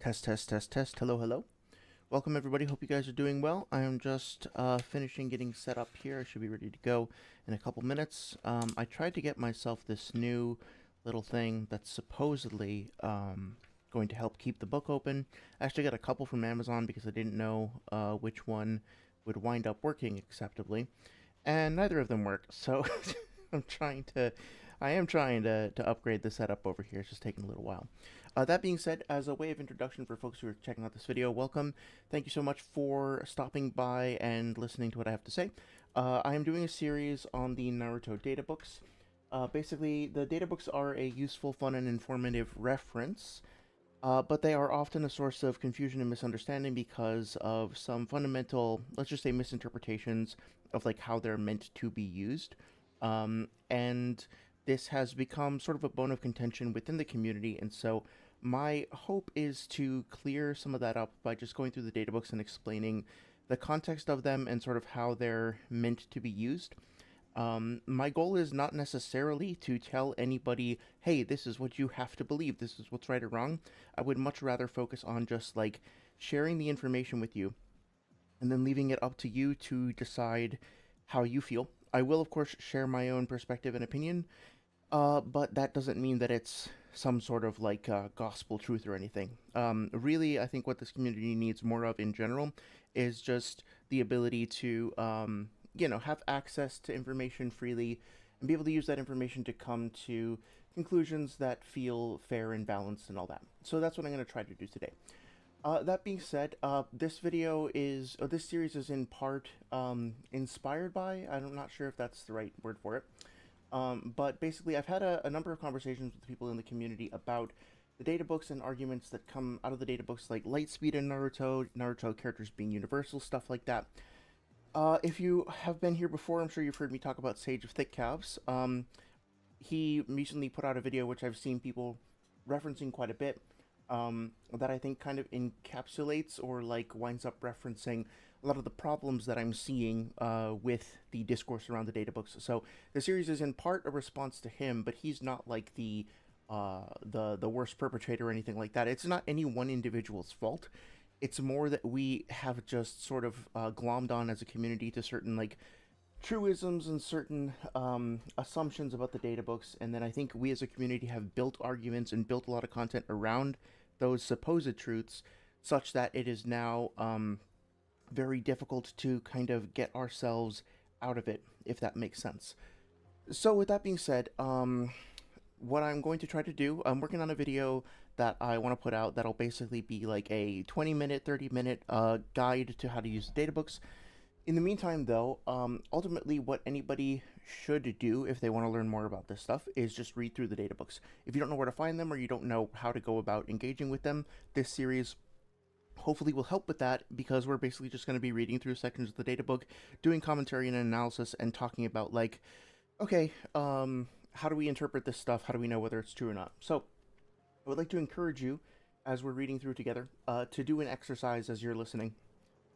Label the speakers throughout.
Speaker 1: Test, test, test, test. Hello, hello. Welcome, everybody. Hope you guys are doing well. I am just finishing getting set up here. I should be ready to go in a couple minutes. I tried to get myself this new little thing that's supposedly going to help keep the book open. I actually got a couple from Amazon because I didn't know which one would wind up working acceptably, and neither of them work. So I am trying to upgrade the setup over here. It's just taking a little while. That being said, as a way of introduction for folks who are checking out this video, welcome. Thank you so much for stopping by and listening to what I have to say. I am doing a series on the Naruto Databooks. Basically, the Databooks are a useful, fun, and informative reference, but they are often a source of confusion and misunderstanding because of some fundamental, let's just say, misinterpretations of like how they're meant to be used. And this has become sort of a bone of contention within the community, and so my hope is to clear some of that up by just going through the databooks and explaining the context of them and sort of how they're meant to be used. My goal is not necessarily to tell anybody, hey, this is what you have to believe, this is what's right or wrong. I would much rather focus on just like sharing the information with you and then leaving it up to you to decide how you feel. I will, of course, share my own perspective and opinion, but that doesn't mean that it's some sort of like gospel truth or anything. Really, I think what this community needs more of in general is just the ability to, have access to information freely and be able to use that information to come to conclusions that feel fair and balanced and all that. So that's what I'm going to try to do today. That being said, this series is in part inspired by, I'm not sure if that's the right word for it, but basically I've had a number of conversations with people in the community about the databooks and arguments that come out of the databooks, like light speed in Naruto characters being universal, stuff like that. If you have been here before, I'm sure you've heard me talk about Sage of Thick Calves. He recently put out a video which I've seen people referencing quite a bit, that I think kind of encapsulates or like winds up referencing a lot of the problems that I'm seeing with the discourse around the databooks. So the series is in part a response to him, but he's not like the worst perpetrator or anything like that. It's not any one individual's fault. It's more that we have just sort of glommed on as a community to certain like truisms and certain assumptions about the databooks, and then I think we as a community have built arguments and built a lot of content around those supposed truths, such that it is now very difficult to kind of get ourselves out of it, if that makes sense. So with that being said, what I'm going to try to do, I'm working on a video that I want to put out that'll basically be like a 20-minute, 30-minute guide to how to use the databooks. In the meantime, though, ultimately what anybody should do if they want to learn more about this stuff is just read through the databooks. If you don't know where to find them or you don't know how to go about engaging with them, this series hopefully will help with that, because we're basically just going to be reading through sections of the databook, doing commentary and analysis, and talking about like, okay, how do we interpret this stuff? How do we know whether it's true or not? So I would like to encourage you, as we're reading through together, to do an exercise as you're listening,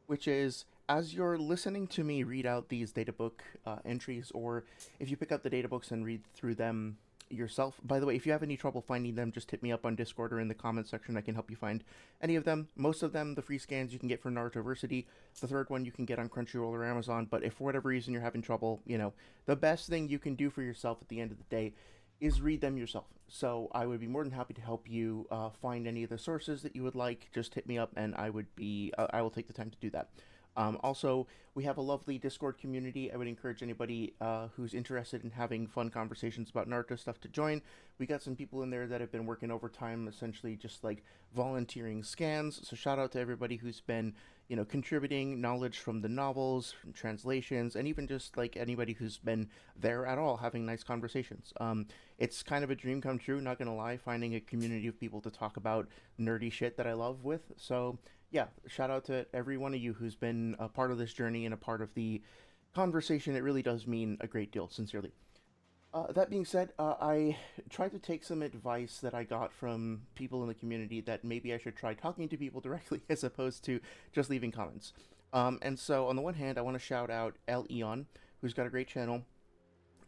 Speaker 1: which is, as you're listening to me read out these databook entries, or if you pick up the databooks and read through them yourself. By the way, if you have any trouble finding them, just hit me up on Discord or in the comments section. I can help you find any of them. Most of them, the free scans you can get for Narutoversity. The third one you can get on Crunchyroll or Amazon, but if for whatever reason you're having trouble, the best thing you can do for yourself at the end of the day is read them yourself. So I would be more than happy to help you find any of the sources that you would like. Just hit me up and I will take the time to do that. Also, we have a lovely Discord community. I would encourage anybody who's interested in having fun conversations about Naruto stuff to join. We got some people in there that have been working overtime, essentially just like volunteering scans. So shout out to everybody who's been, contributing knowledge from the novels, from translations, and even just like anybody who's been there at all having nice conversations. It's kind of a dream come true, not gonna lie, finding a community of people to talk about nerdy shit that I love with. So yeah, shout out to every one of you who's been a part of this journey and a part of the conversation. It really does mean a great deal, sincerely. That being said, I tried to take some advice that I got from people in the community that maybe I should try talking to people directly as opposed to just leaving comments. And so on the one hand, I want to shout out L. Eon, who's got a great channel.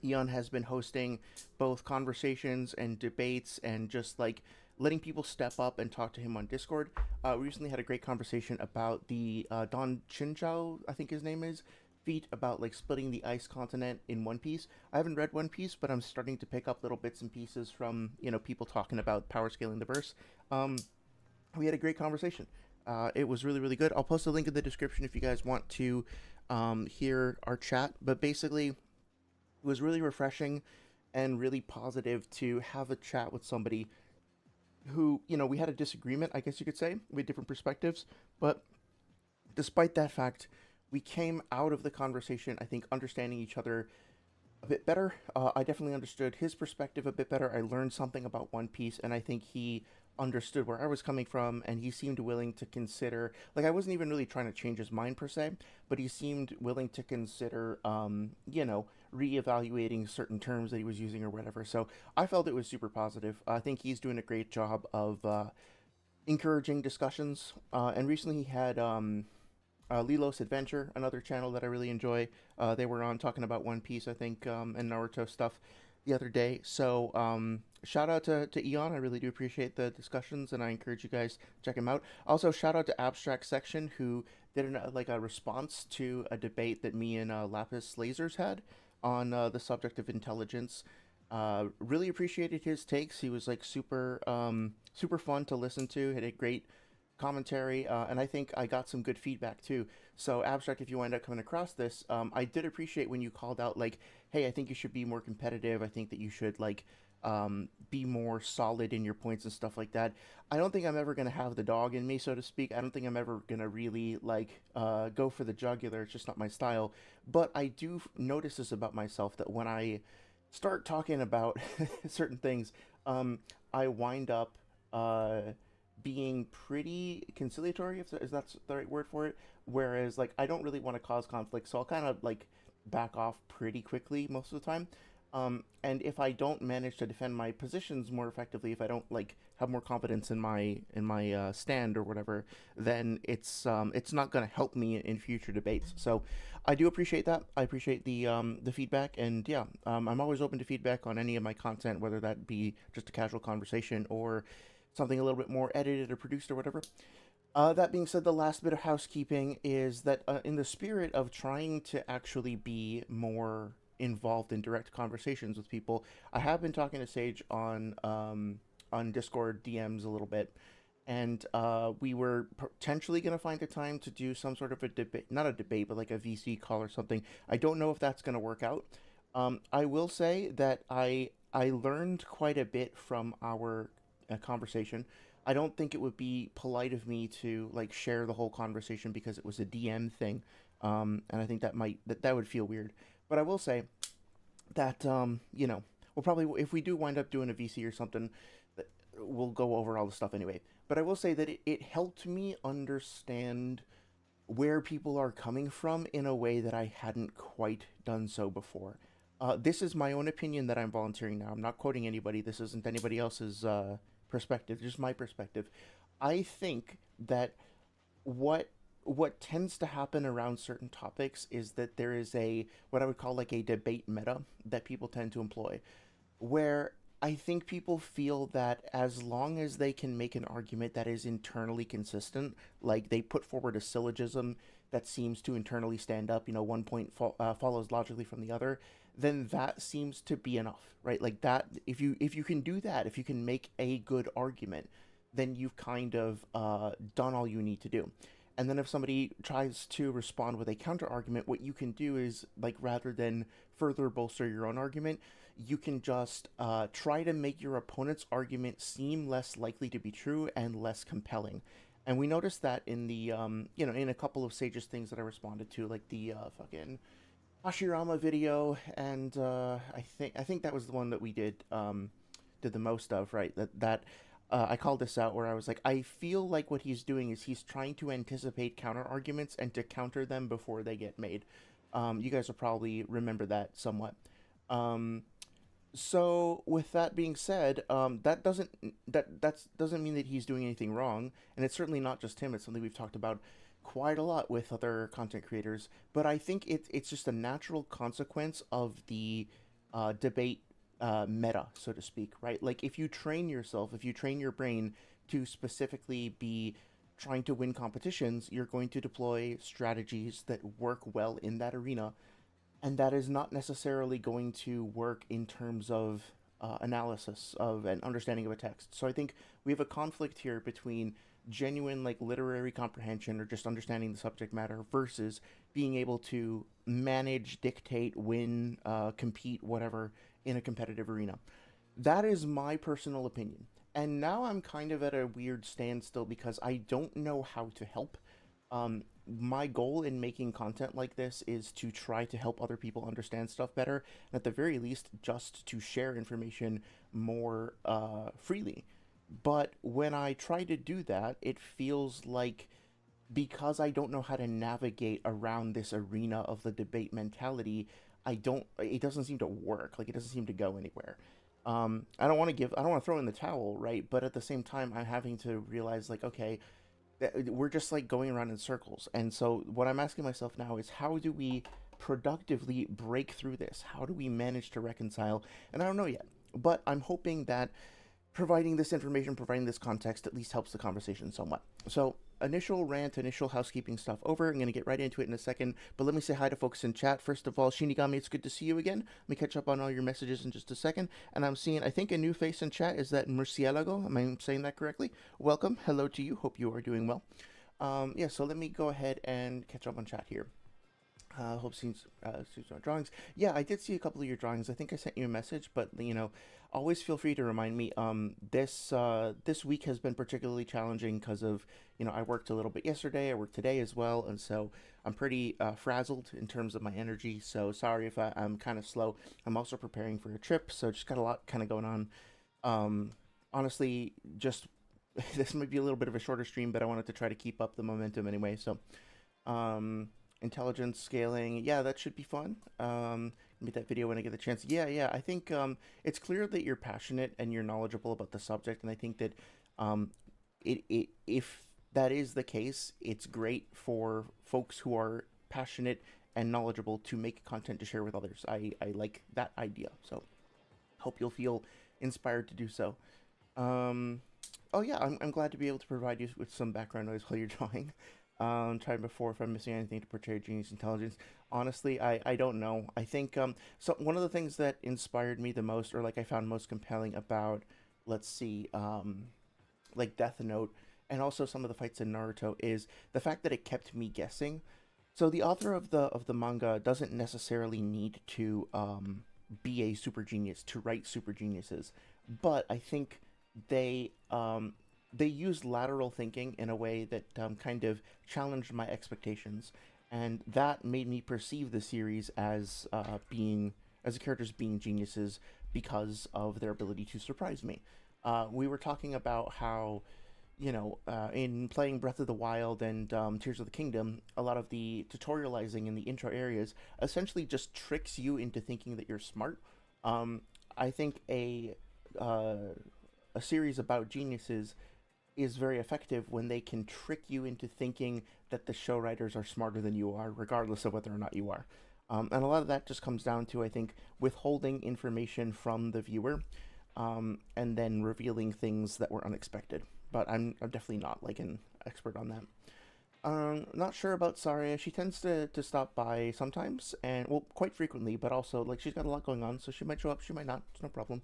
Speaker 1: Eon has been hosting both conversations and debates and just like letting people step up and talk to him on Discord. We recently had a great conversation about the Don Chinchao, I think his name is, feat about like splitting the ice continent in One Piece. I haven't read One Piece, but I'm starting to pick up little bits and pieces from people talking about power scaling the verse. Um, we had a great conversation. It was really really good. I'll post a link in the description if you guys want to hear our chat. But basically, it was really refreshing and really positive to have a chat with somebody who, we had a disagreement, I guess you could say. We had different perspectives, but despite that fact, we came out of the conversation, I think, understanding each other a bit better. I definitely understood his perspective a bit better. I learned something about One Piece, and I think he understood where I was coming from, and he seemed willing to consider. Like, I wasn't even really trying to change his mind per se, but he seemed willing to consider, reevaluating certain terms that he was using or whatever. So I felt it was super positive. I think he's doing a great job of encouraging discussions. And recently he had Lilos Adventure, another channel that I really enjoy. They were on talking about One Piece, I think, and Naruto stuff the other day. So shout out to Eon. I really do appreciate the discussions, and I encourage you guys to check him out. Also, shout out to Abstract Section, who did a response to a debate that me and Lapis Lasers had on the subject of intelligence. Really appreciated his takes. He was like super fun to listen to. Had a great commentary, and I think I got some good feedback too. So Abstract, if you wind up coming across this, I did appreciate when you called out like, hey, I think you should be more competitive. I think that you should like be more solid in your points and stuff like that. I don't think I'm ever gonna have the dog in me, so to speak. I don't think I'm ever gonna really like go for the jugular. It's just not my style. But I do notice this about myself, that when I start talking about certain things, I wind up being pretty conciliatory, if that's the right word for it. Whereas, like, I don't really want to cause conflict, so I'll kind of like back off pretty quickly most of the time. And if I don't manage to defend my positions more effectively, if I don't like have more confidence in my stand or whatever, then it's not going to help me in future debates. So I do appreciate that. I appreciate the feedback, and yeah, I'm always open to feedback on any of my content, whether that be just a casual conversation or something a little bit more edited or produced or whatever. That being said, the last bit of housekeeping is that in the spirit of trying to actually be more involved in direct conversations with people, I have been talking to Sage on Discord DMs a little bit, and we were potentially going to find a time to do some sort of a debate, not a debate, but like a VC call or something. I don't know if that's going to work out. I will say that I learned quite a bit from our conversation. I don't think it would be polite of me to like share the whole conversation because it was a DM thing, and I think that would feel weird. But I will say that we'll probably, if we do wind up doing a VC or something, we'll go over all the stuff anyway. But I will say that it helped me understand where people are coming from in a way that I hadn't quite done so before. This is my own opinion that I'm volunteering now. I'm not quoting anybody. This isn't anybody else's perspective, just my perspective. I think that what what tends to happen around certain topics is that there is a what I would call like a debate meta that people tend to employ, where I think people feel that as long as they can make an argument that is internally consistent, like they put forward a syllogism that seems to internally stand up, one point follows logically from the other, then that seems to be enough, right? Like that, if you can do that, if you can make a good argument, then you've kind of done all you need to do. And then if somebody tries to respond with a counter argument, what you can do is, like, rather than further bolster your own argument, you can just try to make your opponent's argument seem less likely to be true and less compelling. And we noticed that in the in a couple of Sage's things that I responded to, like the fucking Hashirama video, and I think that was the one that we did the most of, right? That I called this out, where I was like, I feel like what he's doing is he's trying to anticipate counter arguments and to counter them before they get made. You guys will probably remember that somewhat. So with that being said, that doesn't mean that he's doing anything wrong, and it's certainly not just him. It's something we've talked about quite a lot with other content creators. But I think it's just a natural consequence of the debate meta, so to speak, right? Like if you train yourself, if you train your brain to specifically be trying to win competitions, you're going to deploy strategies that work well in that arena, and that is not necessarily going to work in terms of analysis of and understanding of a text. So I think we have a conflict here between genuine like literary comprehension or just understanding the subject matter versus being able to manage, dictate, win, compete, whatever in a competitive arena. That is my personal opinion. And now I'm kind of at a weird standstill because I don't know how to help. My goal in making content like this is to try to help other people understand stuff better, and at the very least, just to share information more freely. But when I try to do that, it feels like because I don't know how to navigate around this arena of the debate mentality, it doesn't seem to work. Like, it doesn't seem to go anywhere. I don't want to throw in the towel, right? But at the same time, I'm having to realize, like, okay, we're just like going around in circles. And so what I'm asking myself now is how do we productively break through this? How do we manage to reconcile? And I don't know yet, but I'm hoping that providing this information, providing this context at least helps the conversation somewhat. So, initial rant, initial housekeeping stuff over. I'm going to get right into it in a second, but let me say hi to folks in chat. First of all, Shinigami, it's good to see you again. Let me catch up on all your messages in just a second. And I'm seeing, I think, a new face in chat. Is that Murcielago? Am I saying that correctly? Welcome. Hello to you. Hope you are doing well. Yeah, so let me go ahead and catch up on chat here. Hope seems drawings. Yeah, I did see a couple of your drawings. I think I sent you a message, but always feel free to remind me. This week has been particularly challenging because of I worked a little bit yesterday. I worked today as well, and so I'm pretty frazzled in terms of my energy. So sorry if I'm kind of slow. I'm also preparing for a trip, so just got a lot kind of going on. Honestly, just this might be a little bit of a shorter stream, but I wanted to try to keep up the momentum anyway. So. Intelligence scaling, yeah, that should be fun. Make that video when I get the chance. Yeah, I think it's clear that you're passionate and you're knowledgeable about the subject, and I think that if that is the case, it's great for folks who are passionate and knowledgeable to make content to share with others. I like that idea, so hope you'll feel inspired to do so. Oh yeah, I'm glad to be able to provide you with some background noise while you're drawing. Tried before if I'm missing anything to portray genius intelligence. Honestly, I don't know. I think so one of the things that inspired me the most, or like I found most compelling about, let's see, like Death Note and also some of the fights in Naruto is the fact that it kept me guessing. So the author of the manga doesn't necessarily need to be a super genius to write super geniuses, but I think they they used lateral thinking in a way that kind of challenged my expectations, and that made me perceive the series as as the characters being geniuses because of their ability to surprise me. We were talking about how, in playing Breath of the Wild and Tears of the Kingdom, a lot of the tutorializing in the intro areas essentially just tricks you into thinking that you're smart. I think a series about geniuses is very effective when they can trick you into thinking that the show writers are smarter than you are, regardless of whether or not you are. And a lot of that just comes down to, I think, withholding information from the viewer, and then revealing things that were unexpected. But I'm definitely not like an expert on that. Not sure about Saria. She tends to stop by sometimes, and well, quite frequently, but also like she's got a lot going on, so she might show up, she might not. It's no problem.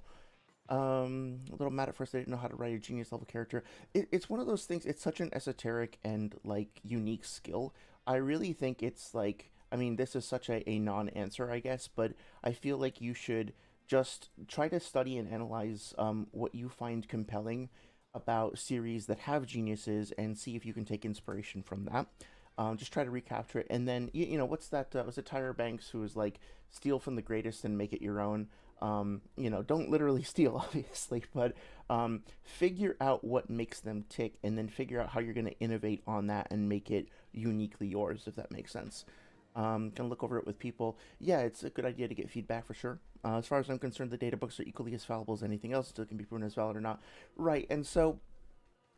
Speaker 1: A little mad at first I didn't know how to write a genius level character. It's one of those things, it's such an esoteric and like unique skill. I really think it's like, I mean, this is such a non-answer, I guess, but I feel like you should just try to study and analyze what you find compelling about series that have geniuses and see if you can take inspiration from that. Just try to recapture it, and then what's that? Was it Tyra Banks who was like, steal from the greatest and make it your own? Don't literally steal, obviously, but figure out what makes them tick, and then figure out how you're going to innovate on that and make it uniquely yours, if that makes sense. Gonna look over it with people. Yeah, it's a good idea to get feedback for sure. As far as I'm concerned, the data books are equally as fallible as anything else. Still can be proven as valid or not. Right, and so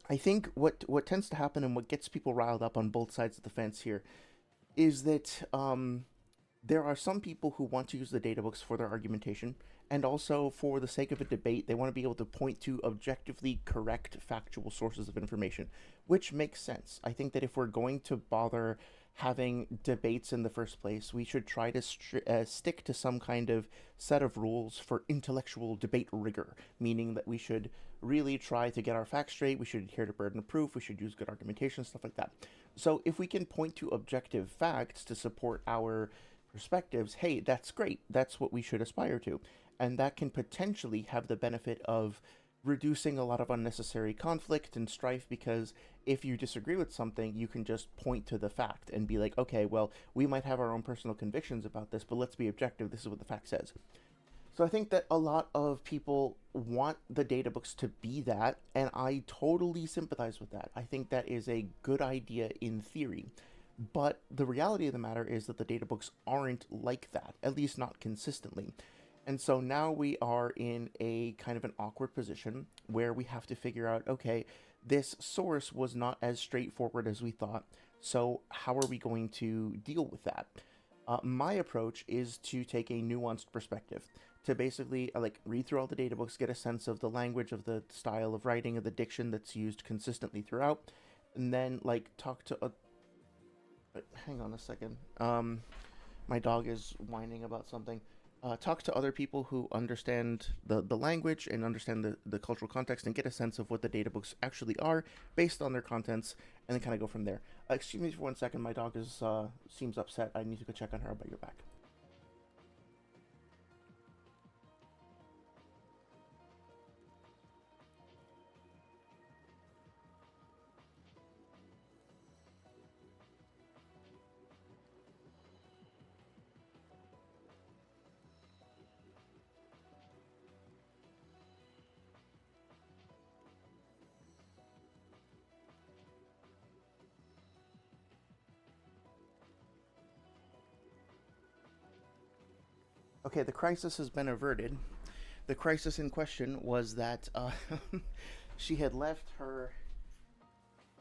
Speaker 1: I think what tends to happen and what gets people riled up on both sides of the fence here is that there are some people who want to use the data books for their argumentation, And also, for the sake of a debate, they want to be able to point to objectively correct factual sources of information, which makes sense. I think that if we're going to bother having debates in the first place, we should try to stick to some kind of set of rules for intellectual debate rigor, meaning that we should really try to get our facts straight, we should adhere to burden of proof, we should use good argumentation, stuff like that. So if we can point to objective facts to support our perspectives, hey, that's great. That's what we should aspire to. And that can potentially have the benefit of reducing a lot of unnecessary conflict and strife, because if you disagree with something, you can just point to the fact and be like, okay, well, we might have our own personal convictions about this, but let's be objective. This is what the fact says. So I think that a lot of people want the data books to be that, and I totally sympathize with that. I think that is a good idea in theory. But the reality of the matter is that the data books aren't like that, at least not consistently. And so now we are in a kind of an awkward position where we have to figure out, okay, this source was not as straightforward as we thought, so how are we going to deal with that? My approach is to take a nuanced perspective, to basically like read through all the data books, get a sense of the language, of the style of writing, of the diction that's used consistently throughout, and then like talk to a... hang on a second. My dog is whining about something. Talk to other people who understand the language and understand the cultural context, and get a sense of what the data books actually are based on their contents, and then kind of go from there. Excuse me for 1 second. My dog is seems upset. I need to go check on her. But you're back. Okay, the crisis has been averted. The crisis in question was that she had left her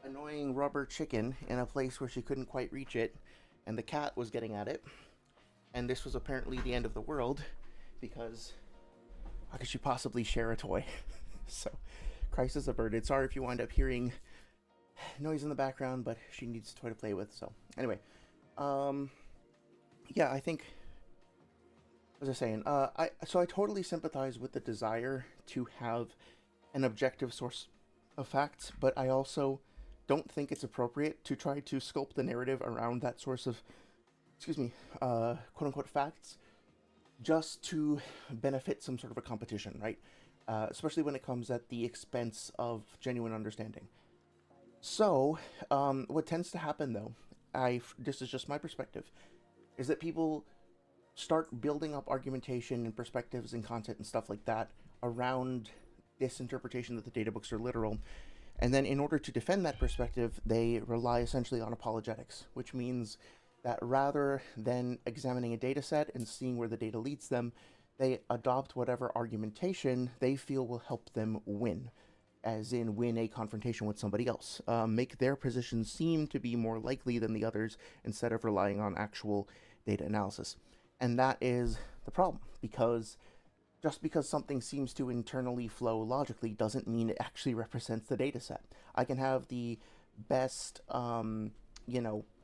Speaker 1: annoying rubber chicken in a place where she couldn't quite reach it, and the cat was getting at it. And this was apparently the end of the world, because how could she possibly share a toy? So, crisis averted. Sorry if you wind up hearing noise in the background, but she needs a toy to play with. So, anyway, yeah, I think, as I was saying, I totally sympathize with the desire to have an objective source of facts, but I also don't think it's appropriate to try to sculpt the narrative around that source of, quote unquote facts, just to benefit some sort of a competition, right? Especially when it comes at the expense of genuine understanding. So, what tends to happen though, this is just my perspective, is that people start building up argumentation and perspectives and content and stuff like that around this interpretation that the data books are literal. And then in order to defend that perspective, they rely essentially on apologetics, which means that rather than examining a data set and seeing where the data leads them, they adopt whatever argumentation they feel will help them win, as in win a confrontation with somebody else, make their position seem to be more likely than the others instead of relying on actual data analysis. And that is the problem, because just because something seems to internally flow logically doesn't mean it actually represents the data set. I can have the best,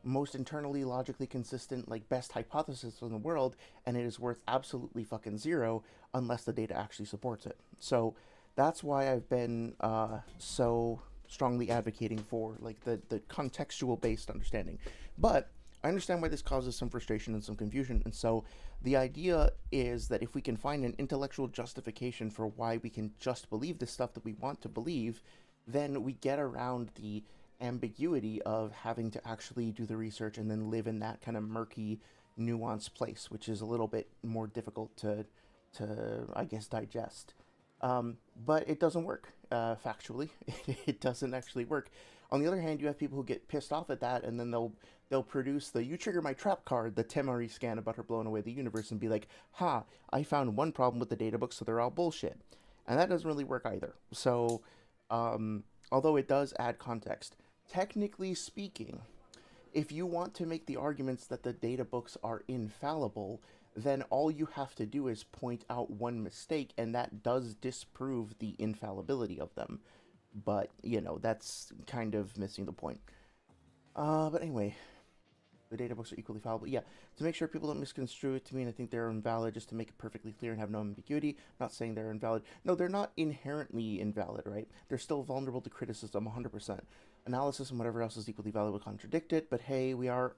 Speaker 1: most internally logically consistent, like best hypothesis in the world, and it is worth absolutely fucking zero unless the data actually supports it. So that's why I've been so strongly advocating for like the contextual based understanding. But I understand why this causes some frustration and some confusion, and so the idea is that if we can find an intellectual justification for why we can just believe the stuff that we want to believe, then we get around the ambiguity of having to actually do the research and then live in that kind of murky, nuanced place, which is a little bit more difficult to I guess, digest. But it doesn't work, factually. It doesn't actually work. On the other hand, you have people who get pissed off at that, and then they'll produce the "you trigger my trap" card, the Temari scan about her blowing away the universe, and be like, "Ha! I found one problem with the data book, so they're all bullshit," and that doesn't really work either. So, although it does add context, technically speaking, if you want to make the arguments that the data books are infallible, then all you have to do is point out one mistake, and that does disprove the infallibility of them. But, that's kind of missing the point. But anyway, the data books are equally fallible. Yeah, to make sure people don't misconstrue it to mean I think they're invalid, just to make it perfectly clear and have no ambiguity. I'm not saying they're invalid. No, they're not inherently invalid, right? They're still vulnerable to criticism 100%. Analysis and whatever else is equally valid will contradict it, but hey, we all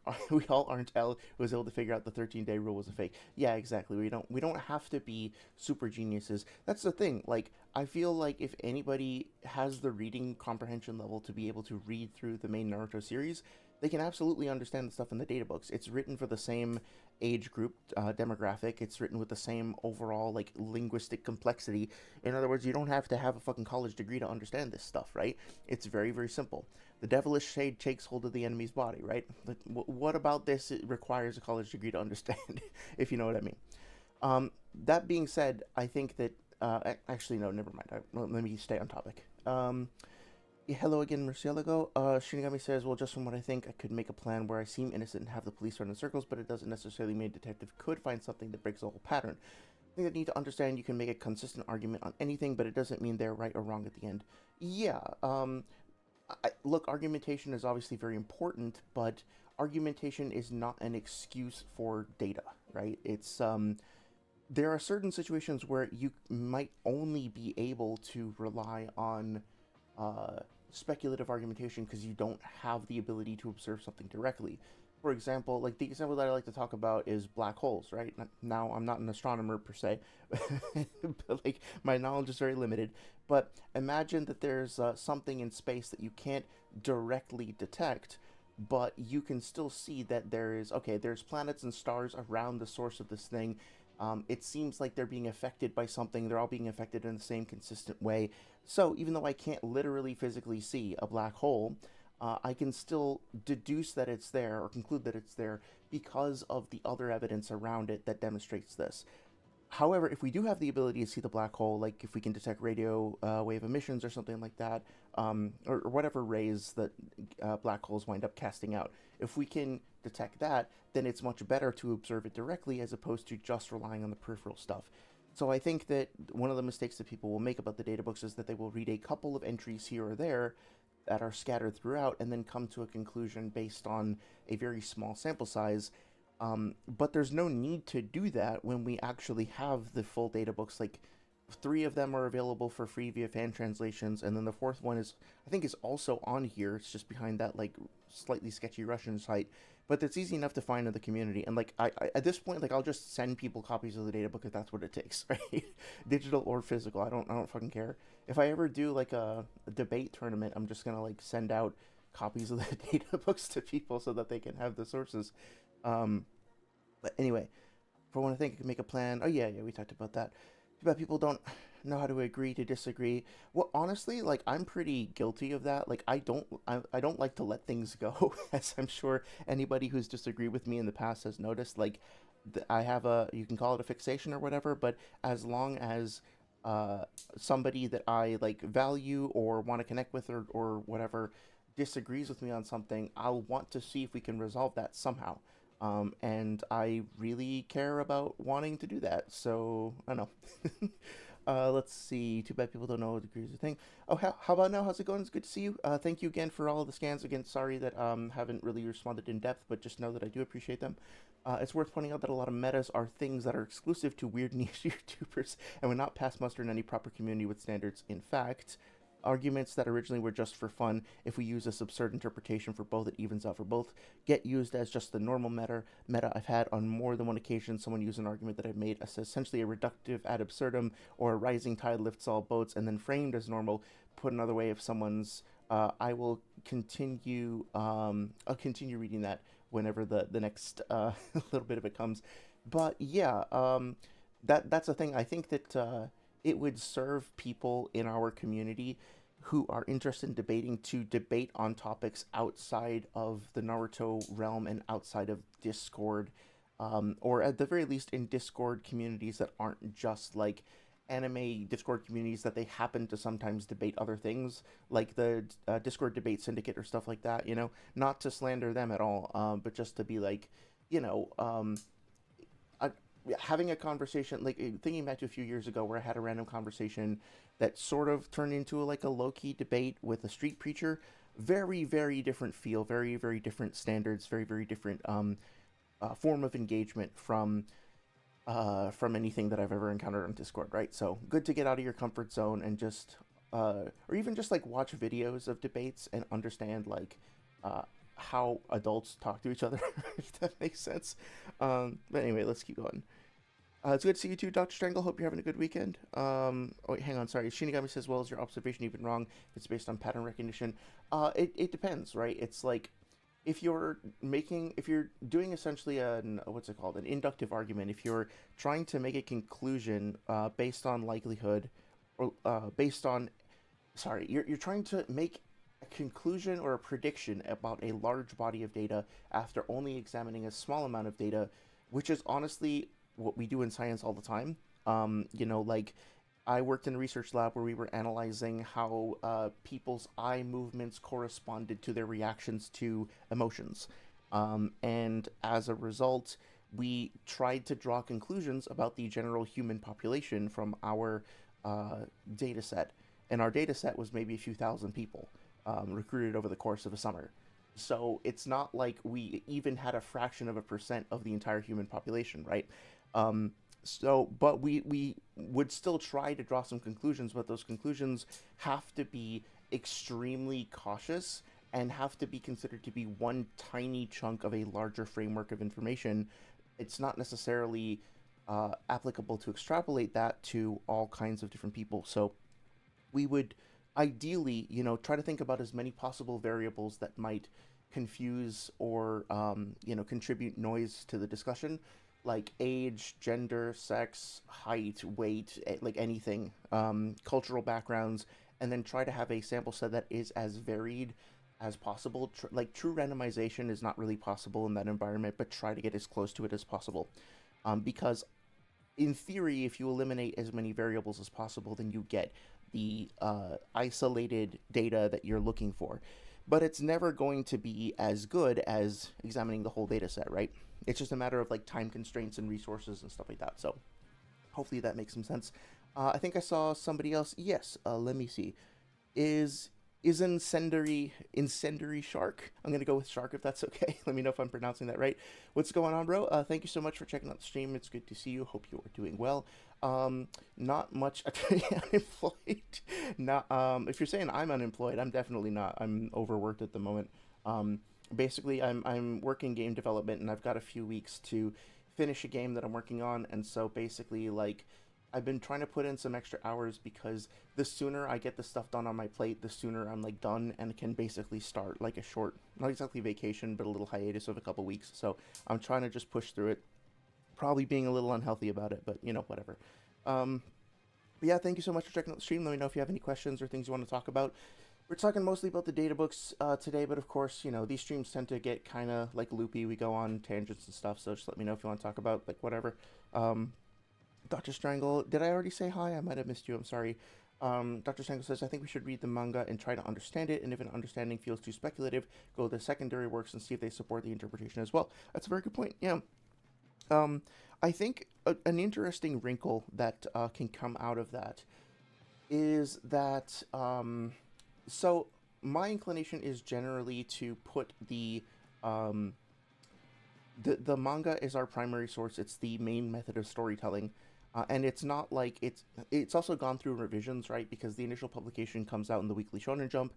Speaker 1: aren't L who was able to figure out the 13-day rule was a fake. Yeah, exactly. We don't have to be super geniuses. That's the thing. Like, I feel like if anybody has the reading comprehension level to be able to read through the main Naruto series, they can absolutely understand the stuff in the data books. It's written for the same age group demographic. It's written with the same overall like linguistic complexity. In other words, you don't have to have a fucking college degree to understand this stuff, right? It's very, very simple. The devilish shade takes hold of the enemy's body, right? Like, what about this? It requires a college degree to understand, if you know what I mean. That being said, I think that actually no, never mind. Let me stay on topic. Yeah, hello again, Murcielago. Shinigami says, well, just from what I think, I could make a plan where I seem innocent and have the police run in circles, but it doesn't necessarily mean a detective could find something that breaks the whole pattern. I think that you need to understand you can make a consistent argument on anything, but it doesn't mean they're right or wrong at the end. Yeah, look, argumentation is obviously very important, but argumentation is not an excuse for data, right? There are certain situations where you might only be able to rely on speculative argumentation because you don't have the ability to observe something directly. For example, like the example that I like to talk about is black holes, right? Now, I'm not an astronomer per se, but like my knowledge is very limited. But imagine that there's something in space that you can't directly detect, but you can still see that there's planets and stars around the source of this thing. It seems like they're being affected by something. They're all being affected in the same consistent way. So even though I can't literally physically see a black hole, I can still deduce that it's there or conclude that it's there because of the other evidence around it that demonstrates this. However, if we do have the ability to see the black hole, like if we can detect radio wave emissions or something like that, or whatever rays that black holes wind up casting out, if we can detect that, then it's much better to observe it directly as opposed to just relying on the peripheral stuff. So I think that one of the mistakes that people will make about the data books is that they will read a couple of entries here or there that are scattered throughout and then come to a conclusion based on a very small sample size. But there's no need to do that when we actually have the full data books. Like, 3 of them are available for free via fan translations, and then the 4th one I think is also on here. It's just behind that like slightly sketchy Russian site, but it's easy enough to find in the community. And like I at this point, like I'll just send people copies of the data book if that's what it takes, right? Digital or physical, I don't fucking care. If I ever do like a debate tournament, I'm just gonna like send out copies of the data books to people so that they can have the sources. Um, but anyway, for when I think I can make a plan. Oh yeah, we talked about that. Too bad people don't know how to agree to disagree. Well, honestly, like I'm pretty guilty of that. Like I don't like to let things go, as I'm sure anybody who's disagreed with me in the past has noticed. Like I have you can call it a fixation or whatever, but as long as somebody that I like value or want to connect with or whatever disagrees with me on something, I'll want to see if we can resolve that somehow. And I really care about wanting to do that. So I don't know. Let's see. Too bad people don't know what degrees are thing. Oh, how about now? How's it going? It's good to see you. Thank you again for all of the scans. Again, sorry that haven't really responded in depth, but just know that I do appreciate them. It's worth pointing out that a lot of metas are things that are exclusive to weird niche YouTubers and would not pass muster in any proper community with standards. In fact, arguments that originally were just for fun, if we use this absurd interpretation for both, it evens out for both, get used as just the normal meta. I've had on more than one occasion someone use an argument that I've made as essentially a reductive ad absurdum or a rising tide lifts all boats and then framed as normal. Put another way, if someone's I'll continue reading that whenever the next little bit of it comes. But yeah, that's a thing. I think that it would serve people in our community who are interested in debating to debate on topics outside of the Naruto realm and outside of Discord, or at the very least in Discord communities that aren't just like anime Discord communities that they happen to sometimes debate other things, like the Discord debate syndicate or stuff like that. Not to slander them at all, but just to be like, you know, having a conversation, like thinking back to a few years ago where I had a random conversation that sort of turned into like a low-key debate with a street preacher. Very, very different feel, very, very different standards, very, very different form of engagement from anything that I've ever encountered on Discord, right? So good to get out of your comfort zone and just, or even just like watch videos of debates and understand like uh, how adults talk to each other, if that makes sense. But anyway, let's keep going. It's good to see you too, Dr. Strangle. Hope you're having a good weekend. Oh, wait, hang on. Sorry. Shinigami says, well, is your observation even wrong if it's based on pattern recognition? It depends, right? It's like if you're doing essentially what's it called? An inductive argument, if you're trying to make a conclusion based on likelihood or based on, sorry, you're trying to make a conclusion or a prediction about a large body of data after only examining a small amount of data, which is honestly what we do in science all the time. Like I worked in a research lab where we were analyzing how people's eye movements corresponded to their reactions to emotions. And as a result, we tried to draw conclusions about the general human population from our data set. And our data set was maybe a few thousand people recruited over the course of a summer. So it's not like we even had a fraction of a percent of the entire human population, right? Um, but we would still try to draw some conclusions, but those conclusions have to be extremely cautious and have to be considered to be one tiny chunk of a larger framework of information. It's not necessarily applicable to extrapolate that to all kinds of different people. So we would ideally, try to think about as many possible variables that might confuse or, contribute noise to the discussion, like age, gender, sex, height, weight, like anything, cultural backgrounds, and then try to have a sample set that is as varied as possible. Like true randomization is not really possible in that environment, but try to get as close to it as possible. Because in theory, if you eliminate as many variables as possible, then you get the isolated data that you're looking for. But it's never going to be as good as examining the whole data set, right? It's just a matter of like time constraints and resources and stuff like that. So hopefully that makes some sense. I think I saw somebody else. Yes, let me see. Is incendiary shark? I'm gonna go with shark if that's okay. Let me know if I'm pronouncing that right. What's going on, bro? Thank you so much for checking out the stream. It's good to see you. Hope you are doing well. Not much unemployed. Not if you're saying I'm unemployed, I'm definitely not. I'm overworked at the moment. Basically, I'm working game development, and I've got a few weeks to finish a game that I'm working on, and so basically, like, I've been trying to put in some extra hours because the sooner I get the stuff done on my plate, the sooner I'm like done and can basically start like a short, not exactly vacation, but a little hiatus of a couple weeks. So I'm trying to just push through it. Probably being a little unhealthy about it, but whatever. But yeah, thank you so much for checking out the stream. Let me know if you have any questions or things you want to talk about. We're talking mostly about the Databooks today, but of course, these streams tend to get kind of like loopy. We go on tangents and stuff, so just let me know if you want to talk about like whatever. Dr. Strangle, did I already say hi? I might have missed you. I'm sorry. Dr. Strangle says, I think we should read the manga and try to understand it, and if an understanding feels too speculative, go to the secondary works and see if they support the interpretation as well. That's a very good point. Yeah. I think an interesting wrinkle that can come out of that is that, so my inclination is generally to put the manga is our primary source. It's the main method of storytelling. And it's not like it's also gone through revisions, right? Because the initial publication comes out in the Weekly Shonen Jump,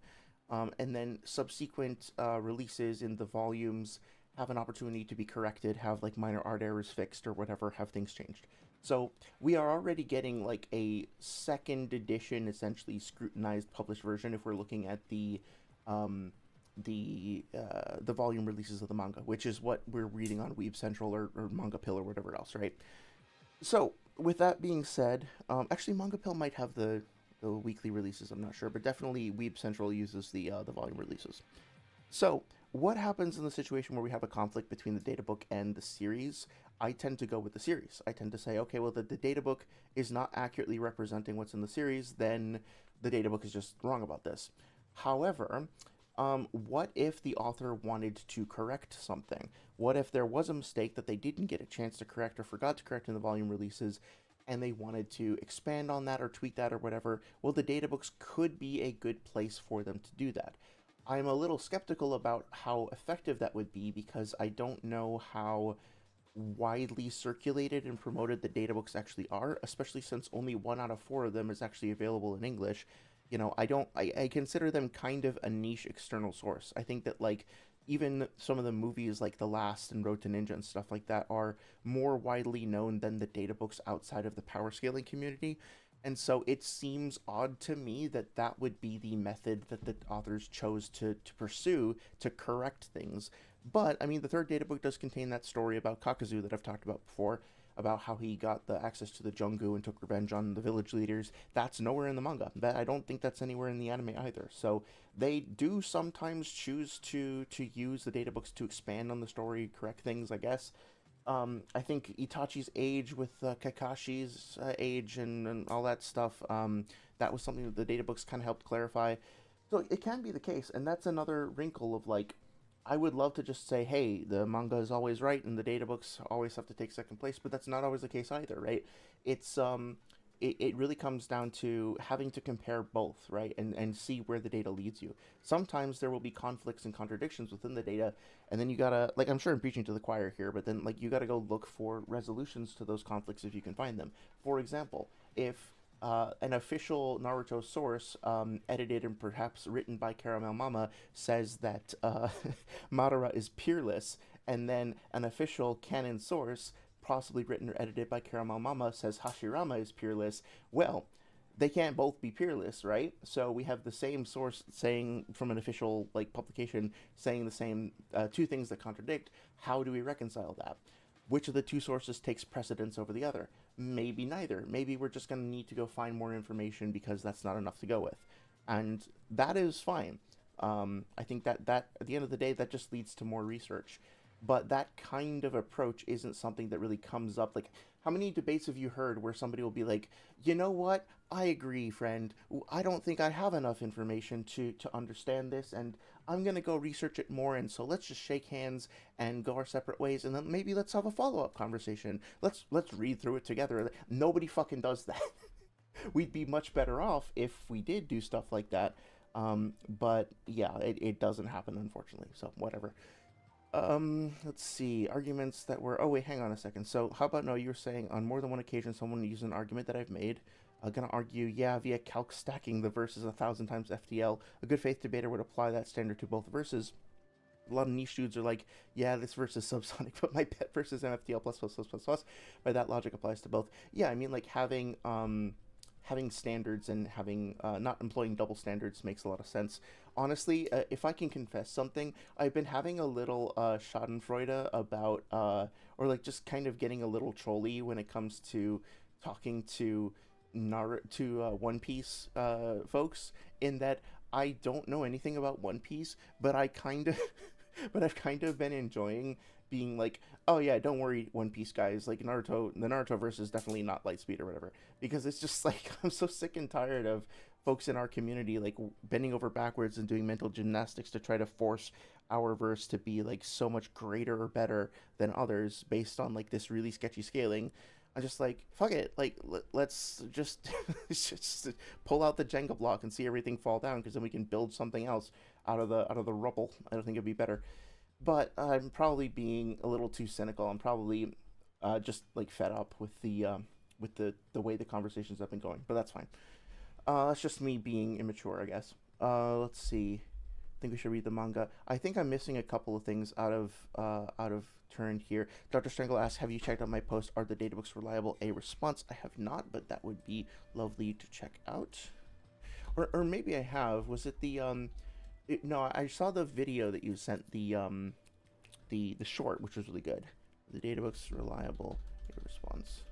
Speaker 1: and then subsequent releases in the volumes have an opportunity to be corrected, have like minor art errors fixed or whatever, have things changed. So we are already getting like a second edition, essentially scrutinized published version if we're looking at the volume releases of the manga, which is what we're reading on Weeb Central or Manga Pill or whatever else, right? So with that being said, actually Manga Pill might have the weekly releases, I'm not sure, but definitely Weeb Central uses the volume releases. So what happens in the situation where we have a conflict between the databook and the series? I tend to go with the series. I tend to say, okay, well, the databook is not accurately representing what's in the series, then the databook is just wrong about this. However, What if the author wanted to correct something? What if there was a mistake that they didn't get a chance to correct or forgot to correct in the volume releases, and they wanted to expand on that or tweak that or whatever? Well, the databooks could be a good place for them to do that. I'm a little skeptical about how effective that would be because I don't know how widely circulated and promoted the data books actually are, especially since only 1 out of 4 of them is actually available in English. I consider them kind of a niche external source. I think that like even some of the movies like The Last and Road to Ninja and stuff like that are more widely known than the data books outside of the power scaling community. And so it seems odd to me that that would be the method that the authors chose to pursue to correct things. But I mean, the third data book does contain that story about Kakazu that I've talked about before, about how he got the access to the Jungu and took revenge on the village leaders. That's nowhere in the manga. That I don't think that's anywhere in the anime either. So they do sometimes choose to use the data books to expand on the story, correct things, I guess. I think Itachi's age with Kakashi's age and all that stuff, that was something that the data books kind of helped clarify. So it can be the case, and that's another wrinkle of like, I would love to just say, hey, the manga is always right and the data books always have to take second place, but that's not always the case either, right? It's it really comes down to having to compare both, right? And see where the data leads you. Sometimes there will be conflicts and contradictions within the data, and then you gotta, like, I'm sure I'm preaching to the choir here, but then, like, you gotta go look for resolutions to those conflicts if you can find them. For example, if an official Naruto source, edited and perhaps written by Caramel Mama, says that Madara is peerless, and then an official canon source, possibly written or edited by Caramel Mama, says Hashirama is peerless. Well, they can't both be peerless, right? So we have the same source saying from an official like publication saying the same two things that contradict. How do we reconcile that? Which of the two sources takes precedence over the other? Maybe neither. Maybe we're just going to need to go find more information because that's not enough to go with, and that is fine. I think that at the end of the day, that just leads to more research. But that kind of approach isn't something that really comes up. Like, how many debates have you heard where somebody will be like, you know what? I agree, friend. I don't think I have enough information to understand this, and I'm gonna go research it more. And so let's just shake hands and go our separate ways, and then maybe let's have a follow up conversation. Let's read through it together. Nobody fucking does that. We'd be much better off if we did do stuff like that. But yeah, it doesn't happen, unfortunately. So whatever. Let's see. Arguments that were. Oh, wait, hang on a second. So, how about no? You were saying on more than one occasion someone used an argument that I've made. I'm gonna argue, yeah, via calc stacking the verses 1,000 times FTL. A good faith debater would apply that standard to both verses. A lot of niche dudes are like, yeah, this verse is subsonic, but my pet verse is MFTL plus plus plus plus plus. By that logic applies to both. Yeah, I mean, like having standards and having not employing double standards makes a lot of sense. Honestly, if I can confess something, I've been having a little Schadenfreude about, or like just kind of getting a little trolly when it comes to talking to One Piece folks, in that I don't know anything about One Piece, but I kind of, but I've kind of been enjoying being like, oh yeah, don't worry, One Piece guys, like the Naruto verse is definitely not Lightspeed or whatever, because it's just like I'm so sick and tired of folks in our community like bending over backwards and doing mental gymnastics to try to force our verse to be like so much greater or better than others based on like this really sketchy scaling. I'm just like, fuck it, like let's just just pull out the Jenga block and see everything fall down, because then we can build something else out of the rubble. I don't think it'd be better, but I'm probably being a little too cynical. I'm probably just like fed up with the way the conversations have been going. But that's fine. That's just me being immature, I guess. Let's see. I think we should read the manga. I think I'm missing a couple of things out of turn here. Dr. Strangle asks, "Have you checked out my post? Are the databooks reliable?" A response: I have not, but that would be lovely to check out. Or maybe I have. Was it the no, I saw the video that you sent, the short, which was really good. The databooks reliable. A response.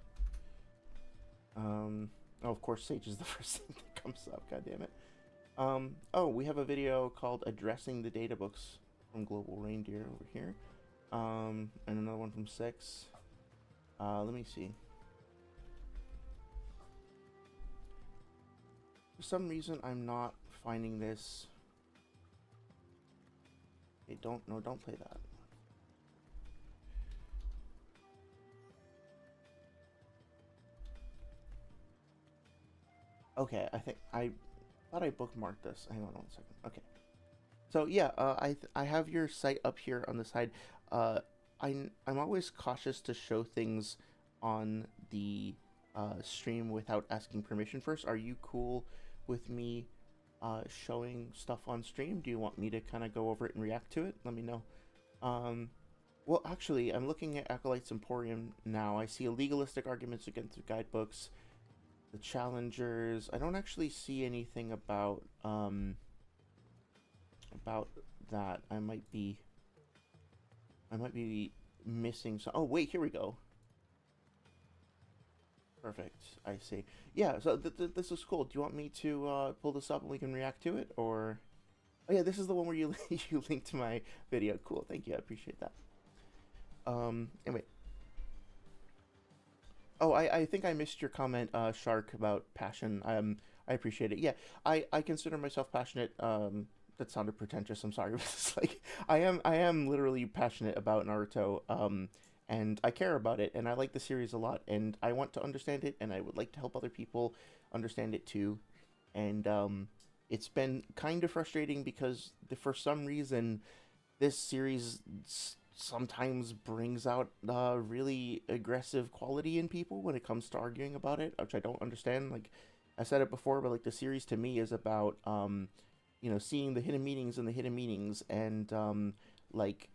Speaker 1: Oh, of course, Sage is the first thing that comes up. God damn it. Oh, we have a video called "Addressing the Databooks" from Global Reindeer over here. And another one from Six. Let me see. For some reason, I'm not finding this Okay, don't play that. Okay, I thought I bookmarked this. Hang on 1 second. Okay. So yeah, I have your site up here on the side. Uh, I'm always cautious to show things on the stream without asking permission first. Are you cool with me showing stuff on stream? Do you want me to kind of go over it and react to it? Let me know. Um, well, actually, I'm looking at Acolyte's Emporium now. I see legalistic arguments against the guidebooks, the challengers. I don't actually see anything about that. I might be missing some. Oh wait, here we go. Perfect. I see. Yeah. So this is cool. Do you want me to pull this up and we can react to it, or? Oh yeah, this is the one where you you linked to my video. Cool. Thank you. I appreciate that. Anyway. Oh, I think I missed your comment, Shark, about passion. I appreciate it. Yeah, I consider myself passionate. That sounded pretentious. I'm sorry. It's like I am literally passionate about Naruto. And I care about it, and I like the series a lot, and I want to understand it, and I would like to help other people understand it too. And it's been kind of frustrating because for some reason this series sometimes brings out really aggressive quality in people when it comes to arguing about it, which I don't understand. Like I said it before, but like the series to me is about seeing the hidden meanings and the hidden meanings, and like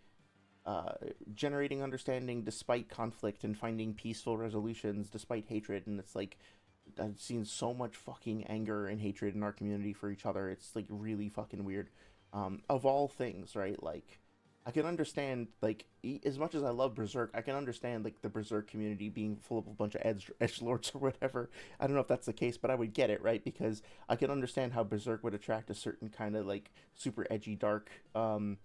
Speaker 1: generating understanding despite conflict and finding peaceful resolutions despite hatred. And it's like I've seen so much fucking anger and hatred in our community for each other. It's like really fucking weird. Of all things, right? Like I can understand, like, as much as I love Berserk, I can understand, like, the Berserk community being full of a bunch of edgelords or whatever. I don't know if that's the case, but I would get it, right? Because I can understand how Berserk would attract a certain kind of, like, super edgy, dark, I'm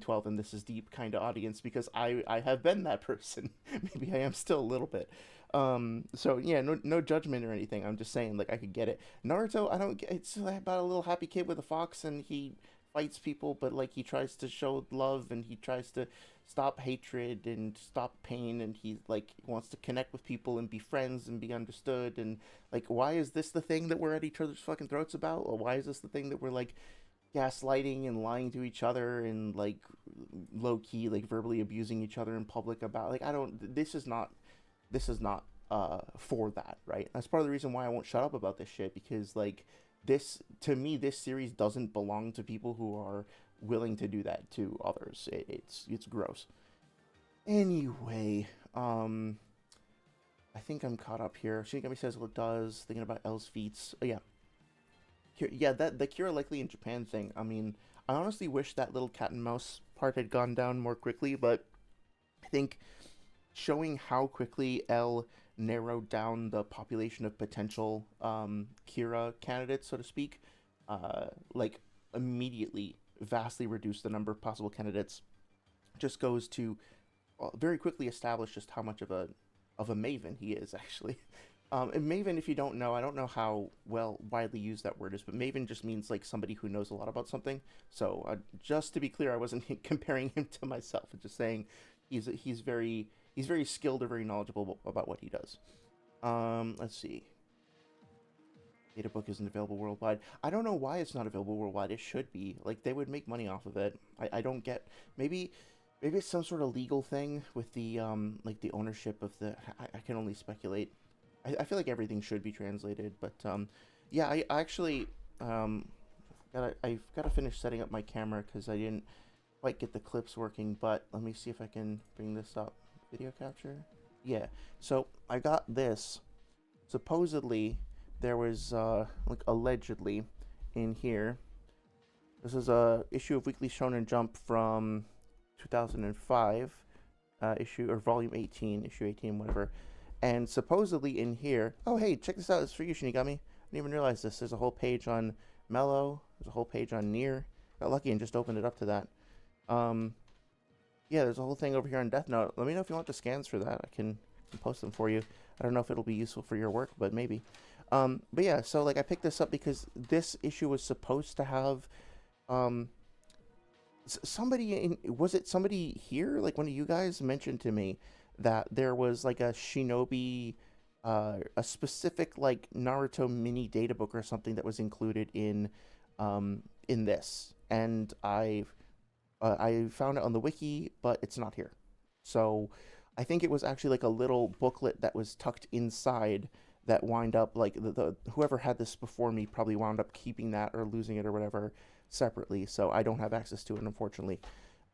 Speaker 1: 12 and this is deep kind of audience, because I have been that person. Maybe I am still a little bit. So yeah, no judgment or anything. I'm just saying, like, I could get it. Naruto, I don't get, it's about a little happy kid with a fox, and he fights people, but like he tries to show love, and he tries to stop hatred and stop pain, and he like wants to connect with people and be friends and be understood. And like, why is this the thing that we're at each other's fucking throats about? Or why is this the thing that we're like gaslighting and lying to each other and like low key like verbally abusing each other in public about? Like, I don't, this is not for that, right? That's part of the reason why I won't shut up about this shit, because like this, to me, this series doesn't belong to people who are willing to do that to others. It's gross. Anyway, I think I'm caught up here. Shinigami says, well, it does. Thinking about L's feats. Oh yeah, yeah. That the Kira likely in Japan thing. I mean, I honestly wish that little cat and mouse part had gone down more quickly, but I think showing how quickly L narrowed down the population of potential Kira candidates, so to speak, like immediately vastly reduced the number of possible candidates, just goes to very quickly establish just how much of a maven he is actually. And maven, if you don't know, I don't know how well widely used that word is, but maven just means like somebody who knows a lot about something. So just to be clear, I wasn't comparing him to myself. I'm just saying he's very skilled or very knowledgeable about what he does. Let's see. Databook isn't available worldwide. I don't know why it's not available worldwide. It should be. Like, they would make money off of it. I don't get... Maybe it's some sort of legal thing with the, like, the ownership of the... I can only speculate. I feel like everything should be translated, but, yeah, I actually, I've got to finish setting up my camera, because I didn't quite get the clips working, but let me see if I can bring this up. Video capture? Yeah. So I got this. Supposedly there was like allegedly in here. This is a issue of Weekly Shonen Jump from 2005, issue or volume 18, issue 18, whatever. And supposedly in here, oh hey, check this out. It's for you, Shinigami. I didn't even realize this. There's a whole page on Mellow. There's a whole page on Nier. Got lucky and just opened it up to that. Yeah, there's a whole thing over here on Death Note. Let me know if you want the scans for that. I can post them for you. I don't know if it'll be useful for your work, but maybe. But yeah, so like I picked this up because this issue was supposed to have Somebody was it somebody here? Like one of you guys mentioned to me that there was like a Shinobi, a specific like Naruto mini data book or something that was included in this, and I found it on the wiki, but it's not here. So I think it was actually like a little booklet that was tucked inside that wind up like the whoever had this before me probably wound up keeping that or losing it or whatever separately. So I don't have access to it, unfortunately.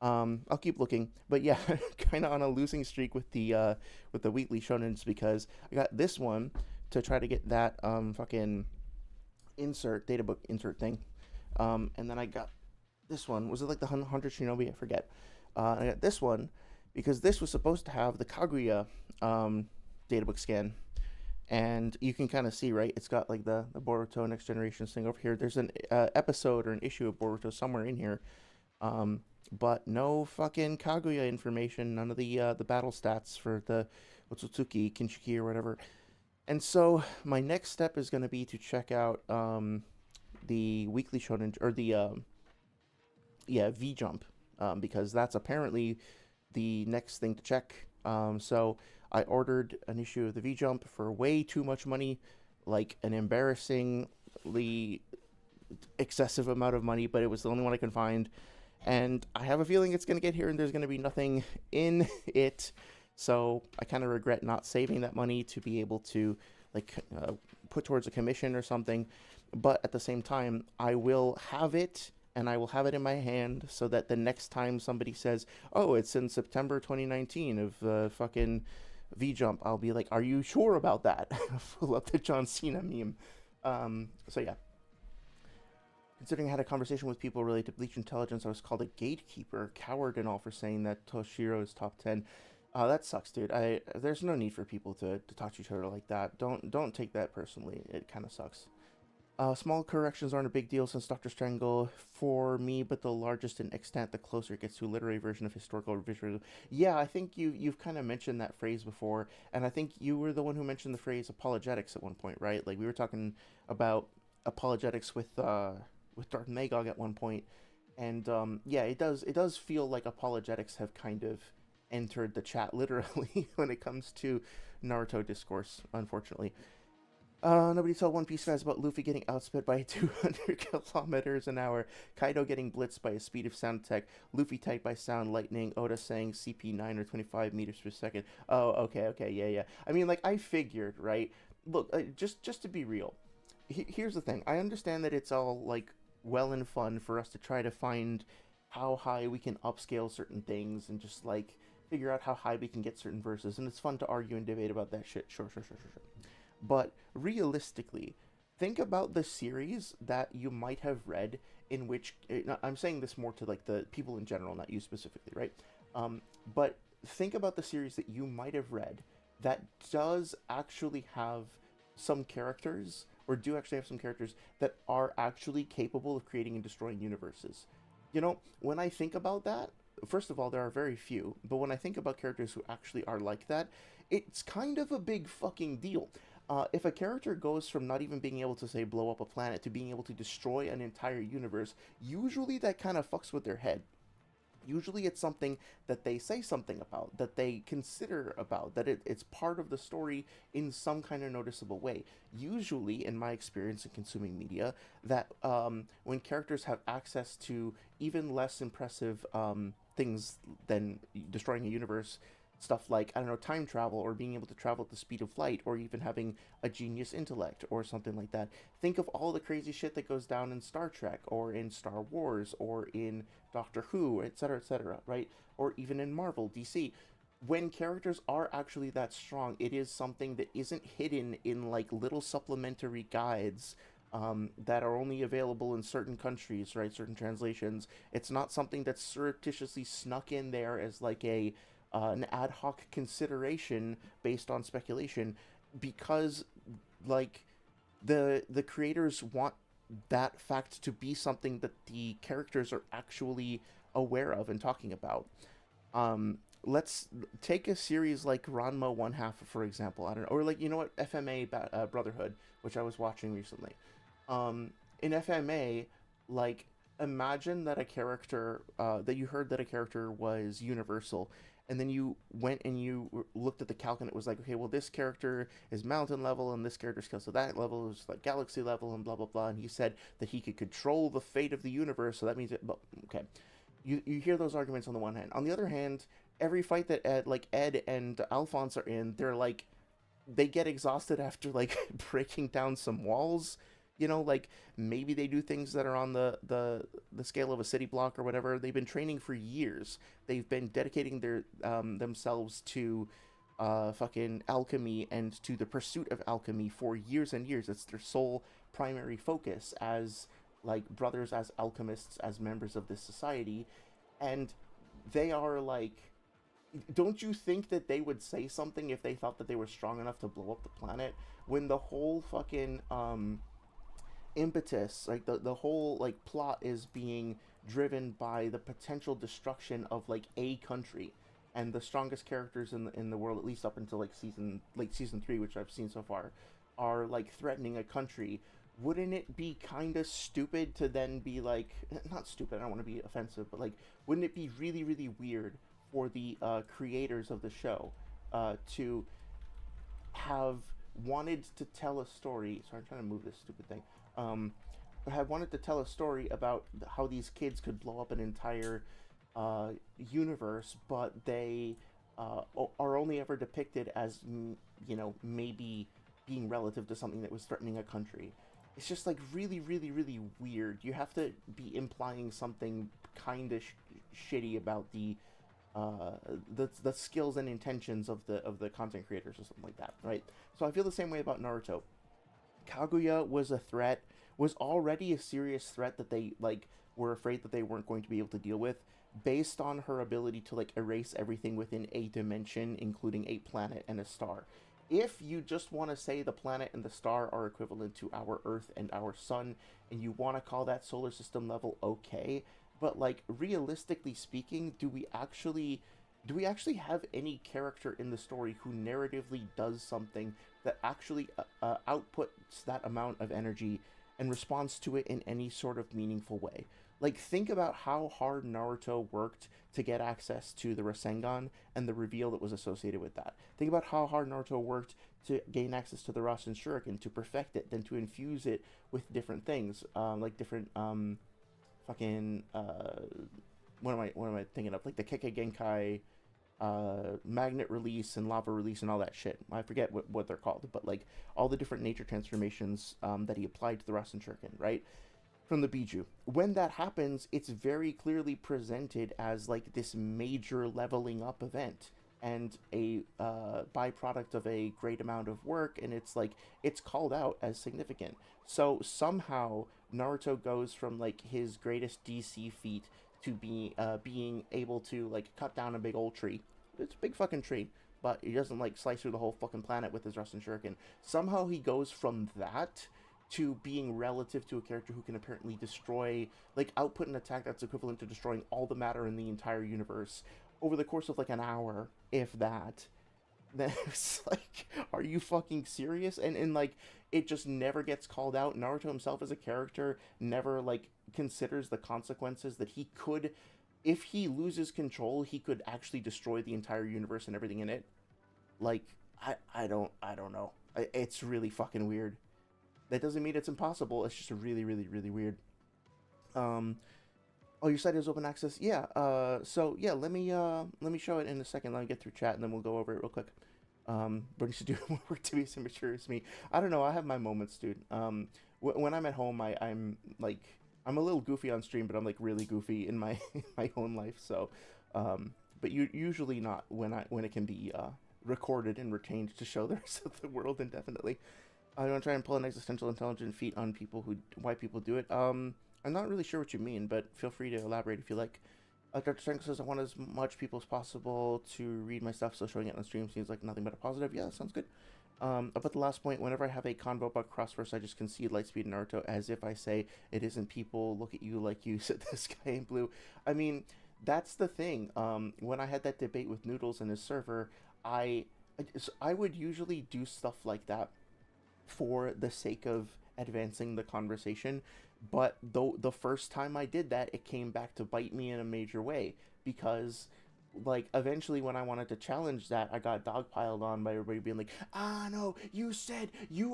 Speaker 1: I'll keep looking, but yeah, kind of on a losing streak with the weekly shonens because I got this one to try to get that fucking insert data book insert thing, and then I got this one. Was it like the 100 Shinobi? I forget. I got this one because this was supposed to have the Kaguya databook scan. And you can kind of see, right? It's got like the Boruto Next Generation thing over here. There's an episode or an issue of Boruto somewhere in here, but no fucking Kaguya information. None of the battle stats for the Otsutsuki, Kinshiki, or whatever. And so my next step is going to be to check out the weekly shonen or the yeah, V Jump, because that's apparently the next thing to check. So I ordered an issue of the V Jump for way too much money, like an embarrassingly excessive amount of money, but it was the only one I could find. And I have a feeling it's going to get here and there's going to be nothing in it. So I kind of regret not saving that money to be able to like put towards a commission or something. But at the same time, I will have it and I will have it in my hand so that the next time somebody says, "Oh, it's in September 2019 of fucking V Jump," I'll be like, "Are you sure about that?" Pull up the John Cena meme. So yeah. Considering I had a conversation with people related to Bleach Intelligence, I was called a gatekeeper, coward, and all for saying that Toshiro is top 10. That sucks, dude. There's no need for people to talk to each other like that. Don't take that personally. It kind of sucks. Small corrections aren't a big deal since Dr. Strangle for me, but the largest in extent, the closer it gets to a literary version of historical visual. Yeah, I think you've kind of mentioned that phrase before, and I think you were the one who mentioned the phrase apologetics at one point, right? Like we were talking about apologetics with Darth Magog at one point, and yeah, it does feel like apologetics have kind of entered the chat literally when it comes to Naruto discourse, unfortunately. Nobody told One Piece fans about Luffy getting outsped by 200 kilometers an hour, Kaido getting blitzed by a speed of sound attack, Luffy tagged by sound lightning, Oda saying CP 9 or 25 meters per second. Oh, okay, yeah, yeah. I mean, like, I figured, right? Look, just to be real, here's the thing. I understand that it's all, like, well and fun for us to try to find how high we can upscale certain things and just, like, figure out how high we can get certain verses, and it's fun to argue and debate about that shit. Sure. But realistically, think about the series that you might have read in which I'm saying this more to like the people in general, not you specifically, right? But think about the series that you might have read that does actually have some characters or do actually have some characters that are actually capable of creating and destroying universes. You know, when I think about that, first of all, there are very few, but when I think about characters who actually are like that, it's kind of a big fucking deal. If a character goes from not even being able to, say, blow up a planet to being able to destroy an entire universe, usually that kind of fucks with their head. Usually it's something that they say something about, that they consider about, that it's part of the story in some kind of noticeable way. Usually, in my experience in consuming media, that when characters have access to even less impressive things than destroying a universe, stuff like, I don't know, time travel or being able to travel at the speed of light or even having a genius intellect or something like that. Think of all the crazy shit that goes down in Star Trek or in Star Wars or in Doctor Who, etc., right? Or even in Marvel, DC. When characters are actually that strong, it is something that isn't hidden in like little supplementary guides that are only available in certain countries, right? Certain translations. It's not something that's surreptitiously snuck in there as like a an ad hoc consideration based on speculation, because like the creators want that fact to be something that the characters are actually aware of and talking about. Let's take a series like Ranma One Half, for example. I don't know, or like, you know what, FMA Brotherhood, which I was watching recently. In FMA, like imagine that a character that you heard that a character was universal, and then you went and you looked at the calc and it was like, okay, well, this character is mountain level and this character scales to that level is like galaxy level and blah blah blah, and he said that he could control the fate of the universe, so that means it, but okay, you hear those arguments on the one hand. On the other hand, every fight that Ed and Alphonse are in, they're like, they get exhausted after like breaking down some walls. Like maybe they do things that are on the scale of a city block or whatever. They've been training for years. They've been dedicating their themselves to fucking alchemy and to the pursuit of alchemy for years and years. It's their sole primary focus as like brothers, as alchemists, as members of this society, and they are like, don't you think that they would say something if they thought that they were strong enough to blow up the planet, when the whole fucking impetus, like the whole like plot is being driven by the potential destruction of like a country, and the strongest characters in the world, at least up until season 3, which I've seen so far, are like threatening a country. Wouldn't it be kind of stupid to then be like, not stupid, I don't want to be offensive, but like, wouldn't it be really really weird for the creators of the show to have wanted to tell a story. Sorry, I'm trying to move this stupid thing. Um, have wanted to tell a story about how these kids could blow up an entire universe, but they are only ever depicted as, maybe being relative to something that was threatening a country. It's just like really, really, really weird. You have to be implying something kind of shitty about uh, the skills and intentions of the content creators or something like that, right? So I feel the same way about Naruto. Kaguya was a threat, was already a serious threat that they like were afraid that they weren't going to be able to deal with, based on her ability to like erase everything within a dimension, including a planet and a star. If you just want to say the planet and the star are equivalent to our Earth and our Sun, and you want to call that solar system level, okay, but like realistically speaking, do we actually have any character in the story who narratively does something that actually outputs that amount of energy and responds to it in any sort of meaningful way? Like, think about how hard Naruto worked to get access to the Rasengan and the reveal that was associated with that. Think about how hard Naruto worked to gain access to the Rasen Shuriken, to perfect it, then to infuse it with different things, like different fucking what am I thinking of? Like the Kekkei Genkai magnet release and lava release and all that shit. I forget what they're called, but like all the different nature transformations that he applied to the Rasen Shuriken, right? From the Biju. When that happens, it's very clearly presented as like this major leveling up event and a byproduct of a great amount of work, and it's like it's called out as significant. So somehow Naruto goes from like his greatest DC feat to being able to like cut down a big old tree. It's a big fucking tree, but he doesn't like slice through the whole fucking planet with his Rasen Shuriken. Somehow he goes from that to being relative to a character who can apparently destroy, like, output an attack that's equivalent to destroying all the matter in the entire universe over the course of like an hour, if that. Then it's like, are you fucking serious? And like, it just never gets called out. Naruto himself as a character never like considers the consequences that he could, if he loses control, he could actually destroy the entire universe and everything in it. Like, I don't know. It's really fucking weird. That doesn't mean it's impossible. It's just really, really, really weird. Um, oh, your site is open access. Yeah. So yeah, let me show it in a second. Let me get through chat and then we'll go over it real quick. Bernie's to do more work to be as immature as me. I don't know. I have my moments, dude. When I'm at home, I'm like, I'm a little goofy on stream, but I'm like really goofy in my in my own life. So, but usually not when it can be recorded and retained to show the rest of the world indefinitely. I want to try and pull an existential intelligent feat on people who why people do it. I'm not really sure what you mean, but feel free to elaborate if you like. Dr. Strank says I want as much people as possible to read my stuff, so showing it on stream seems like nothing but a positive. Yeah, that sounds good. About the last point, whenever I have a convo about crossverse, I just concede Lightspeed and Naruto as if I say it isn't people look at you like you said this guy in blue. I mean, that's the thing. When I had that debate with Noodles and his server, I I would usually do stuff like that for the sake of advancing the conversation, But though the first time I did that, it came back to bite me in a major way because like eventually when I wanted to challenge that, I got dogpiled on by everybody being like, "Ah, no, you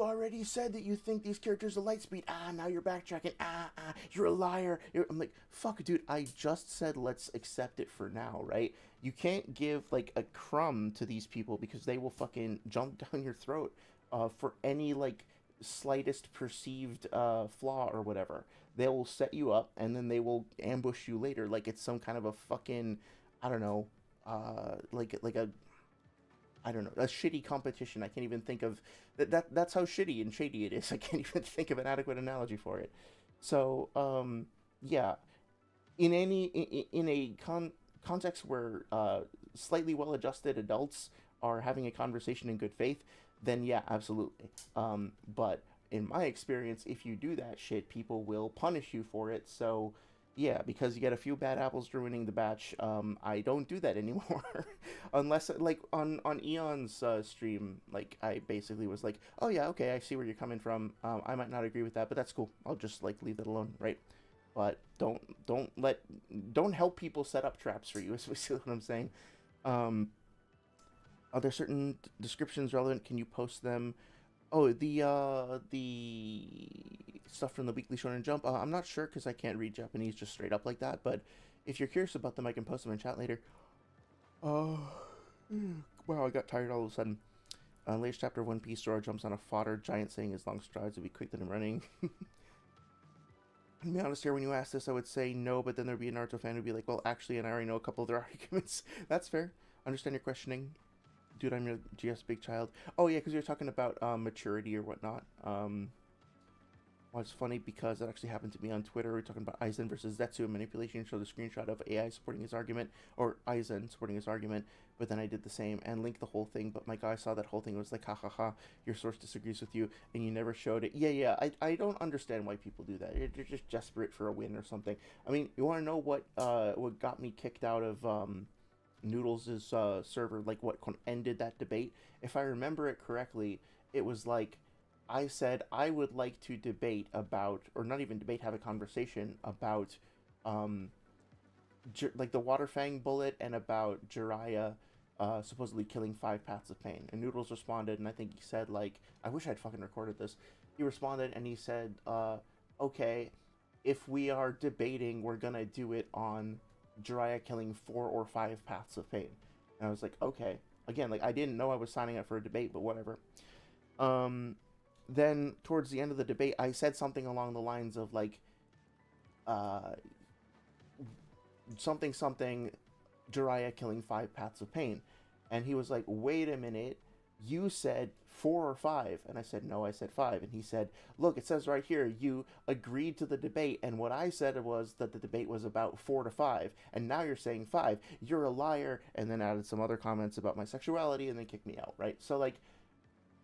Speaker 1: already said that you think these characters are lightspeed. Ah, now you're backtracking. You're a liar." I'm like, "Fuck, dude, I just said let's accept it for now, right? You can't give like a crumb to these people because they will fucking jump down your throat for any like slightest perceived flaw or whatever. They will set you up and then they will ambush you later like it's some kind of a fucking, I don't know, like a, I don't know, a shitty competition. I can't even think of that's how shitty and shady it is. I can't even think of an adequate analogy for it. So yeah, in a context where slightly well-adjusted adults are having a conversation in good faith, then yeah, absolutely. But in my experience, if you do that shit, people will punish you for it. So yeah, because you get a few bad apples ruining the batch, I don't do that anymore. Unless like on Eon's stream, like I basically was like, oh yeah, okay, I see where you're coming from. I might not agree with that, but that's cool. I'll just like leave that alone, right? But don't help people set up traps for you. Is basically what I'm saying. Um, are there certain descriptions relevant? Can you post them? Oh, the stuff from the Weekly Shonen Jump. I'm not sure because I can't read Japanese just straight up like that. But if you're curious about them, I can post them in chat later. Oh, wow! I got tired all of a sudden. Latest chapter of One Piece. Zoro jumps on a fodder giant, saying his long strides would be quick than him running. To be honest here, when you ask this, I would say no, but then there'd be a Naruto fan who'd be like, well, actually, and I already know a couple of their arguments. That's fair. Understand your questioning. Dude, I'm your GS big child. Oh, yeah, because you're talking about maturity or whatnot. Well, it's funny because it actually happened to me on Twitter. We're talking about Aizen versus Zetsu and manipulation. Showed a screenshot of AI supporting his argument, or Aizen supporting his argument, but then I did the same and linked the whole thing. But my guy saw that whole thing and was like, ha ha ha, your source disagrees with you, and you never showed it. Yeah, yeah, I don't understand why people do that. You're just desperate for a win or something. I mean, you want to know what got me kicked out of Noodles' server, like what ended that debate? If I remember it correctly, it was like I said I would like to debate about, or not even debate, have a conversation about, um, like the Water Fang bullet and about Jiraiya supposedly killing 5 paths of pain. And Noodles responded, and I think he said, like, I wish I'd fucking recorded this. He responded and he said, okay, if we are debating, we're gonna do it on Jiraiya killing 4 or 5 paths of pain. And I was like, okay. Again, like, I didn't know I was signing up for a debate, but whatever. Um, then towards the end of the debate, I said something along the lines of like, uh, something something, Jiraiya killing 5 paths of pain, and he was like, "Wait a minute, you said 4 or 5," and I said, "No, I said 5," and he said, "Look, it says right here you agreed to the debate, and what I said was that the debate was about 4 to 5, and now you're saying 5. You're a liar," and then added some other comments about my sexuality, and then kicked me out. Right, so like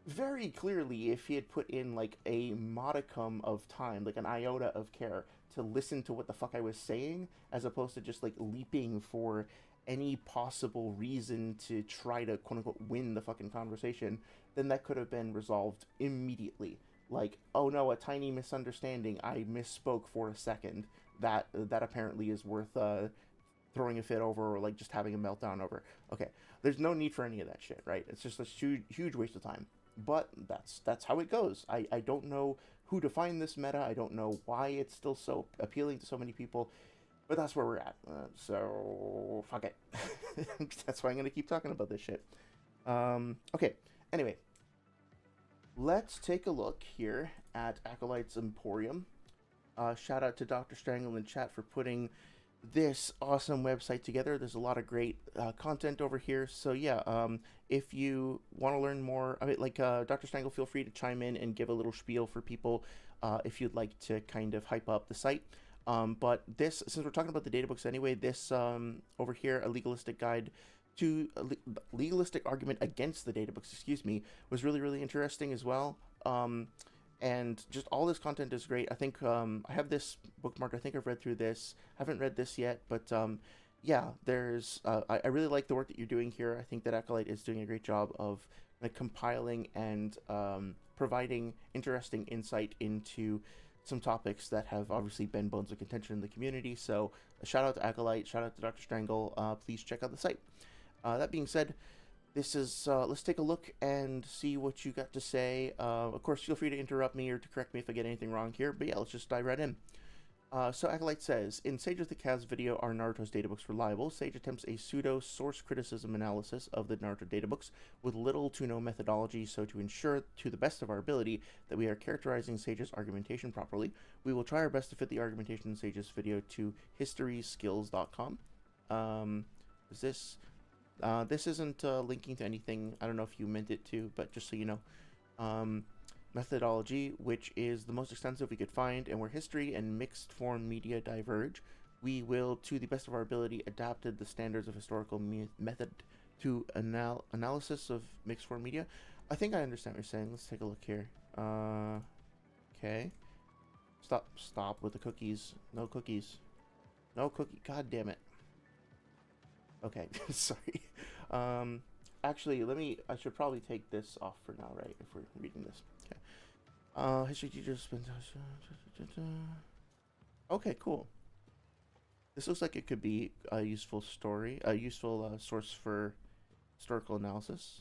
Speaker 1: very clearly, if he had put in like a modicum of time, like an iota of care, to listen to what the fuck I was saying, as opposed to just like leaping for any possible reason to try to quote unquote win the fucking conversation, then that could have been resolved immediately. Like, oh no, a tiny misunderstanding. I misspoke for a second. That apparently is worth throwing a fit over or like just having a meltdown over. Okay, there's no need for any of that shit, right? It's just a huge waste of time. But that's how it goes. I don't know who defined this meta. I don't know why it's still so appealing to so many people, but that's where we're at. So fuck it. That's why I'm gonna keep talking about this shit. Okay. Anyway, let's take a look here at Acolyte's Emporium. Shout out to Dr. Strangle in chat for putting this awesome website together. There's a lot of great content over here. So yeah, if you want to learn more, I mean, like Dr. Strangle, feel free to chime in and give a little spiel for people if you'd like to kind of hype up the site. But this, since we're talking about the databooks anyway, this over here, a legalistic guide to a legalistic argument against the databooks, excuse me, was really interesting as well. And just all this content is great. I think I have this bookmarked. I think I've read through this. Haven't read this yet, but yeah, there's. I really like the work that you're doing here. I think that Acolyte is doing a great job of compiling and providing interesting insight into some topics that have obviously been bones of contention in the community. So a shout out to Acolyte, shout out to Dr. Strangle. Please check out the site. That being said, this is let's take a look and see what you got to say. Of course, feel free to interrupt me or to correct me if I get anything wrong here. But yeah, let's just dive right in. So Acolyte says, in Sage of the Cavs video, are Naruto's databooks reliable? Sage attempts a pseudo source criticism analysis of the Naruto databooks with little to no methodology, so to ensure to the best of our ability that we are characterizing Sage's argumentation properly, we will try our best to fit the argumentation in Sage's video to historyskills.com. Is this... this isn't linking to anything. I don't know if you meant it to, but just so you know. Methodology, which is the most extensive we could find, and where history and mixed form media diverge, we will, to the best of our ability, adapted the standards of historical method to analysis of mixed form media. I think I understand what you're saying. Let's take a look here. Okay. Stop with the cookies. No cookies. No cookie. God damn it. Okay, sorry. Actually, I should probably take this off for now, right? If we're reading this. Okay. History teachers. Okay, cool. This looks like it could be a useful story, a useful source for historical analysis.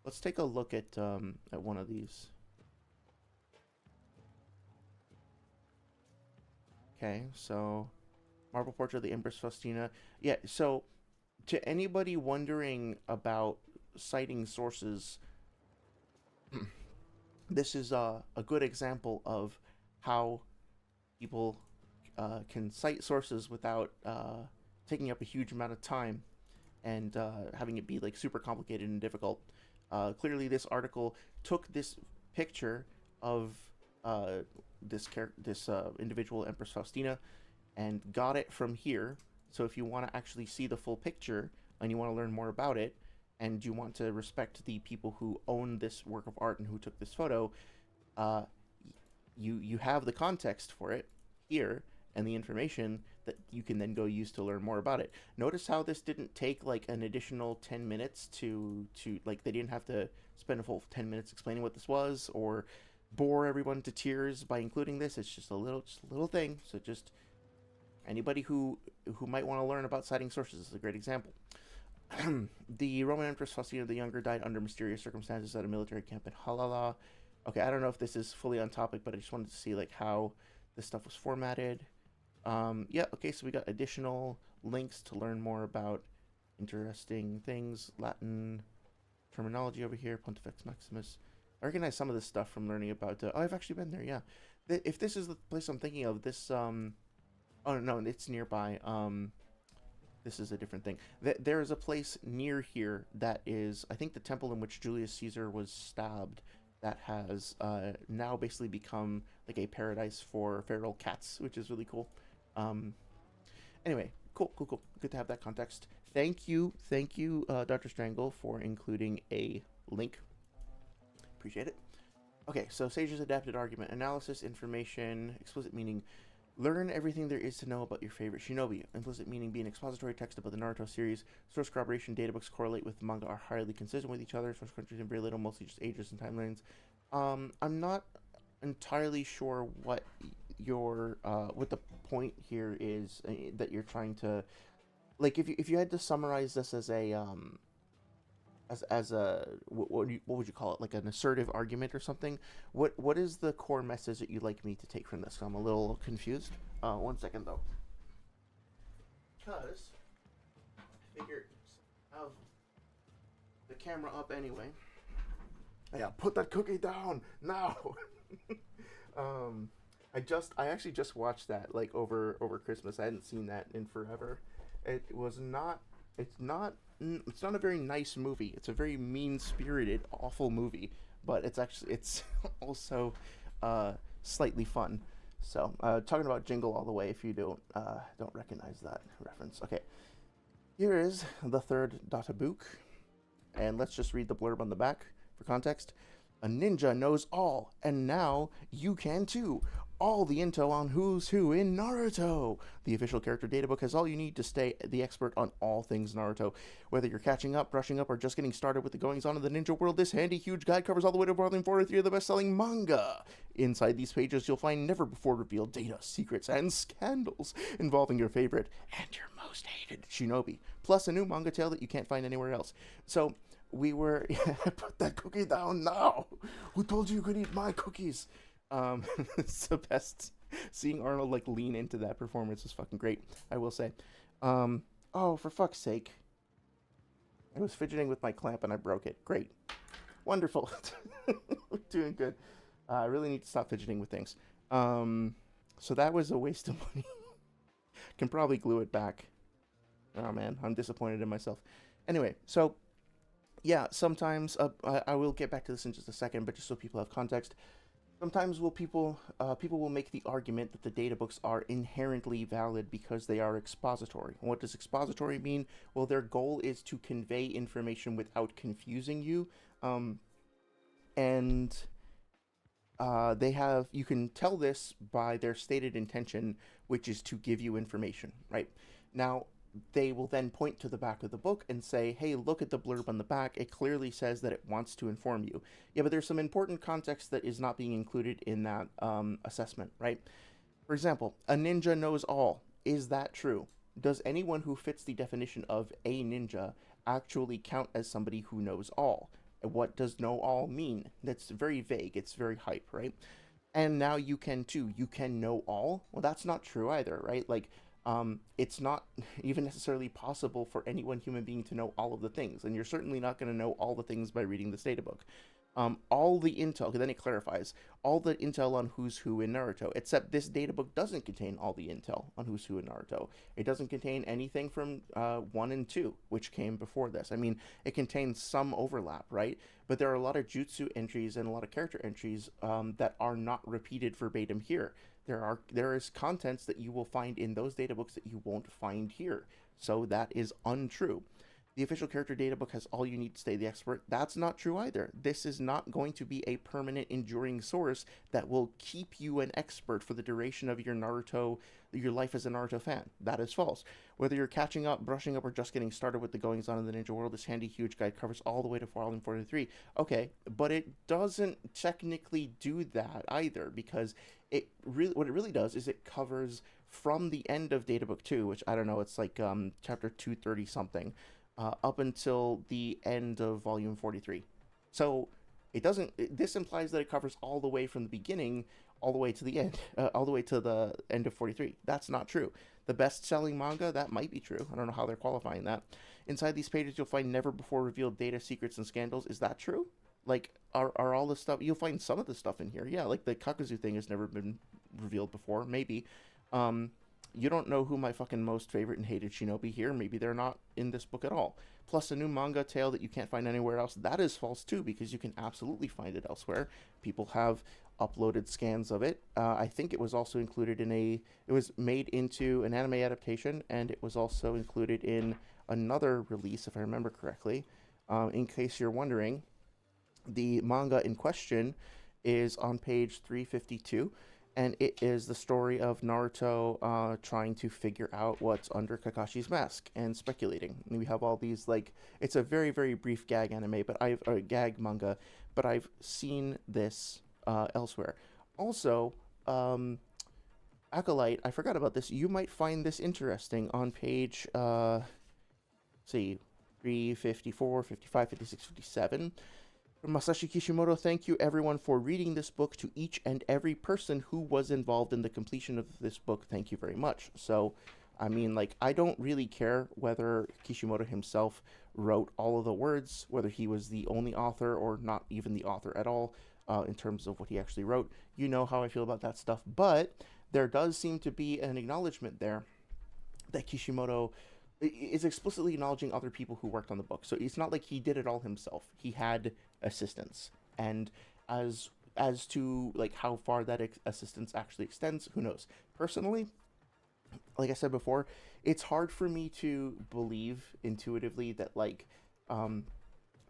Speaker 1: Let's take a look at one of these. Okay, so marble portrait of the Empress Faustina. Yeah, so to anybody wondering about citing sources, this is a good example of how people can cite sources without taking up a huge amount of time and having it be like super complicated and difficult. Clearly, this article took this picture of this individual Empress Faustina and got it from here. So if you want to actually see the full picture and you want to learn more about it, and you want to respect the people who own this work of art and who took this photo, you have the context for it here and the information that you can then go use to learn more about it. Notice how this didn't take like an additional 10 minutes to like, they didn't have to spend a full 10 minutes explaining what this was or bore everyone to tears by including this. It's just a little thing. So just anybody who might want to learn about citing sources is a great example. The Roman Empress Faustina the Younger died under mysterious circumstances at a military camp in Halala. Okay, I don't know if this is fully on topic, but I just wanted to see like how this stuff was formatted. Yeah, okay, so we got additional links to learn more about interesting things, Latin terminology over here, Pontifex Maximus. I recognize some of this stuff from learning about... oh, I've actually been there, yeah. If this is the place I'm thinking of, this... oh, no, it's nearby. This is a different thing. There is a place near here that is, I think, the temple in which Julius Caesar was stabbed, that has now basically become like a paradise for feral cats, which is really cool. Anyway, cool. Good to have that context. Thank you, Dr. Strangle, for including a link. Appreciate it. Okay, so Sage's adapted argument analysis, information, explicit meaning. Learn everything there is to know about your favorite shinobi. Implicit meaning being expository text about the Naruto series. Source corroboration, databooks correlate with the manga are highly consistent with each other. Source countries and very little, mostly just ages and timelines. I'm not entirely sure what what the point here is that you're trying to, like, if you had to summarize this as a what would you call it, like an assertive argument or something, what is the core message that you'd like me to take from this? I'm a little confused. 1 second though, because I figured I have the camera up anyway. Yeah, put that cookie down now. I actually just watched that like over Christmas. I hadn't seen that in forever. It's not a very nice movie. It's a very mean-spirited, awful movie, but it's also slightly fun. So, talking about Jingle All the Way, if you don't recognize that reference. Okay, here is the third Databook, and let's just read the blurb on the back for context. A ninja knows all, and now you can too. All the intel on who's who in Naruto. The official character databook has all you need to stay the expert on all things Naruto. Whether you're catching up, brushing up, or just getting started with the goings on of the ninja world, this handy, huge guide covers all the way to volume 43 of the best-selling manga. Inside these pages, you'll find never-before-revealed data, secrets, and scandals involving your favorite and your most hated shinobi, plus a new manga tale that you can't find anywhere else. So, we were put that cookie down now. Who told you you could eat my cookies? It's the best. Seeing Arnold like lean into that performance was fucking great, I will say. Oh, for fuck's sake. I was fidgeting with my clamp and I broke it. Great. Wonderful. We're doing good. I really need to stop fidgeting with things. So that was a waste of money. Can probably glue it back. Oh man, I'm disappointed in myself. Anyway, so yeah, sometimes I will get back to this in just a second, but just so people have context, sometimes people will make the argument that the data books are inherently valid because they are expository. What does expository mean? Well, their goal is to convey information without confusing you, and you can tell this by their stated intention, which is to give you information, right? Now, they will then point to the back of the book and say, hey, look at the blurb on the back. It clearly says that it wants to inform you. Yeah, but there's some important context that is not being included in that assessment, right? For example, a ninja knows all. Is that true? Does anyone who fits the definition of a ninja actually count as somebody who knows all? What does know all mean? That's very vague. It's very hype, right? And now you can too. You can know all? Well, that's not true either, right? Like, it's not even necessarily possible for any one human being to know all of the things, and you're certainly not going to know all the things by reading this data book. All the intel, then it clarifies, all the intel on who's who in Naruto, except this data book doesn't contain all the intel on who's who in Naruto. It doesn't contain anything from 1 and 2, which came before this. I mean, it contains some overlap, right? But there are a lot of jutsu entries and a lot of character entries that are not repeated verbatim here. There is contents that you will find in those data books that you won't find here. So that is untrue. The official character data book has all you need to stay the expert. That's not true either. This is not going to be a permanent, enduring source that will keep you an expert for the duration of your life as a Naruto fan. That is false. Whether you're catching up, brushing up, or just getting started with the goings on in the ninja world, this handy, huge guide covers all the way to volume 43. Okay, but it doesn't technically do that either, because what it really does is it covers from the end of Databook 2, which I don't know, it's like chapter 230 something, up until the end of volume 43. So this implies that it covers all the way from the beginning all the way to the end, all the way to the end of 43. That's not true. The best-selling manga, that might be true. I don't know how they're qualifying that. Inside these pages, you'll find never before revealed data, secrets, and scandals. Is that true? Like, are all the stuff, you'll find some of the stuff in here. Yeah, like the Kakuzu thing has never been revealed before, maybe. You don't know who my fucking most favorite and hated shinobi here. Maybe they're not in this book at all. Plus a new manga tale that you can't find anywhere else. That is false too, because you can absolutely find it elsewhere. People have uploaded scans of it. I think it was also included it was made into an anime adaptation, and it was also included in another release, if I remember correctly. In case you're wondering, the manga in question is on page 352. And it is the story of Naruto trying to figure out what's under Kakashi's mask and speculating. And we have all these, like, it's a very, very brief gag anime, gag manga, but I've seen this elsewhere. Also, Acolyte, I forgot about this. You might find this interesting on page, 354, 55, 56, 57. From Masashi Kishimoto, thank you everyone for reading this book. To each and every person who was involved in the completion of this book, thank you very much. So, I mean, like, I don't really care whether Kishimoto himself wrote all of the words, whether he was the only author or not even the author at all, in terms of what he actually wrote. You know how I feel about that stuff. But there does seem to be an acknowledgement there that Kishimoto is explicitly acknowledging other people who worked on the book. So it's not like he did it all himself. He had assistance. And as to like how far that assistance actually extends, who knows? Personally, like I said before, it's hard for me to believe intuitively that like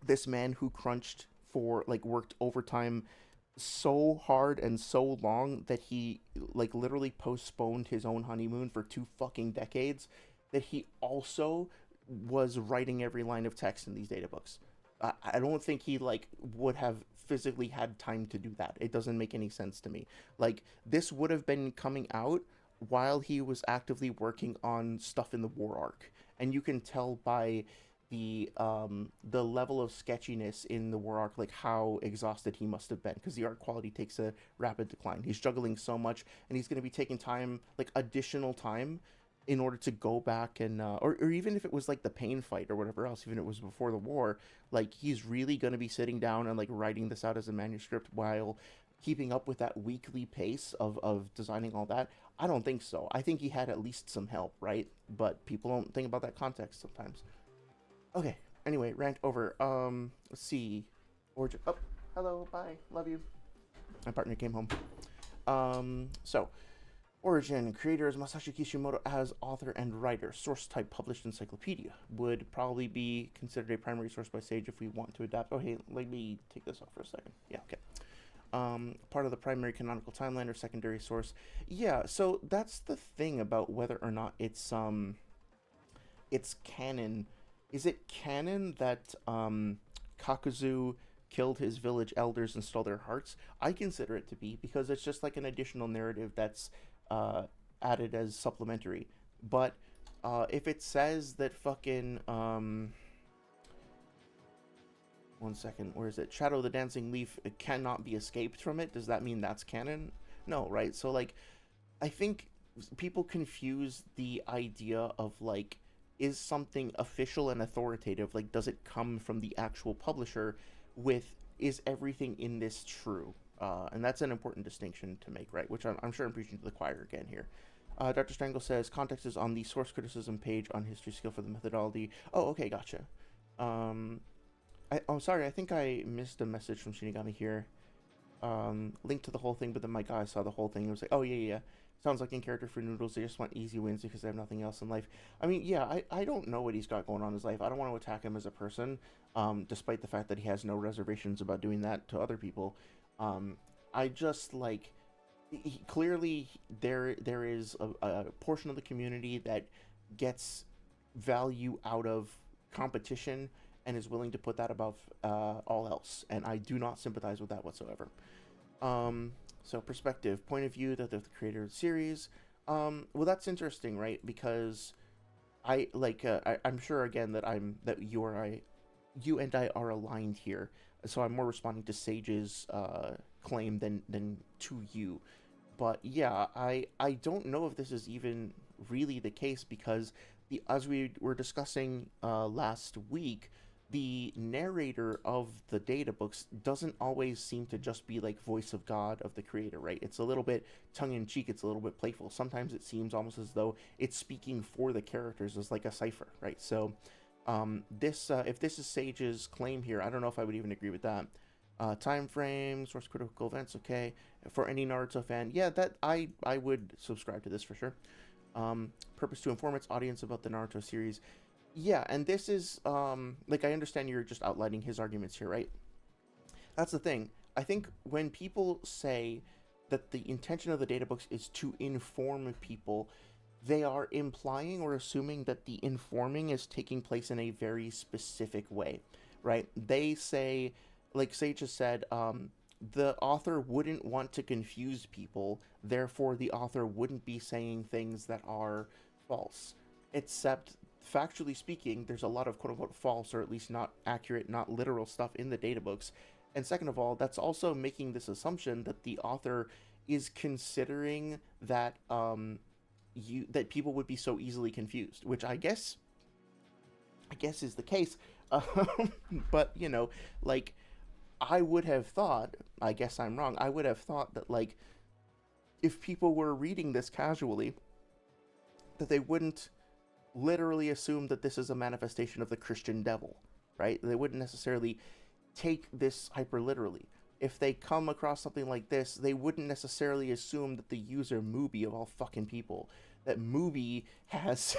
Speaker 1: this man who crunched for like worked overtime so hard and so long that he like literally postponed his own honeymoon for 2 fucking decades, that he also was writing every line of text in these data books. I don't think he like would have physically had time to do that. It doesn't make any sense to me. Like this would have been coming out while he was actively working on stuff in the war arc, and you can tell by the level of sketchiness in the war arc, like how exhausted he must have been, because the art quality takes a rapid decline. He's juggling so much, and he's going to be taking time, like additional time, in order to go back and or even if it was like the pain fight or whatever else, even if it was before the war, like he's really going to be sitting down and like writing this out as a manuscript while keeping up with that weekly pace of designing all that. I don't think so. I think he had at least some help, right? But people don't think about that context sometimes. Okay. Anyway, rant over. Let's see. Origin. Oh, hello. Bye. Love you. My partner came home. So origin. Creator is Masashi Kishimoto as author and writer. Source type published encyclopedia. Would probably be considered a primary source by Sage if we want to adapt. Oh, hey, let me take this off for a second. Yeah. Okay. Part of the primary canonical timeline or secondary source. Yeah. So that's the thing about whether or not it's canon. Is it canon that Kakuzu killed his village elders and stole their hearts? I consider it to be, because it's just like an additional narrative that's added as supplementary. But if it says that fucking 1 second, where is it? Shadow the Dancing Leaf, it cannot be escaped from it. Does that mean that's canon? No, right? So like, I think people confuse the idea of like, is something official and authoritative, like does it come from the actual publisher, with is everything in this true? And that's an important distinction to make, right? Which I'm sure I'm preaching to the choir again here. Dr. Strangle says context is on the source criticism page on History Skill for the methodology. Oh, okay, gotcha. Oh, sorry, I think I missed a message from Shinigami here. Linked to the whole thing, but then my guy saw the whole thing and was like, oh, yeah. Sounds like in character for Noodles, they just want easy wins because they have nothing else in life. I mean, yeah, I don't know what he's got going on in his life. I don't want to attack him as a person, despite the fact that he has no reservations about doing that to other people. I just, like, clearly there is a portion of the community that gets value out of competition and is willing to put that above all else, and I do not sympathize with that whatsoever. So perspective, point of view that the creator of the series. Well, that's interesting, right? Because I'm sure again that you and I are aligned here. So I'm more responding to Sage's claim than to you. But yeah, I don't know if this is even really the case, because as we were discussing last week, the narrator of the data books doesn't always seem to just be like voice of God of the creator, right? It's a little bit tongue-in-cheek, it's a little bit playful. Sometimes it seems almost as though it's speaking for the characters as like a cipher, right? So if this is Sage's claim here, I don't know if I would even agree with that. Time frame, source critical events, okay. For any Naruto fan, yeah, that I would subscribe to this for sure. Purpose to inform its audience about the Naruto series. Yeah, and this is, like, I understand you're just outlining his arguments here, right? That's the thing. I think when people say that the intention of the data books is to inform people, they are implying or assuming that the informing is taking place in a very specific way, right? They say, like Sage has said, the author wouldn't want to confuse people, therefore the author wouldn't be saying things that are false. Except, factually speaking, there's a lot of quote-unquote false, or at least not accurate, not literal stuff in the data books. And second of all, that's also making this assumption that the author is considering that that people would be so easily confused, which I guess is the case. But you know, like, I would have thought, I guess I'm wrong, I would have thought that, like, if people were reading this casually, that they wouldn't literally assume that this is a manifestation of the Christian devil, right? They wouldn't necessarily take this hyper literally. If they come across something like this, they wouldn't necessarily assume that the user Mubi of all fucking people, that Mubi has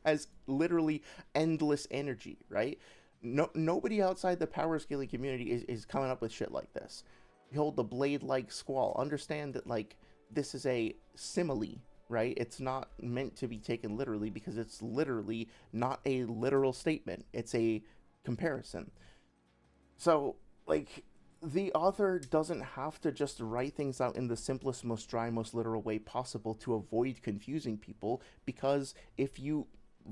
Speaker 1: has literally endless energy, right? Nobody outside the power scaling community is coming up with shit like this. Behold the blade-like squall. Understand that, like, this is a simile, right? It's not meant to be taken literally because it's literally not a literal statement. It's a comparison. So, like, the author doesn't have to just write things out in the simplest, most dry, most literal way possible to avoid confusing people, because if you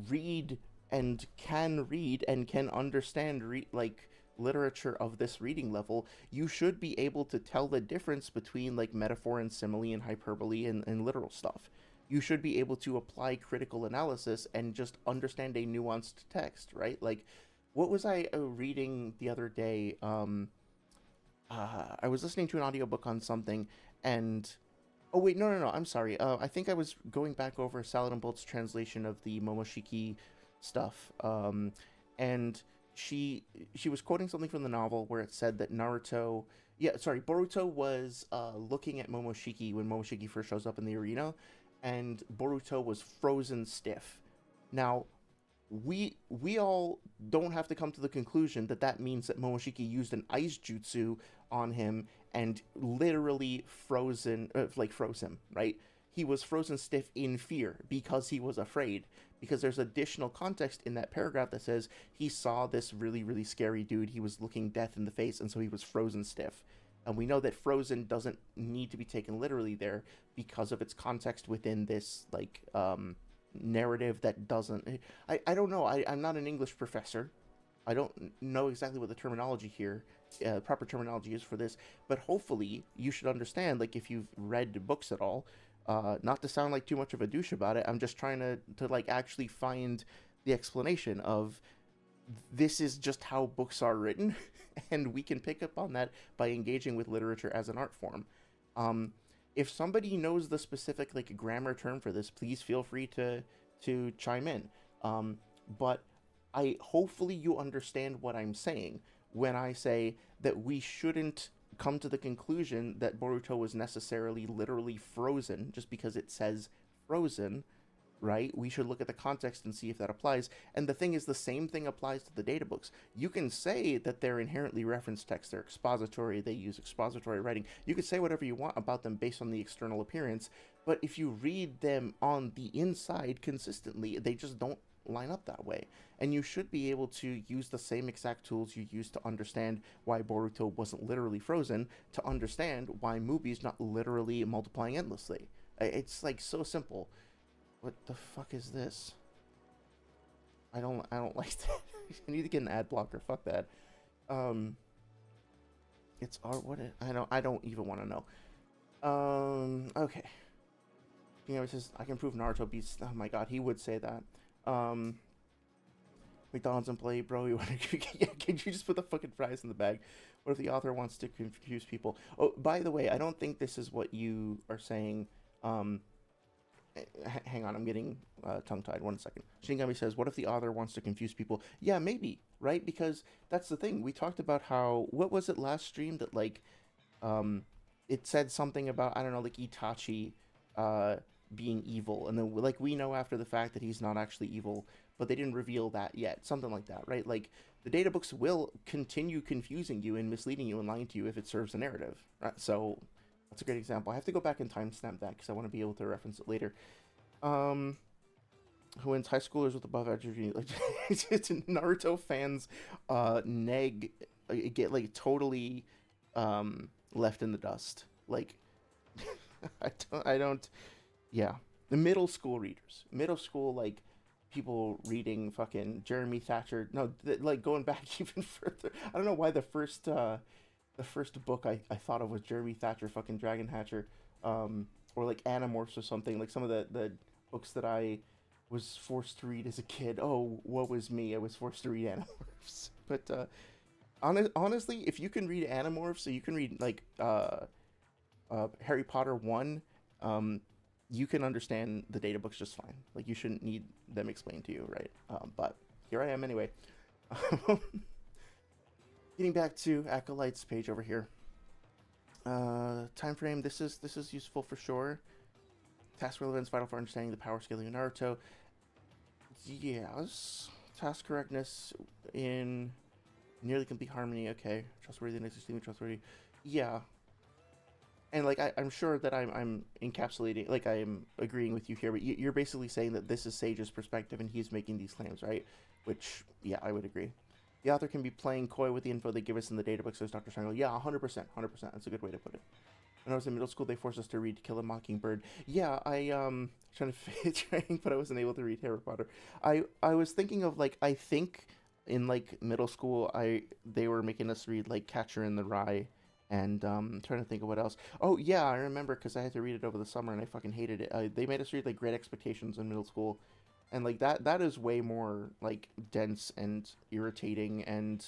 Speaker 1: read and can understand like literature of this reading level, you should be able to tell the difference between like metaphor and simile and hyperbole and literal stuff. You should be able to apply critical analysis and just understand a nuanced text, right? Like, what was I reading the other day? I was listening to an audiobook on something, and oh wait, no, I'm sorry. I think I was going back over Salad and Bolt's translation of the Momoshiki stuff, and she was quoting something from the novel where it said that Boruto was looking at Momoshiki when Momoshiki first shows up in the arena, and Boruto was frozen stiff. Now, we all don't have to come to the conclusion that that means that Momoshiki used an ice jutsu on him and literally froze him, right? He was frozen stiff in fear because he was afraid. Because there's additional context in that paragraph that says he saw this really, really scary dude. He was looking death in the face, and so he was frozen stiff. And we know that frozen doesn't need to be taken literally there because of its context within this, like, narrative that doesn't... I don't know. I'm not an English professor. I don't know exactly what the terminology here, proper terminology is for this, but hopefully you should understand, like, if you've read books at all, not to sound like too much of a douche about it, I'm just trying to like actually find the explanation of this is just how books are written, and we can pick up on that by engaging with literature as an art form. If somebody knows the specific like grammar term for this, please feel free to chime in. But hopefully you understand what I'm saying when I say that we shouldn't come to the conclusion that Boruto was necessarily literally frozen just because it says frozen, right? We should look at the context and see if that applies. And the thing is, the same thing applies to the databooks. You can say that they're inherently reference text, they're expository, they use expository writing. You could say whatever you want about them based on the external appearance, but if you read them on the inside consistently, they just don't line up that way. And you should be able to use the same exact tools you use to understand why Boruto wasn't literally frozen to understand why Mubi's not literally multiplying endlessly. It's like so simple. What the fuck is this? I don't like that. I need to get an ad blocker. Fuck that. It's art. I don't even want to know. Okay. You know, it says I can prove Naruto beats. Oh my god, he would say that. McDonald's and play, bro. You want to? Yeah, can you just put the fucking fries in the bag? What if the author wants to confuse people? Oh, by the way, I don't think this is what you are saying. Hang on, I'm getting tongue-tied. 1 second. Shinigami says, what if the author wants to confuse people? Yeah, maybe, right? Because that's the thing. We talked about how, what was it last stream that, like, it said something about, I don't know, like, Itachi being evil. And then, like, we know after the fact that he's not actually evil, but they didn't reveal that yet. Something like that, right? Like, the databooks will continue confusing you and misleading you and lying to you if it serves a narrative, right? So... that's a great example. I have to go back and timestamp that because I want to be able to reference it later. Who wins? High schoolers with above average. Like, Naruto fans get like totally left in the dust. Like, I don't. Yeah, the middle school readers, middle school like people reading fucking Jeremy Thatcher. No, like going back even further. I don't know why the first book I thought of was Jeremy Thatcher, fucking Dragon Hatcher, or like Animorphs or something. Like some of the books that I was forced to read as a kid. Oh, woe was me! I was forced to read Animorphs. But honestly, if you can read Animorphs, so you can read like Harry Potter 1, you can understand the data books just fine. Like you shouldn't need them explained to you, right? But here I am anyway. Getting back to Acolyte's page over here. Time frame. This is useful for sure. Task relevance vital for understanding the power scaling of Naruto. Yes. task correctness in nearly complete harmony. Okay, trustworthiness, extremely trustworthy. Yeah, and like I'm sure that I'm encapsulating, like I'm agreeing with you here, but you're basically saying that this is Sage's perspective and he's making these claims, right? Which, yeah, I would agree. The author can be playing coy with the info they give us in the databook, says Dr. Strangle. Yeah, 100%, 100%. That's a good way to put it. When I was in middle school, they forced us to read To Kill a Mockingbird. Yeah, I trying to fit trying, but I wasn't able to read Harry Potter. I was thinking of like, I think in like middle school, they were making us read like Catcher in the Rye, and trying to think of what else. Oh yeah, I remember because I had to read it over the summer and I fucking hated it. They made us read like Great Expectations in middle school, and like that is way more like dense and irritating and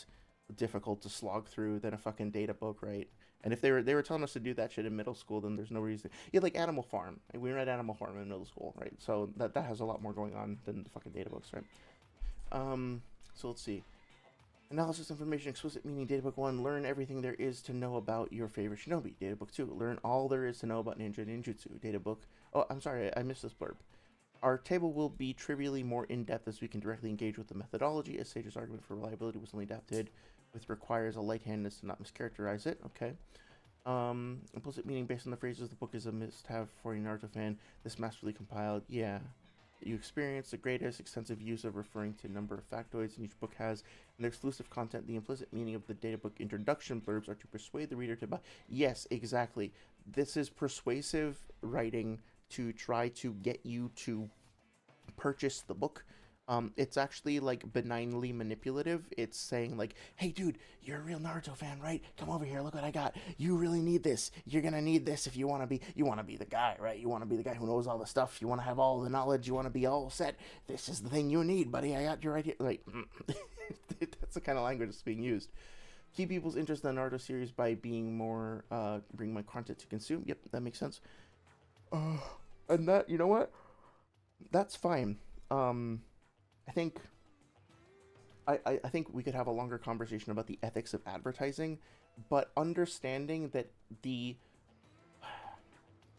Speaker 1: difficult to slog through than a fucking data book, right? And if they were telling us to do that shit in middle school, then there's no reason. Yeah, like Animal Farm. We read Animal Farm in middle school, right? So that has a lot more going on than the fucking data books, right? So let's see. Analysis information explicit meaning Databook 1. Learn everything there is to know about your favorite shinobi. Databook 2. Learn all there is to know about ninja ninjutsu. Databook. Oh, I'm sorry, I missed this blurb. Our table will be trivially more in-depth as we can directly engage with the methodology, as Sage's argument for reliability was only adapted with requires a light-handedness to not mischaracterize it. Okay. Implicit meaning based on the phrases the book is a must-have for a Naruto fan. This masterfully compiled. Yeah. You experience the greatest extensive use of referring to a number of factoids in each book has, and their exclusive content. The implicit meaning of the databook introduction blurbs are to persuade the reader to buy. Yes, exactly. This is persuasive writing to try to get you to purchase the book. It's actually like benignly manipulative. It's saying like, "Hey, dude, you're a real Naruto fan, right? Come over here. Look what I got. You really need this. You're gonna need this if you want to be the guy, right? You want to be the guy who knows all the stuff. You want to have all the knowledge. You want to be all set. This is the thing you need, buddy. I got you right here." Like, that's the kind of language that's being used. Keep people's interest in the Naruto series by being more, bring my content to consume. Yep, that makes sense. And that, you know what? That's fine. I think I think we could have a longer conversation about the ethics of advertising, but understanding that the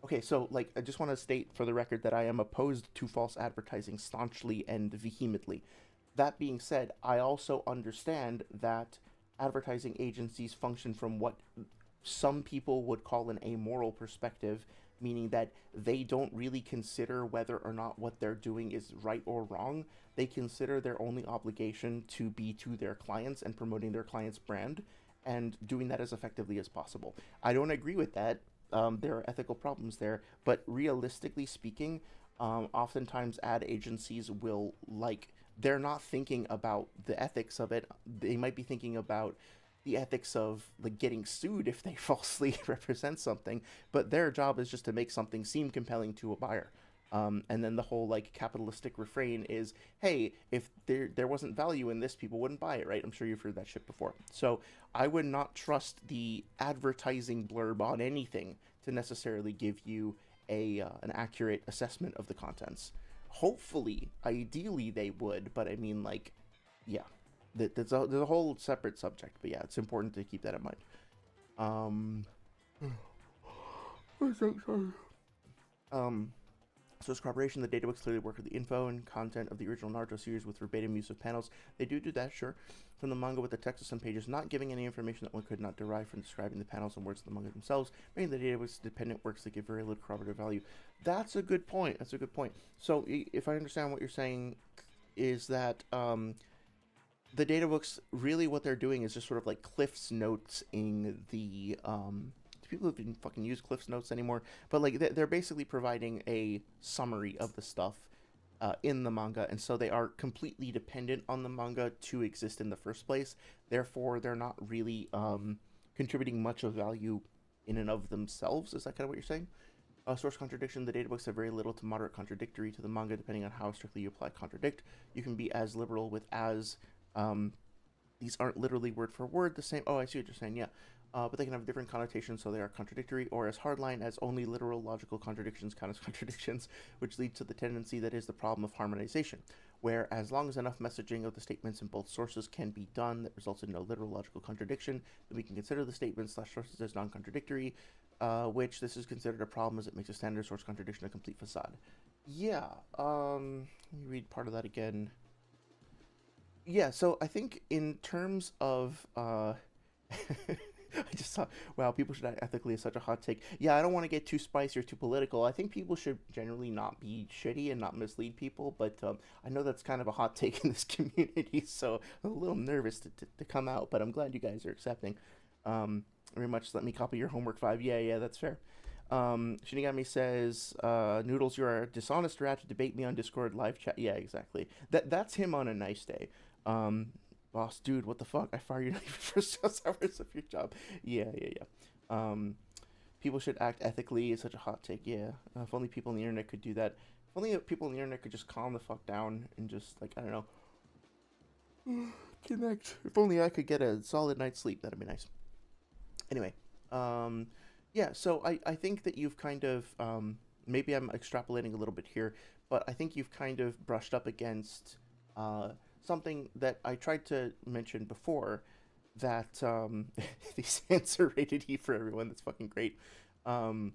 Speaker 1: okay, so like I just want to state for the record that I am opposed to false advertising staunchly and vehemently. That being said, I also understand that advertising agencies function from what some people would call an amoral perspective, meaning that they don't really consider whether or not what they're doing is right or wrong. They consider their only obligation to be to their clients and promoting their client's brand and doing that as effectively as possible. I don't agree with that. There are ethical problems there, but realistically speaking, oftentimes ad agencies will like they're not thinking about the ethics of it. They might be thinking about the ethics of like getting sued if they falsely represent something, but their job is just to make something seem compelling to a buyer. And then the whole like capitalistic refrain is, hey, if there wasn't value in this, people wouldn't buy it, right? I'm sure you've heard that shit before. So I would not trust the advertising blurb on anything to necessarily give you a an accurate assessment of the contents. Hopefully, ideally, they would, but I mean, like, yeah, there's a whole separate subject, but yeah, it's important to keep that in mind. I'm so sorry. So as corroboration, the databooks clearly work with the info and content of the original Naruto series with verbatim use of panels. They do that, sure. From the manga with the text of some pages, not giving any information that one could not derive from describing the panels and words of the manga themselves, making the databooks dependent works that give very little corroborative value. That's a good point. That's a good point. So if I understand what you're saying, is that the databooks really what they're doing is just sort of like Cliff's Notes in the people have been fucking use Cliff's Notes anymore, but like they're basically providing a summary of the stuff in the manga, and so they are completely dependent on the manga to exist in the first place. Therefore, they're not really contributing much of value in and of themselves. Is that kind of what you're saying? Source contradiction, the databooks have very little to moderate contradictory to the manga, depending on how strictly you apply contradict. You can be as liberal with as, these aren't literally word for word the same. Oh, I see what you're saying, yeah. But they can have different connotations, so they are contradictory, or as hardline as only literal logical contradictions count as contradictions, which leads to the tendency that is the problem of harmonization, where as long as enough messaging of the statements in both sources can be done that results in no literal logical contradiction, then we can consider the statements/sources as non-contradictory, which this is considered a problem as it makes a standard source contradiction a complete facade. Yeah, let me read part of that again. Yeah, so I think in terms of I just thought, wow, people should act ethically is such a hot take. Yeah, I don't want to get too spicy or too political. I think people should generally not be shitty and not mislead people, but I know that's kind of a hot take in this community, so I'm a little nervous to come out, but I'm glad you guys are accepting. Very much let me copy your homework 5. Yeah, yeah, that's fair. Shinigami says, Noodles, you're a dishonest rat to debate me on Discord live chat. Yeah, exactly. That's him on a nice day. Um, Boss, dude, what the fuck? I fired you for first 6 hours of your job. Yeah, yeah, yeah. Um, People should act ethically is such a hot take. Yeah. If only people on the internet could do that. If only people on the internet could just calm the fuck down and just, like, I don't know, connect. If only I could get a solid night's sleep, that'd be nice. Anyway, um, yeah, so I think that you've kind of, maybe I'm extrapolating a little bit here, but I think you've kind of brushed up against uh, something that I tried to mention before that these hands are rated E for everyone. That's fucking great. Um,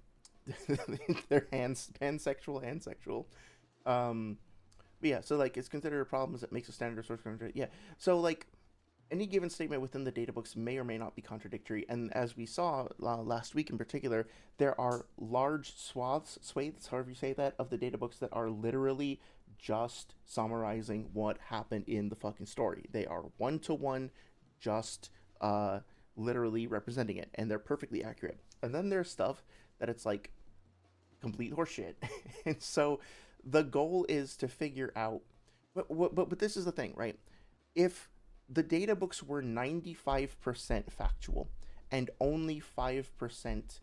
Speaker 1: they're pansexual and sexual. Um, but yeah, so like it's considered a problem as it makes a standard source contract. Yeah, so like any given statement within the databooks may or may not be contradictory. And as we saw last week in particular, there are large swathes, however you say that, of the databooks that are literally just summarizing what happened in the fucking story. They are one to one, just uh, literally representing it, and they're perfectly accurate. And then there's stuff that it's like complete horseshit. And so the goal is to figure out. But this is the thing, right? If the data books were 95% factual and only 5%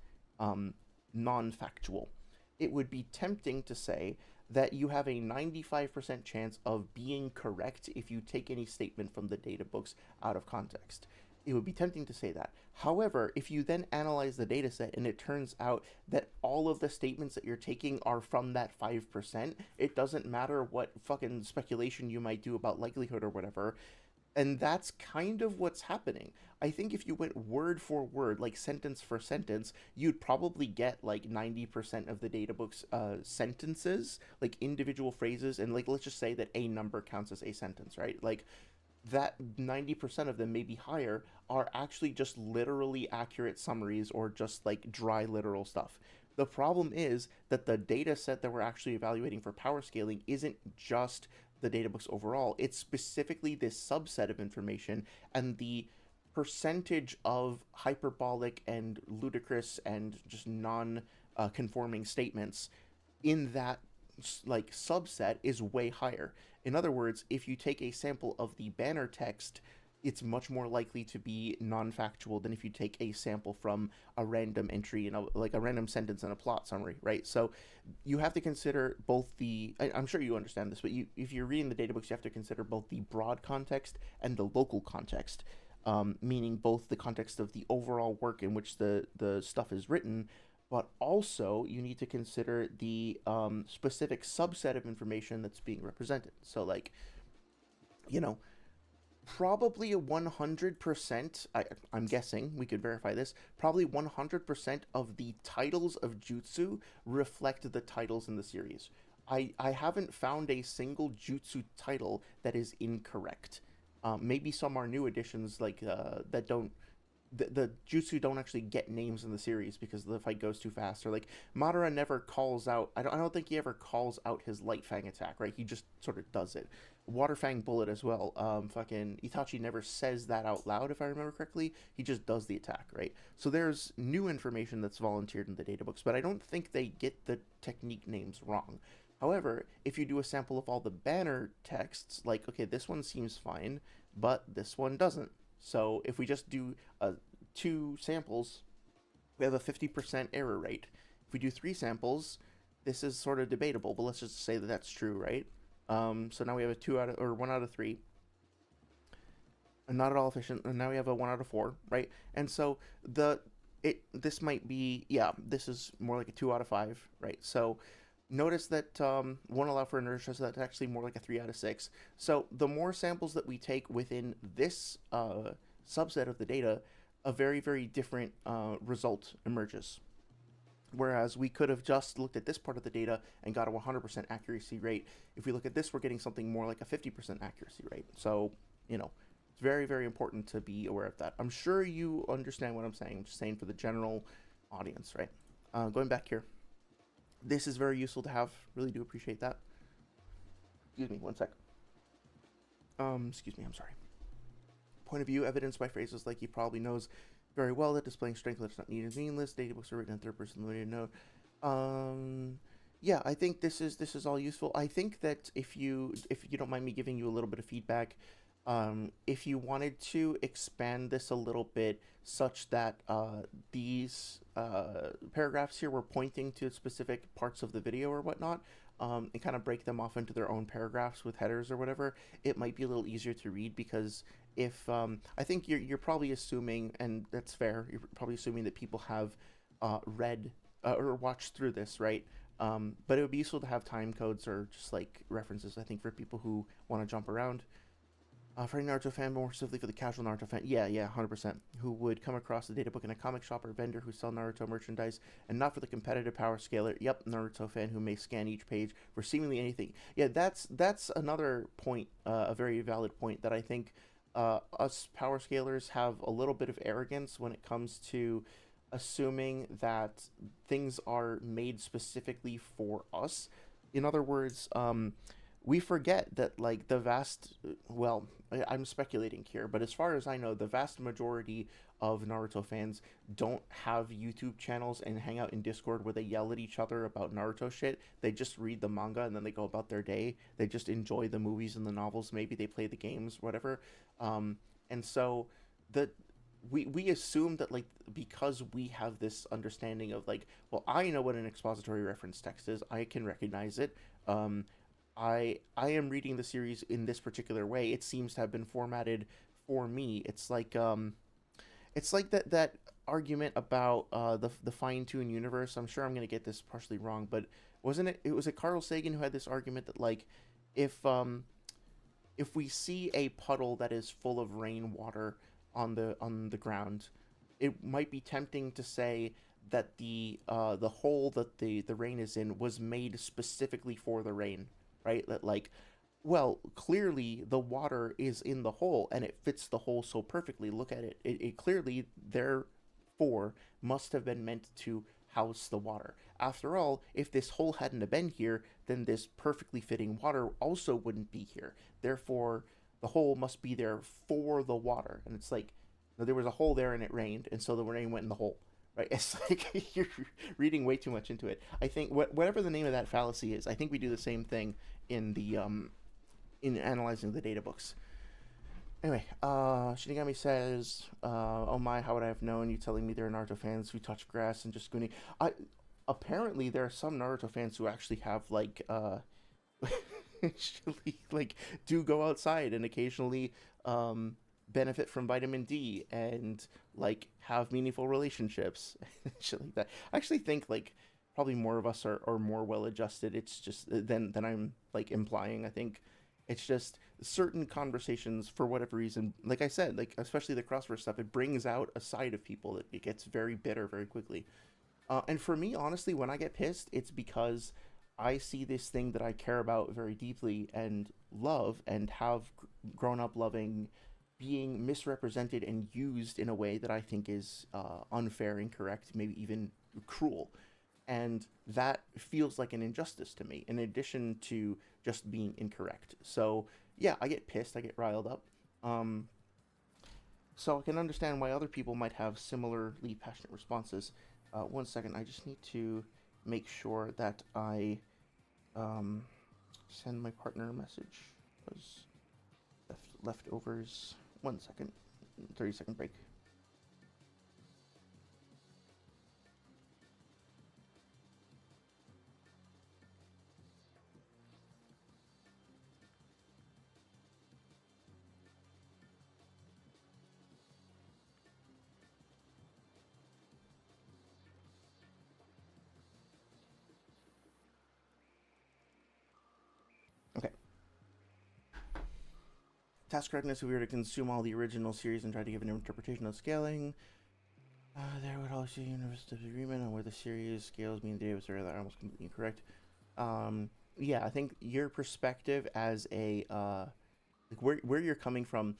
Speaker 1: non factual, it would be tempting to say that you have a 95% chance of being correct if you take any statement from the data books out of context. It would be tempting to say that. However, if you then analyze the data set and it turns out that all of the statements that you're taking are from that 5%, it doesn't matter what fucking speculation you might do about likelihood or whatever, and that's kind of what's happening. I think if you went word for word, like sentence for sentence, you'd probably get like 90% of the databook's sentences, like individual phrases, and like let's just say that a number counts as a sentence, right? Like that 90% of them, maybe higher, are actually just literally accurate summaries or just like dry literal stuff. The problem is that the data set that we're actually evaluating for power scaling isn't just the data books overall, it's specifically this subset of information, and the percentage of hyperbolic and ludicrous and just non conforming statements in that like subset is way higher. In other words, if you take a sample of the banner text, it's much more likely to be non-factual than if you take a sample from a random entry in a, like a random sentence in a plot summary, right? So you have to consider both the I'm sure you understand this, but if you're reading the data books, you have to consider both the broad context and the local context, meaning both the context of the overall work in which the stuff is written, but also you need to consider the specific subset of information that's being represented. So like, you know, probably a 100%, I'm guessing, we could verify this, probably 100% of the titles of Jutsu reflect the titles in the series. I haven't found a single Jutsu title that is incorrect. Maybe some are new additions like that don't the jutsu don't actually get names in the series because the fight goes too fast, or like Madara never calls out, I don't think he ever calls out his light fang attack, right? He just sort of does it. Water fang bullet as well, fucking Itachi never says that out loud if I remember correctly, he just does the attack, right? So there's new information that's volunteered in the data books, but I don't think they get the technique names wrong. However, if you do a sample of all the banner texts, like, okay, this one seems fine, but this one doesn't. So if we just do 2 samples, we have a 50% error rate. If we do 3 samples, this is sort of debatable, but let's just say that that's true, right? So now we have a 1 out of 3, and not at all efficient. And now we have a 1 out of 4, right? And so this might be, yeah, this is more like a 2 out of 5, right? So notice that won't allow for inertia, so that's actually more like a 3 out of 6. So the more samples that we take within this subset of the data, a very, very different result emerges. Whereas we could have just looked at this part of the data and got a 100% accuracy rate. If we look at this, we're getting something more like a 50% accuracy rate. So you know, it's very, very important to be aware of that. I'm sure you understand what I'm saying. I'm just saying for the general audience, right? Going back here, this is very useful to have. Really do appreciate that. Excuse me, one sec. Excuse me, I'm sorry. Point of view evidenced by phrases like he probably knows very well that displaying strength that's not needed is meaningless. Databooks are written in third person limited note. Yeah, I think this is all useful. I think that if you don't mind me giving you a little bit of feedback, if you wanted to expand this a little bit such that these paragraphs here were pointing to specific parts of the video or whatnot, and kind of break them off into their own paragraphs with headers or whatever, it might be a little easier to read because if I think you're probably assuming, and that's fair, you're probably assuming that people have read or watched through this, right? But it would be useful to have time codes or just like references, I think, for people who want to jump around. For any Naruto fan, more specifically for the casual Naruto fan, yeah, 100%, who would come across a data book in a comic shop or vendor who sell Naruto merchandise, and not for the competitive power scaler. Yep, Naruto fan who may scan each page for seemingly anything. Yeah, that's another point, a very valid point that I think us power scalers have a little bit of arrogance when it comes to assuming that things are made specifically for us. In other words, we forget that like the vast, well, I'm speculating here, but as far as I know, the vast majority of Naruto fans don't have YouTube channels and hang out in Discord where they yell at each other about Naruto shit. They just read the manga and then they go about their day. They just enjoy the movies and the novels. Maybe they play the games, whatever. And so the we assume that like because we have this understanding of like, well, I know what an expository reference text is. I can recognize it. I am reading the series in this particular way. It seems to have been formatted for me. It's like that argument about the fine tune universe. I'm sure I'm gonna get this partially wrong, but wasn't it? It was Carl Sagan who had this argument that like if we see a puddle that is full of rainwater on the ground, it might be tempting to say that the hole that the rain is in was made specifically for the rain, right? That like, well, clearly the water is in the hole and it fits the hole so perfectly. Look at it. It clearly therefore must have been meant to house the water. After all, if this hole hadn't have been here, then this perfectly fitting water also wouldn't be here. Therefore, the hole must be there for the water. And it's like, no, there was a hole there and it rained, and so the rain went in the hole. Right? It's like you're reading way too much into it. I think whatever the name of that fallacy is, I think we do the same thing in the in analyzing the data books. Anyway, Shinigami says, "Oh my, how would I have known? You telling me there are Naruto fans who touch grass and just gooning." Apparently there are some Naruto fans who actually have like actually like do go outside and occasionally benefit from vitamin D and like have meaningful relationships shit like that. I actually think like probably more of us are more well adjusted. It's just than I'm like implying. I think it's just certain conversations for whatever reason, like I said, like especially the crossword stuff, it brings out a side of people that it gets very bitter very quickly. And for me, honestly, when I get pissed, it's because I see this thing that I care about very deeply and love and have grown up loving being misrepresented and used in a way that I think is unfair, incorrect, maybe even cruel. And that feels like an injustice to me, in addition to just being incorrect. So, yeah, I get pissed, I get riled up. Um, so I can understand why other people might have similarly passionate responses. One second, I just need to make sure that I send my partner a message. Because leftovers. 1 second. 30-second break. Okay. Task correctness, if we were to consume all the original series and try to give an interpretation of scaling, there would also be a universal agreement on where the series scales mean Davis are almost completely incorrect. Yeah, I think your perspective as a like where you're coming from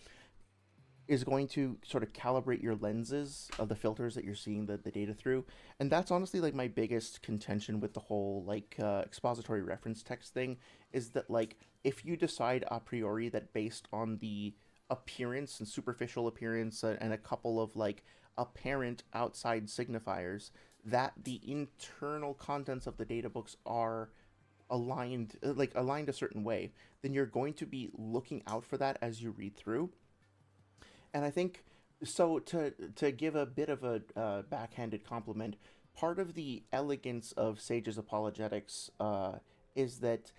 Speaker 1: is going to sort of calibrate your lenses of the filters that you're seeing the data through. And that's honestly like my biggest contention with the whole like expository reference text thing, is that like if you decide a priori that based on the appearance and superficial appearance and a couple of like apparent outside signifiers, that the internal contents of the data books are aligned a certain way, then you're going to be looking out for that as you read through. And I think so. To give a bit of a backhanded compliment, part of the elegance of Sage's apologetics is that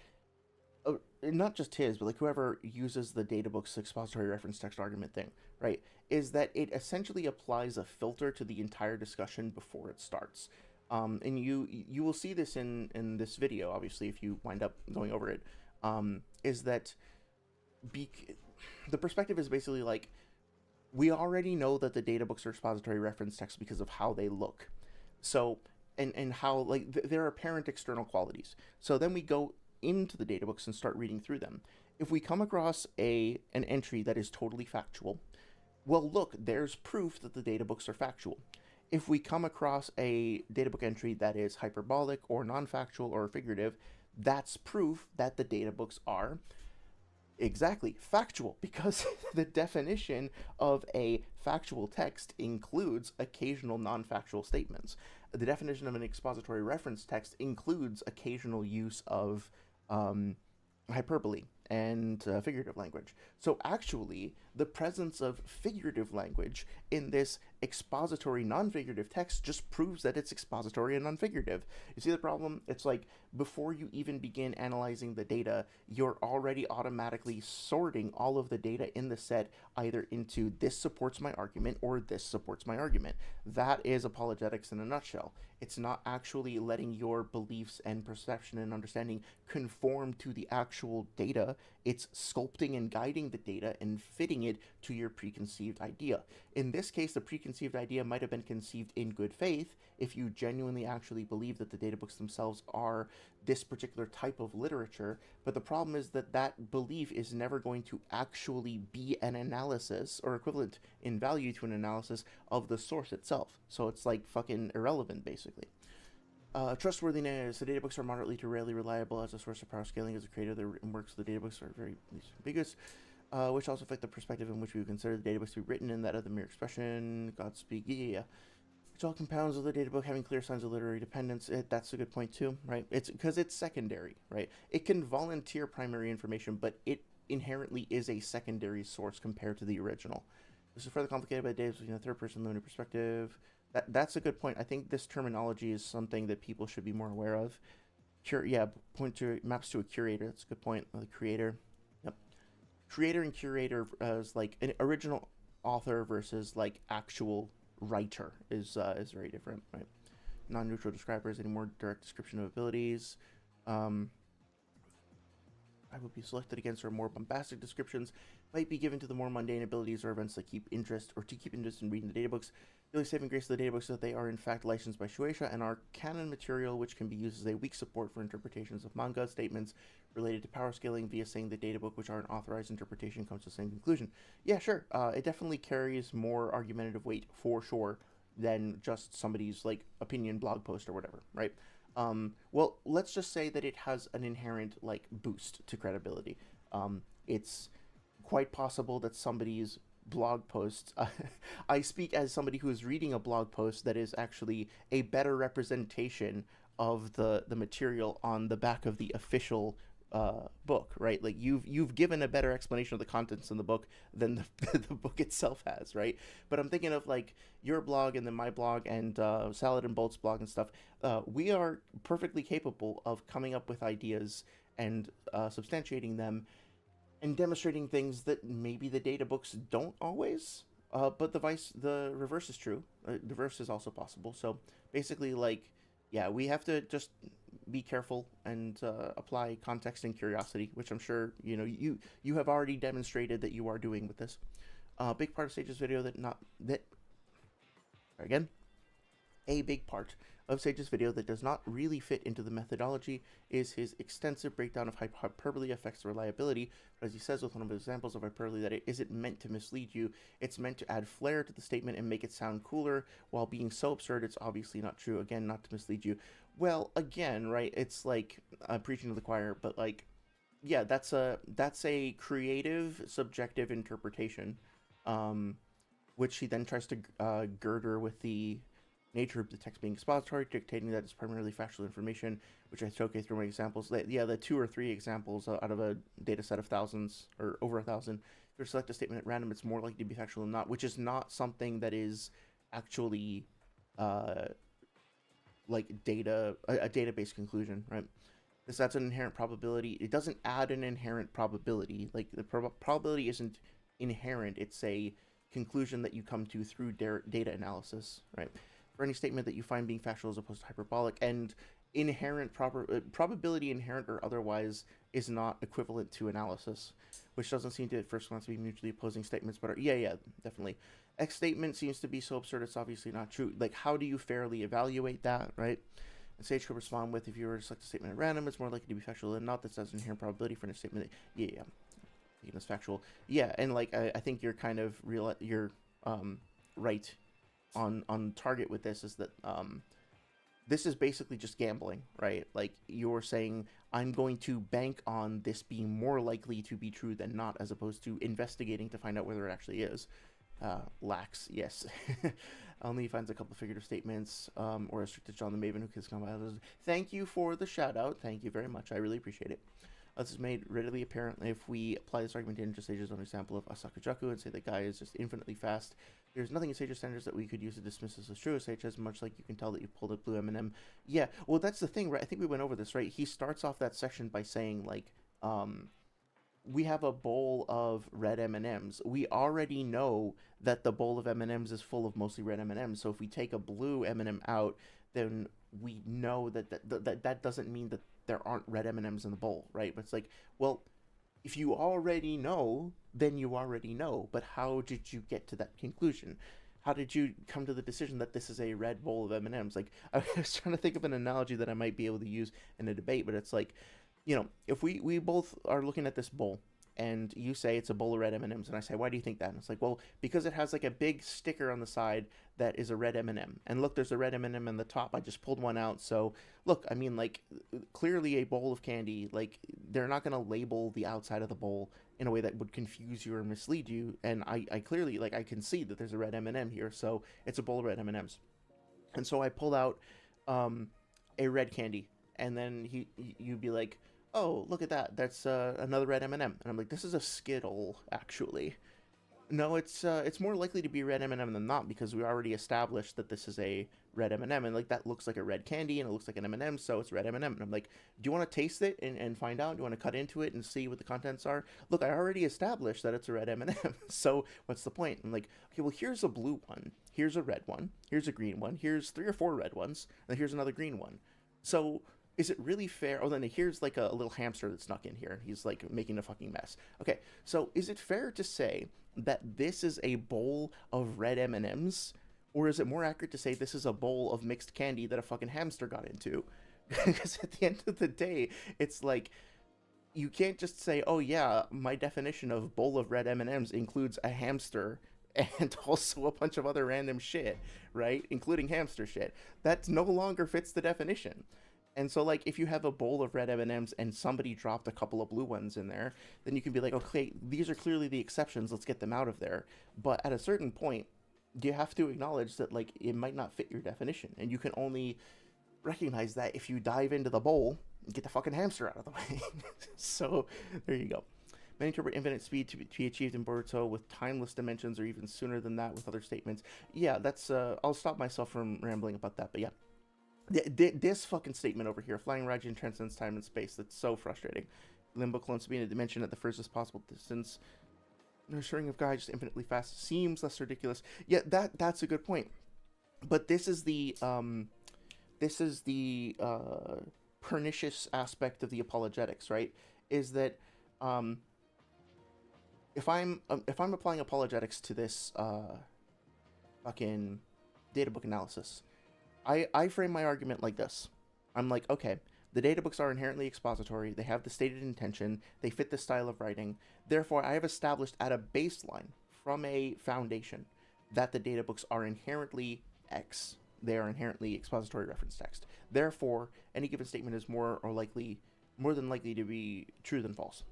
Speaker 1: not just his, but like whoever uses the Databooks expository reference text argument thing, right? Is that it essentially applies a filter to the entire discussion before it starts. And you will see this in this video, obviously, if you wind up going over it. Is that be, the perspective is basically like, we already know that the data books are expository reference text because of how they look. So, and how, like, their apparent external qualities. So then we go into the data books and start reading through them. If we come across an entry that is totally factual, well, look, there's proof that the data books are factual. If we come across a databook entry that is hyperbolic or non-factual or figurative, that's proof that the data books are exactly factual, because the definition of a factual text includes occasional non-factual statements. The definition of an expository reference text includes occasional use of hyperbole and figurative language. So actually, the presence of figurative language in this expository non-figurative text just proves that it's expository and non-figurative. You see the problem? It's like, before you even begin analyzing the data, you're already automatically sorting all of the data in the set either into this supports my argument or this supports my argument. That is apologetics in a nutshell. It's not actually letting your beliefs and perception and understanding conform to the actual data. It's sculpting and guiding the data and fitting it to your preconceived idea. In this case, the preconceived idea might have been conceived in good faith if you genuinely actually believe that the data books themselves are this particular type of literature, but the problem is that that belief is never going to actually be an analysis or equivalent in value to an analysis of the source itself. So it's like fucking irrelevant, basically. Trustworthiness. The databooks are moderately to rarely reliable as a source of Powerscaling. As a creator, the written works of the databooks are very ambiguous, which also affect the perspective in which we would consider the databooks to be written and that of the mere expression. Godspeed. Yeah. Which all compounds of the databook having clear signs of literary dependence. That's a good point too, right? It's because it's secondary, right? It can volunteer primary information, but it inherently is a secondary source compared to the original. This is further complicated by databooks using a third-person limited perspective. That's a good point. I think this terminology is something that people should be more aware of. Point to maps to a curator. That's a good point. The creator. Yep. Creator and curator as like an original author versus like actual writer is very different, right? Non-neutral describers, any more direct description of abilities. I would be selected against, or more bombastic descriptions might be given to the more mundane abilities or events that keep interest in reading the databooks. The only saving grace of the databooks is that they are in fact licensed by Shueisha and are canon material, which can be used as a weak support for interpretations of manga statements related to power scaling via saying the databook, which are an authorized interpretation, comes to the same conclusion. Yeah, sure. It definitely carries more argumentative weight for sure than just somebody's like opinion blog post or whatever, right? Well, let's just say that it has an inherent like boost to credibility. It's quite possible that somebody's blog post, I speak as somebody who is reading a blog post that is actually a better representation of the material on the back of the official book, right? Like you've given a better explanation of the contents in the book than the book itself has, right? But I'm thinking of like your blog and then my blog and Salad and Bolt's blog and stuff. We are perfectly capable of coming up with ideas and substantiating them and demonstrating things that maybe the data books don't always. But the reverse is true. The reverse is also possible. So basically, like, yeah, we have to just be careful and apply context and curiosity, which I'm sure you have already demonstrated that you are doing with this. Big part of Sage's video again. A big part of Sage's video that does not really fit into the methodology is his extensive breakdown of how hyperbole affects reliability. But as he says with one of his examples of hyperbole, that it isn't meant to mislead you, it's meant to add flair to the statement and make it sound cooler, while being so absurd it's obviously not true. Again, not to mislead you. Well, again, right, it's like preaching to the choir, but like, yeah, that's a creative, subjective interpretation, which he then tries to girder with the nature of the text being expository, dictating that it's primarily factual information, which I showcase through my examples. The 2 or 3 examples out of a data set of thousands, or over 1,000, if you select a statement at random, it's more likely to be factual than not, which is not something that is actually like a database conclusion, right? Because that's an inherent probability. It doesn't add an inherent probability. Like, the probability isn't inherent. It's a conclusion that you come to through data analysis, right? For any statement that you find being factual as opposed to hyperbolic, and inherent probability, inherent or otherwise, is not equivalent to analysis, which doesn't seem to at first glance to be mutually opposing statements, but yeah, definitely. X statement seems to be so absurd it's obviously not true. Like, how do you fairly evaluate that, right? And Sage could respond with, if you were to select a statement at random, it's more likely to be factual than not. This has an inherent probability for a statement that, yeah, taking this factual. Yeah, and like, I think you're kind of right on target with this, is that this is basically just gambling, right? Like, you're saying, I'm going to bank on this being more likely to be true than not, as opposed to investigating to find out whether it actually is. Lax, yes. Only finds a couple of figurative statements, or restricted John the Maven who kills combat. Thank you for the shout out. Thank you very much. I really appreciate it. This is made readily apparent if we apply this argument in just Sage's own example of Asakajaku and say the guy is just infinitely fast. There's nothing in Sage's standards that we could use to dismiss this as true. Sage has much like you can tell that you pulled a blue M&M. Yeah, well, that's the thing, right? I think we went over this, right? He starts off that section by saying, like, we have a bowl of red M&Ms. We already know that the bowl of M&Ms is full of mostly red M&Ms. So if we take a blue M&M out, then we know that doesn't mean that there aren't red M&Ms in the bowl, right? But it's like, well, if you already know, then you already know. But how did you get to that conclusion? How did you come to the decision that this is a red bowl of M&Ms? Like, I was trying to think of an analogy that I might be able to use in a debate, but it's like, you know, if we both are looking at this bowl, and you say it's a bowl of red M&Ms, and I say, why do you think that? And it's like, well, because it has like a big sticker on the side that is a red M&M. And look, there's a red M&M on the top. I just pulled one out. So look, I mean, like, clearly a bowl of candy, like, they're not going to label the outside of the bowl in a way that would confuse you or mislead you. And I clearly, like, I can see that there's a red M&M here. So it's a bowl of red M&Ms. And so I pulled out a red candy. And then you'd be like, oh, look at that. That's another red M&M. And I'm like, this is a Skittle, actually. No, it's more likely to be red M&M than not, because we already established that this is a red M&M, and like, that looks like a red candy, and it looks like an M&M, so it's red M&M. And I'm like, do you want to taste it and find out? Do you want to cut into it and see what the contents are? Look, I already established that it's a red M&M, so what's the point? I'm like, okay, well, here's a blue one, here's a red one, here's a green one, here's 3 or 4 red ones, and here's another green one. So is it really fair? Oh, then here's like a little hamster that snuck in here, and he's like making a fucking mess. Okay, so is it fair to say that this is a bowl of red M&Ms, or is it more accurate to say this is a bowl of mixed candy that a fucking hamster got into? Because at the end of the day, it's like, you can't just say, oh yeah, my definition of bowl of red M&Ms includes a hamster and also a bunch of other random shit, right? Including hamster shit. That no longer fits the definition. And so, like, if you have a bowl of red M&Ms and somebody dropped a couple of blue ones in there, then you can be like, okay, these are clearly the exceptions, let's get them out of there. But at a certain point, you have to acknowledge that, like, it might not fit your definition. And you can only recognize that if you dive into the bowl and get the fucking hamster out of the way. So, there you go. Many interpret infinite speed to be achieved in Boruto with timeless dimensions, or even sooner than that with other statements. Yeah, that's, I'll stop myself from rambling about that, but yeah. This fucking statement over here, flying Raijin transcends time and space, that's so frustrating. Limbo clones to be in a dimension at the furthest possible distance. Nurturing of guy just infinitely fast seems less ridiculous. Yeah, that's a good point. But this is the pernicious aspect of the apologetics, right? Is that if I'm applying apologetics to this fucking data book analysis, I frame my argument like this. I'm like, okay, the data books are inherently expository. They have the stated intention. They fit the style of writing. Therefore, I have established at a baseline from a foundation that the data books are inherently X. They are inherently expository reference text. Therefore, any given statement is more than likely to be true than false.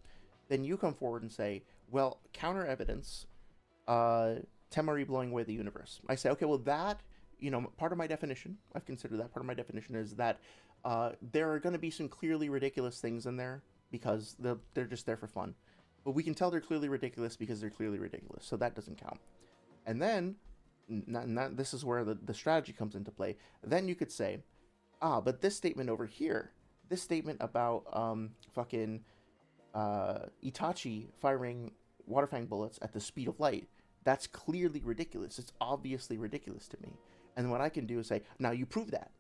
Speaker 1: Then you come forward and say, well, counter evidence, Temari blowing away the universe. I say, okay, well, that, part of my definition, I've considered that part of my definition is that there are going to be some clearly ridiculous things in there because they're just there for fun. But we can tell they're clearly ridiculous because they're clearly ridiculous, so that doesn't count. And then, this is where the strategy comes into play. Then you could say, but this statement over here, this statement about Itachi firing Waterfang bullets at the speed of light, that's clearly ridiculous. It's obviously ridiculous to me. And what I can do is say, now you prove that.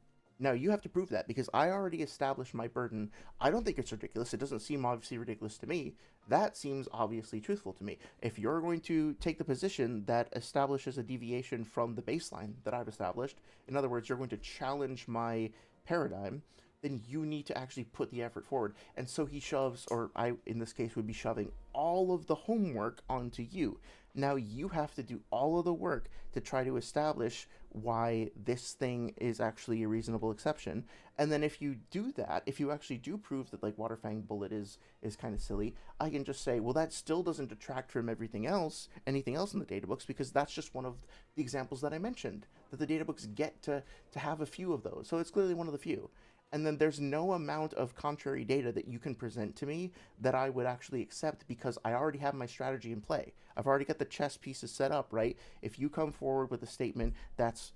Speaker 1: Now you have to prove that because I already established my burden. I don't think it's ridiculous. It doesn't seem obviously ridiculous to me. That seems obviously truthful to me. If you're going to take the position that establishes a deviation from the baseline that I've established, in other words, you're going to challenge my paradigm, then you need to actually put the effort forward. And so he shoves, or I, in this case, would be shoving all of the homework onto you. Now you have to do all of the work to try to establish why this thing is actually a reasonable exception. And then if you do that, if you actually do prove that like Waterfang bullet is kind of silly, I can just say, well, that still doesn't detract from anything else in the databooks, because that's just one of the examples that I mentioned, that the databooks get to have a few of those. So it's clearly one of the few. And then there's no amount of contrary data that you can present to me that I would actually accept, because I already have my strategy in play. I've already got the chess pieces set up, right? If you come forward with a statement that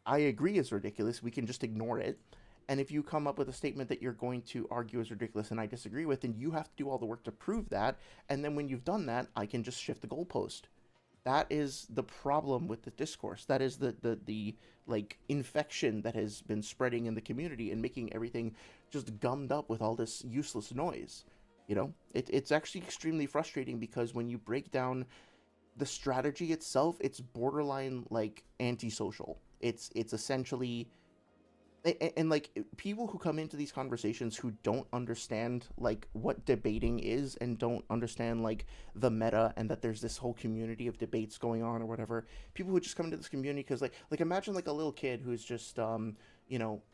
Speaker 1: I agree is ridiculous, we can just ignore it. And if you come up with a statement that you're going to argue is ridiculous and I disagree with, then you have to do all the work to prove that. And then when you've done that, I can just shift the goalpost. That is the problem with the discourse. That is the like infection that has been spreading in the community and making everything just gummed up with all this useless noise. It's actually extremely frustrating, because when you break down the strategy itself, it's borderline like antisocial. It's essentially, and like people who come into these conversations who don't understand like what debating is and don't understand like the meta and that there's this whole community of debates going on or whatever, people who just come into this community because like imagine like a little kid who's just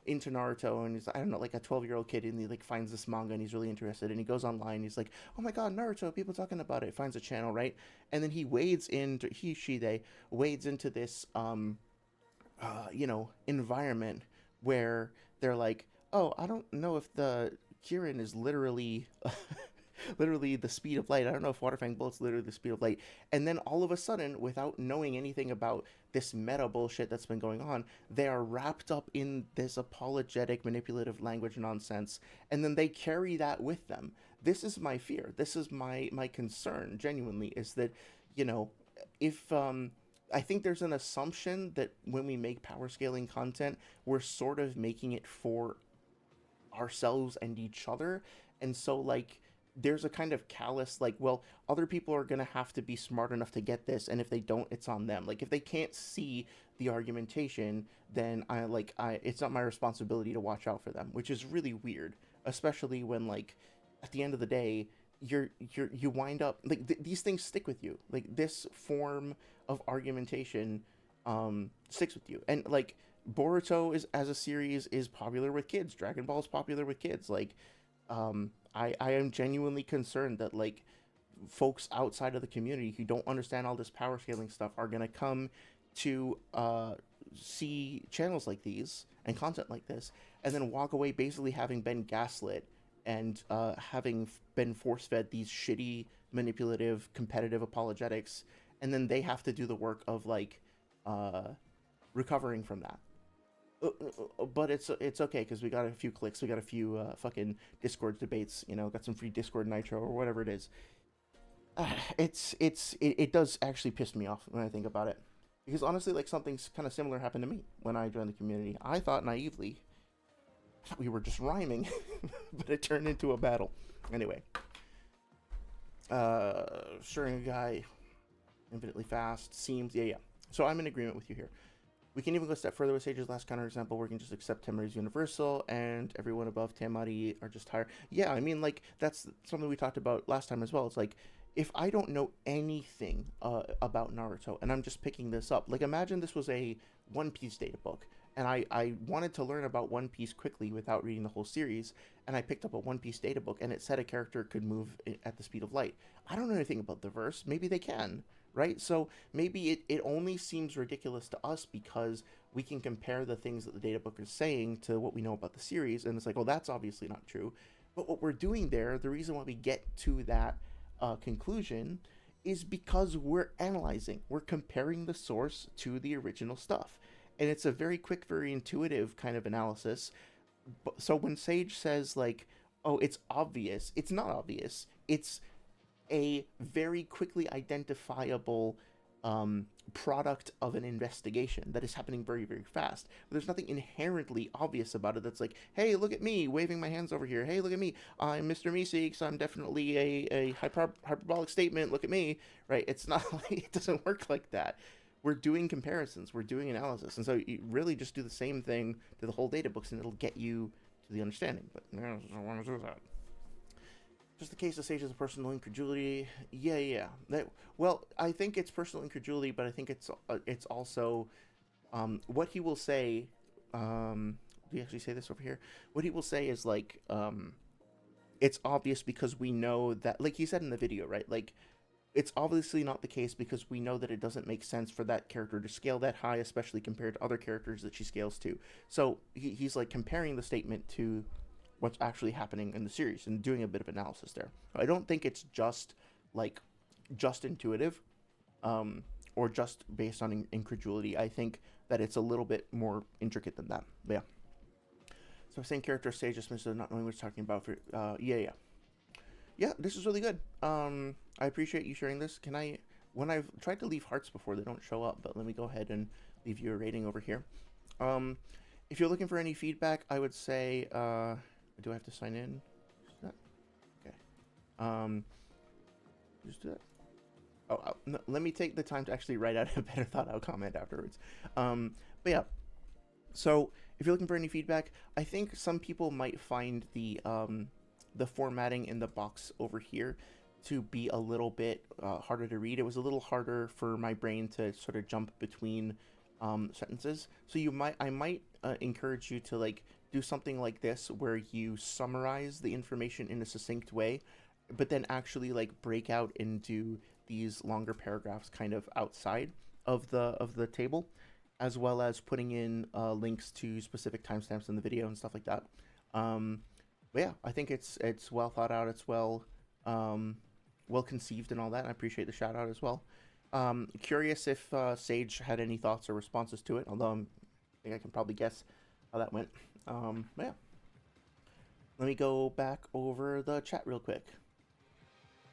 Speaker 1: into Naruto, and he's, I don't know, like a 12-year-old kid, and he like finds this manga and he's really interested, and he goes online, he's like, oh my god, Naruto, people talking about it, finds a channel, right? And then he they wades into this environment where they're like, oh, I don't know if the Kirin is literally literally the speed of light. I don't know if Waterfang Bullet's literally the speed of light. And then all of a sudden, without knowing anything about this meta bullshit that's been going on, they are wrapped up in this apologetic, manipulative language nonsense, and then they carry that with them. This is my fear. This is my concern, genuinely, is that, if I think there's an assumption that when we make power scaling content, we're sort of making it for ourselves and each other. And so like there's a kind of callous like, well, other people are going to have to be smart enough to get this, and if they don't, it's on them. Like if they can't see the argumentation, then it's not my responsibility to watch out for them, which is really weird, especially when like at the end of the day you wind up like these things stick with you. Like this form of argumentation sticks with you. And like Boruto is, as a series, is popular with kids. Dragon Ball is popular with kids. Like I am genuinely concerned that like folks outside of the community who don't understand all this power scaling stuff are going to come to see channels like these and content like this and then walk away basically having been gaslit and having been force-fed these shitty, manipulative, competitive apologetics, and then they have to do the work of like recovering from that. But it's okay, because we got a few clicks, we got a few fucking Discord debates, got some free Discord Nitro or whatever it is. It does actually piss me off when I think about it, because honestly, like something kind of similar happened to me when I joined the community. I thought naively we were just rhyming, but it turned into a battle. Anyway, Shuring a guy infinitely fast seems, yeah. So I'm in agreement with you here. We can even go a step further with Sage's last counterexample, where we can just accept Temari is universal, and everyone above Temari are just higher. Yeah, I mean, like, that's something we talked about last time as well. It's like, if I don't know anything about Naruto, and I'm just picking this up, like, imagine this was a One Piece data book, and I wanted to learn about One Piece quickly without reading the whole series, and I picked up a One Piece data book, and it said a character could move at the speed of light. I don't know anything about the verse. Maybe they can, right? So maybe it only seems ridiculous to us because we can compare the things that the data book is saying to what we know about the series, and it's like, oh, that's obviously not true. But what we're doing there, the reason why we get to that conclusion, is because we're analyzing, we're comparing the source to the original stuff. And it's a very quick, very intuitive kind of analysis. So when Sage says, like, oh, it's obvious, it's not obvious. It's a very quickly identifiable product of an investigation that is happening very, very fast. But there's nothing inherently obvious about it that's like, hey, look at me, waving my hands over here. Hey, look at me. I'm Mr. Meeseeks. I'm definitely a hyperbolic statement. Look at me, right? It's not like, it doesn't work like that. We're doing comparisons. We're doing analysis. And so you really just do the same thing to the whole data books, and it'll get you to the understanding. But I don't want to do that. Just the case of Sage's personal incredulity. Yeah. Well, I think it's personal incredulity, but I think it's also what he will say. Do you actually say this over here? What he will say is like, it's obvious because we know that, like he said in the video, right? Like, it's obviously not the case because we know that it doesn't make sense for that character to scale that high, especially compared to other characters that she scales to. So he's like comparing the statement to what's actually happening in the series and doing a bit of analysis there. I don't think it's just intuitive, or just based on incredulity. I think that it's a little bit more intricate than that. But yeah. So same character Sage just missed not knowing what he's talking about. For yeah, this is really good. I appreciate you sharing this. Can I, when I've tried to leave hearts before, they don't show up, but let me go ahead and leave you a rating over here. If you're looking for any feedback, I would say, do I have to sign in? Okay. Just do that. Oh, no, let me take the time to actually write out a better thought out comment afterwards. But yeah, so if you're looking for any feedback, I think some people might find the formatting in the box over here to be a little bit harder to read. It was a little harder for my brain to sort of jump between sentences. So I might encourage you to like do something like this where you summarize the information in a succinct way, but then actually like break out into these longer paragraphs kind of outside of the table, as well as putting in links to specific timestamps in the video and stuff like that. But yeah, I think it's well thought out. It's well conceived and all that. I appreciate the shout out as well. Curious if Sage had any thoughts or responses to it, although I think I can probably guess how that went. But yeah, let me go back over the chat real quick.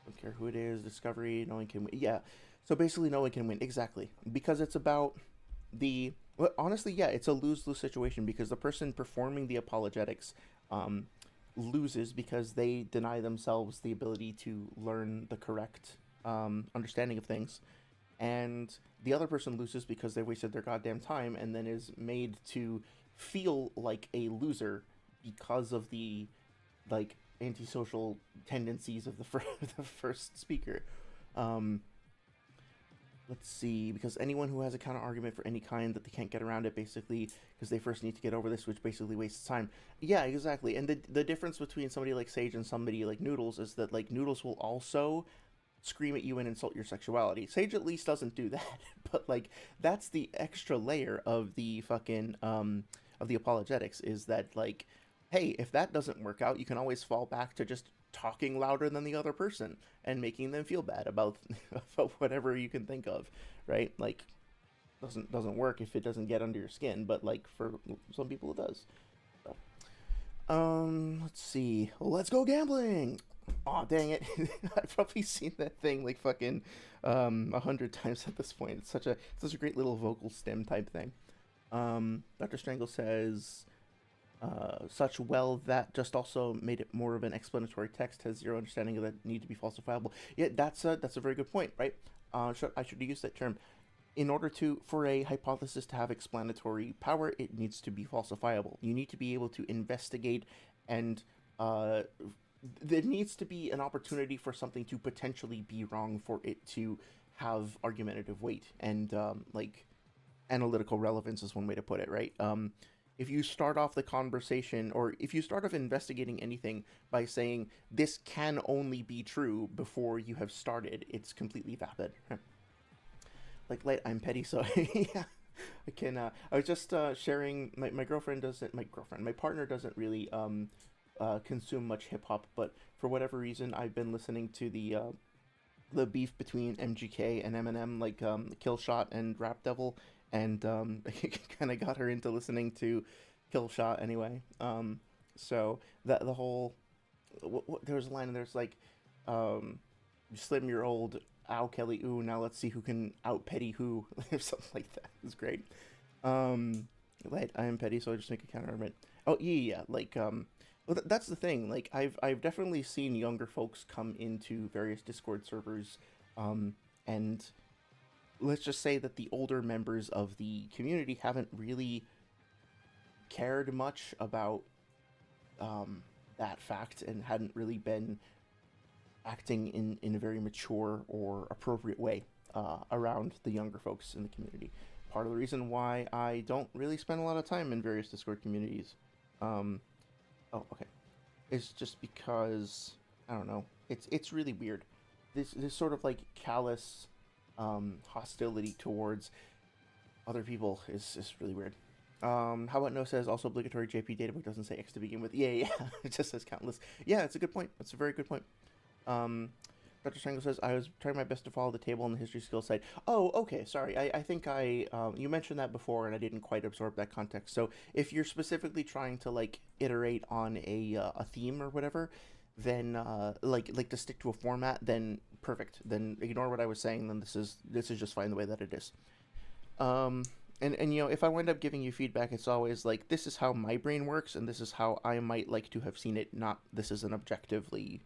Speaker 1: Don't care who it is. Discovery, no one can win. Yeah, so basically no one can win. Exactly, because it's about the, well, honestly, yeah, it's a lose-lose situation because the person performing the apologetics loses because they deny themselves the ability to learn the correct understanding of things, and the other person loses because they wasted their goddamn time and then is made to feel like a loser because of the like antisocial tendencies of the first speaker. Let's see, because anyone who has a counter argument for any kind that they can't get around it, basically, because they first need to get over this, which basically wastes time. Yeah, exactly. And the difference between somebody like Sage and somebody like Noodles is that, like, Noodles will also scream at you and insult your sexuality. Sage at least doesn't do that, but, like, that's the extra layer of the fucking, of the apologetics, is that, like, hey, if that doesn't work out, you can always fall back to just talking louder than the other person and making them feel bad about whatever you can think of, right? Like, doesn't work if it doesn't get under your skin, but like for some people it does. So, let's see. Let's go gambling. Oh, dang it. I've probably seen that thing like fucking 100 times at this point. It's such a great little vocal stem type thing. Dr. Strangle says, that just also made it more of an explanatory text, has zero understanding of that need to be falsifiable. Yeah, that's a very good point, right? I should use that term. in order for a hypothesis to have explanatory power, it needs to be falsifiable. You need to be able to investigate, and there needs to be an opportunity for something to potentially be wrong for it to have argumentative weight and like analytical relevance is one way to put it, right? If you start off the conversation, or if you start off investigating anything by saying this can only be true before you have started, it's completely vapid. Like, I'm petty, so yeah. I can. I was just sharing. My girlfriend doesn't. My partner doesn't really consume much hip hop, but for whatever reason, I've been listening to the beef between MGK and Eminem, like Kill Shot and Rap Devil, and I kind of got her into listening to Kill Shot anyway. So that the whole there was a line, and there's like, Slim, your old ow Kelly, ooh, now let's see who can out petty who, or something like that. It's great. Like, I am petty, so I just make a counter argument. Oh yeah, like well, that's the thing. Like, I've definitely seen younger folks come into various Discord servers, and let's just say that the older members of the community haven't really cared much about that fact, and hadn't really been acting in a very mature or appropriate way around the younger folks in the community. Part of the reason why I don't really spend a lot of time in various Discord communities, oh, okay, it's just because, I don't know, it's really weird. This sort of like callous hostility towards other people is really weird. How about No says also obligatory JP Databook doesn't say X to begin with. Yeah, it just says countless. Yeah, it's a good point. That's a very good point. Dr. Strangle says, I was trying my best to follow the table on the history skills side. Oh, okay, sorry. I think you mentioned that before, and I didn't quite absorb that context. So if you're specifically trying to, like, iterate on a theme or whatever, then, like to stick to a format, then perfect. Then ignore what I was saying, then this is just fine the way that it is. And you know, if I wind up giving you feedback, it's always like, this is how my brain works, and this is how I might like to have seen it, not this is an objectively...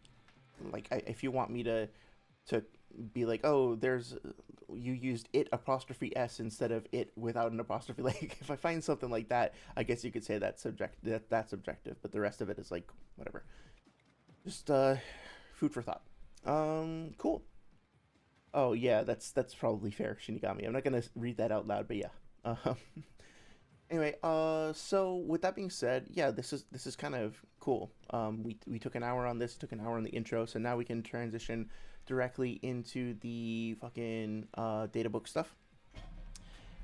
Speaker 1: Like, if you want me to be like, oh, you used it apostrophe s instead of it without an apostrophe, like, if I find something like that, I guess you could say that's that's objective, but the rest of it is like whatever. Just food for thought. Cool. Oh yeah, that's probably fair, Shinigami. I'm not gonna read that out loud, but yeah. Anyway, so with that being said, yeah, this is kind of cool. We took an hour on this, took an hour on the intro, so now we can transition directly into the fucking Databook stuff.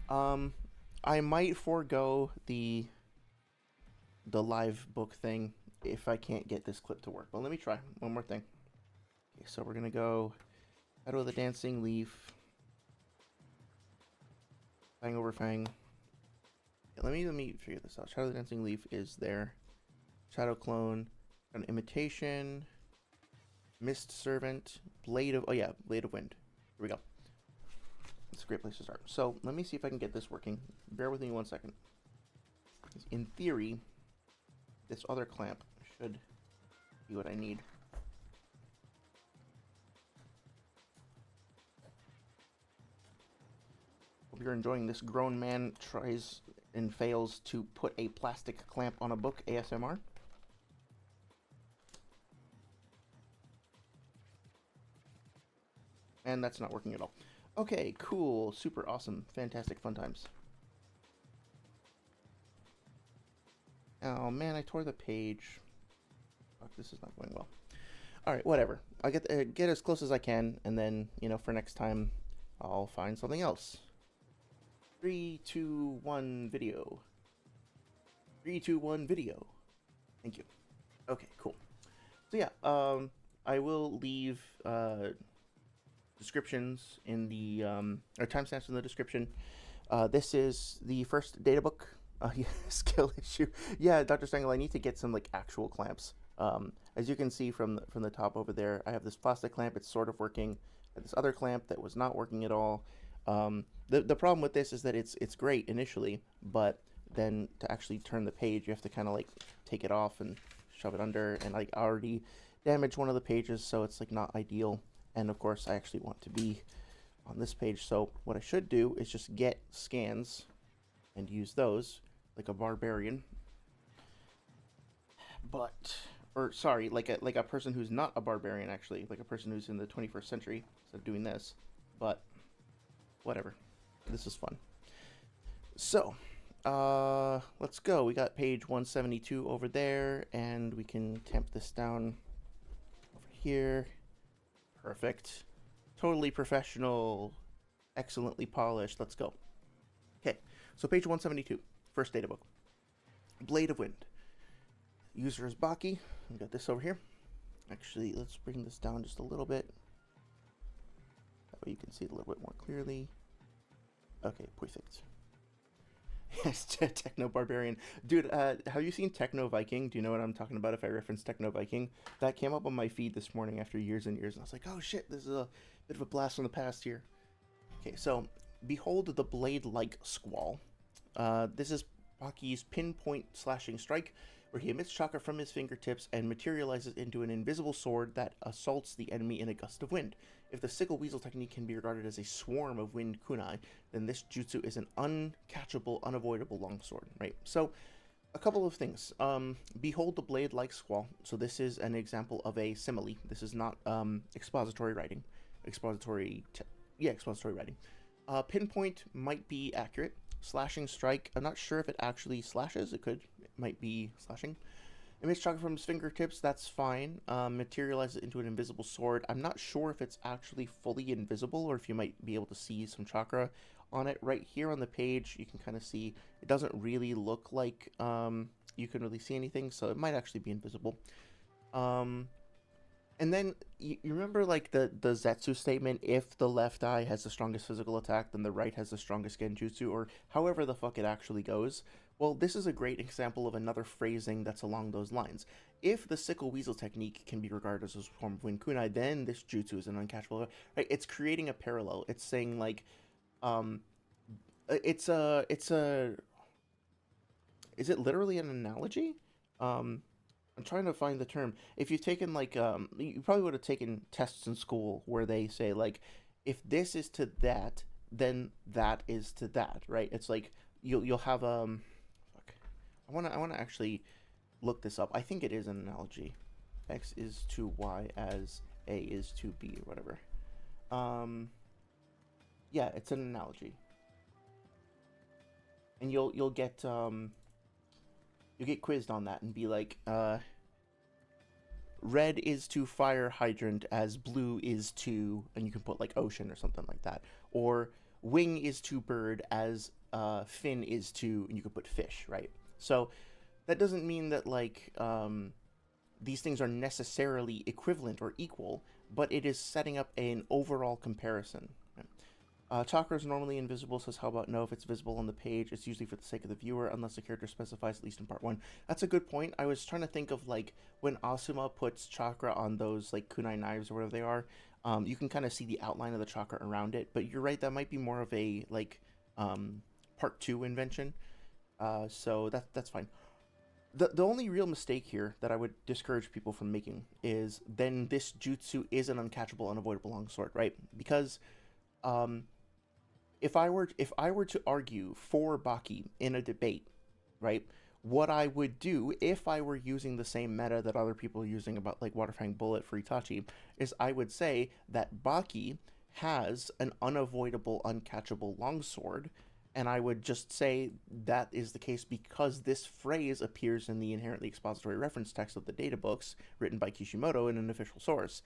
Speaker 1: I might forego the live book thing if I can't get this clip to work, but let me try one more thing. Okay, so we're gonna go Shadow of the Dancing Leaf, Fang over Fang. Let me figure this out. Shadow of the Dancing Leaf is there. Shadow Clone, an Imitation, Mist Servant, Blade of Wind. Here we go. It's a great place to start. So let me see if I can get this working. Bear with me 1 second. In theory, this other clamp should be what I need. Hope you're enjoying this grown man tries and fails to put a plastic clamp on a book ASMR. And that's not working at all. Okay, cool, super awesome, fantastic, fun times. Oh man, I tore the page. Fuck, this is not going well. Alright, whatever. I'll get as close as I can, and then, you know, for next time, I'll find something else. 3, 2, 1, video. 3, 2, 1, video. Thank you. Okay, cool. So yeah, I will leave descriptions in the or timestamps in the description. This is the first Databook skill issue. Yeah, Dr. Stengel, I need to get some like actual clamps. As you can see from the top over there, I have this plastic clamp. It's sort of working. This other clamp that was not working at all. The problem with this is that it's great initially, but then to actually turn the page, you have to kind of like take it off and shove it under, and like already damaged one of the pages, so it's like not ideal. And of course, I actually want to be on this page. So what I should do is just get scans and use those like a barbarian. Or sorry, like a person who's not a barbarian, actually, like a person who's in the 21st century instead of doing this. But whatever, this is fun. So let's go. We got page 172 over there, and we can tamp this down over here. Perfect. Totally professional, excellently polished. Let's go. Okay, so page 172, first data book. Blade of Wind. User is Baki. We got this over here. Actually, let's bring this down just a little bit. That way you can see it a little bit more clearly. Okay, perfect. Yes, Techno Barbarian. Dude, have you seen Techno Viking? Do you know what I'm talking about if I reference Techno Viking? That came up on my feed this morning after years and years, and I was like, oh shit, this is a bit of a blast from the past here. Okay, so, behold the blade-like squall. This is Baki's pinpoint slashing strike, where he emits chakra from his fingertips and materializes into an invisible sword that assaults the enemy in a gust of wind. If the sickle weasel technique can be regarded as a swarm of wind kunai, then this jutsu is an uncatchable, unavoidable longsword, right? So, a couple of things. Behold the blade-like squall. So this is an example of a simile. This is not expository writing. Expository writing. Pinpoint might be accurate. Slashing strike, I'm not sure if it actually slashes. It might be slashing. Emits chakra from his fingertips, that's fine. Materializes into an invisible sword. I'm not sure if it's actually fully invisible or if you might be able to see some chakra on it. Right here on the page, you can kind of see it doesn't really look like you can really see anything, so it might actually be invisible. And then, you remember, like, the Zetsu statement, if the left eye has the strongest physical attack, then the right has the strongest genjutsu, or however the fuck it actually goes? Well, this is a great example of another phrasing that's along those lines. If the sickle weasel technique can be regarded as a form of wind kunai, then this jutsu is an uncatchable... Right? It's creating a parallel. It's saying, like, it's a... Is it literally an analogy? I'm trying to find the term. If you've taken, like, you probably would have taken tests in school where they say, like, if this is to that, then that is to that, right? It's like, you'll have, fuck. I wanna actually look this up. I think it is an analogy. X is to Y as A is to B, or whatever. Yeah, it's an analogy. And you'll get quizzed on that and be like, red is to fire hydrant as blue is to, and you can put like ocean or something like that. Or wing is to bird as fin is to, and you can put fish, right? So that doesn't mean that, like, these things are necessarily equivalent or equal, but it is setting up an overall comparison. Chakra is normally invisible, says how about no? If it's visible on the page, it's usually for the sake of the viewer, unless the character specifies, at least in part 1. That's a good point. I was trying to think of, like, when Asuma puts chakra on those, like, kunai knives or whatever they are, you can kind of see the outline of the chakra around it, but you're right, that might be more of a, like, part 2 invention, so that's fine. The only real mistake here that I would discourage people from making is then this jutsu is an uncatchable, unavoidable longsword, right? Because, if I were to argue for Baki in a debate, right, what I would do if I were using the same meta that other people are using about, like, Waterfang Bullet for Itachi, is I would say that Baki has an unavoidable, uncatchable longsword, and I would just say that is the case because this phrase appears in the inherently expository reference text of the Databooks written by Kishimoto in an official source.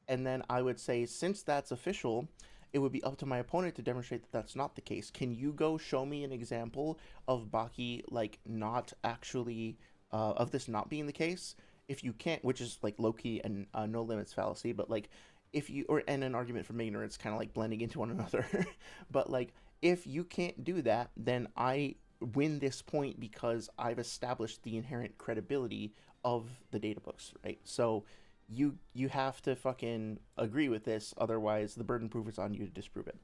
Speaker 1: And then I would say, since that's official, it would be up to my opponent to demonstrate that that's not the case. Can you go show me an example of Baki, like, not actually, of this not being the case? If you can't, which is, like, low-key and no limits fallacy, but, like, if you, and an argument from ignorance, kind of like blending into one another. But, like, if you can't do that, then I win this point because I've established the inherent credibility of the Databooks, right? So you have to fucking agree with this, otherwise the burden of proof is on you to disprove it.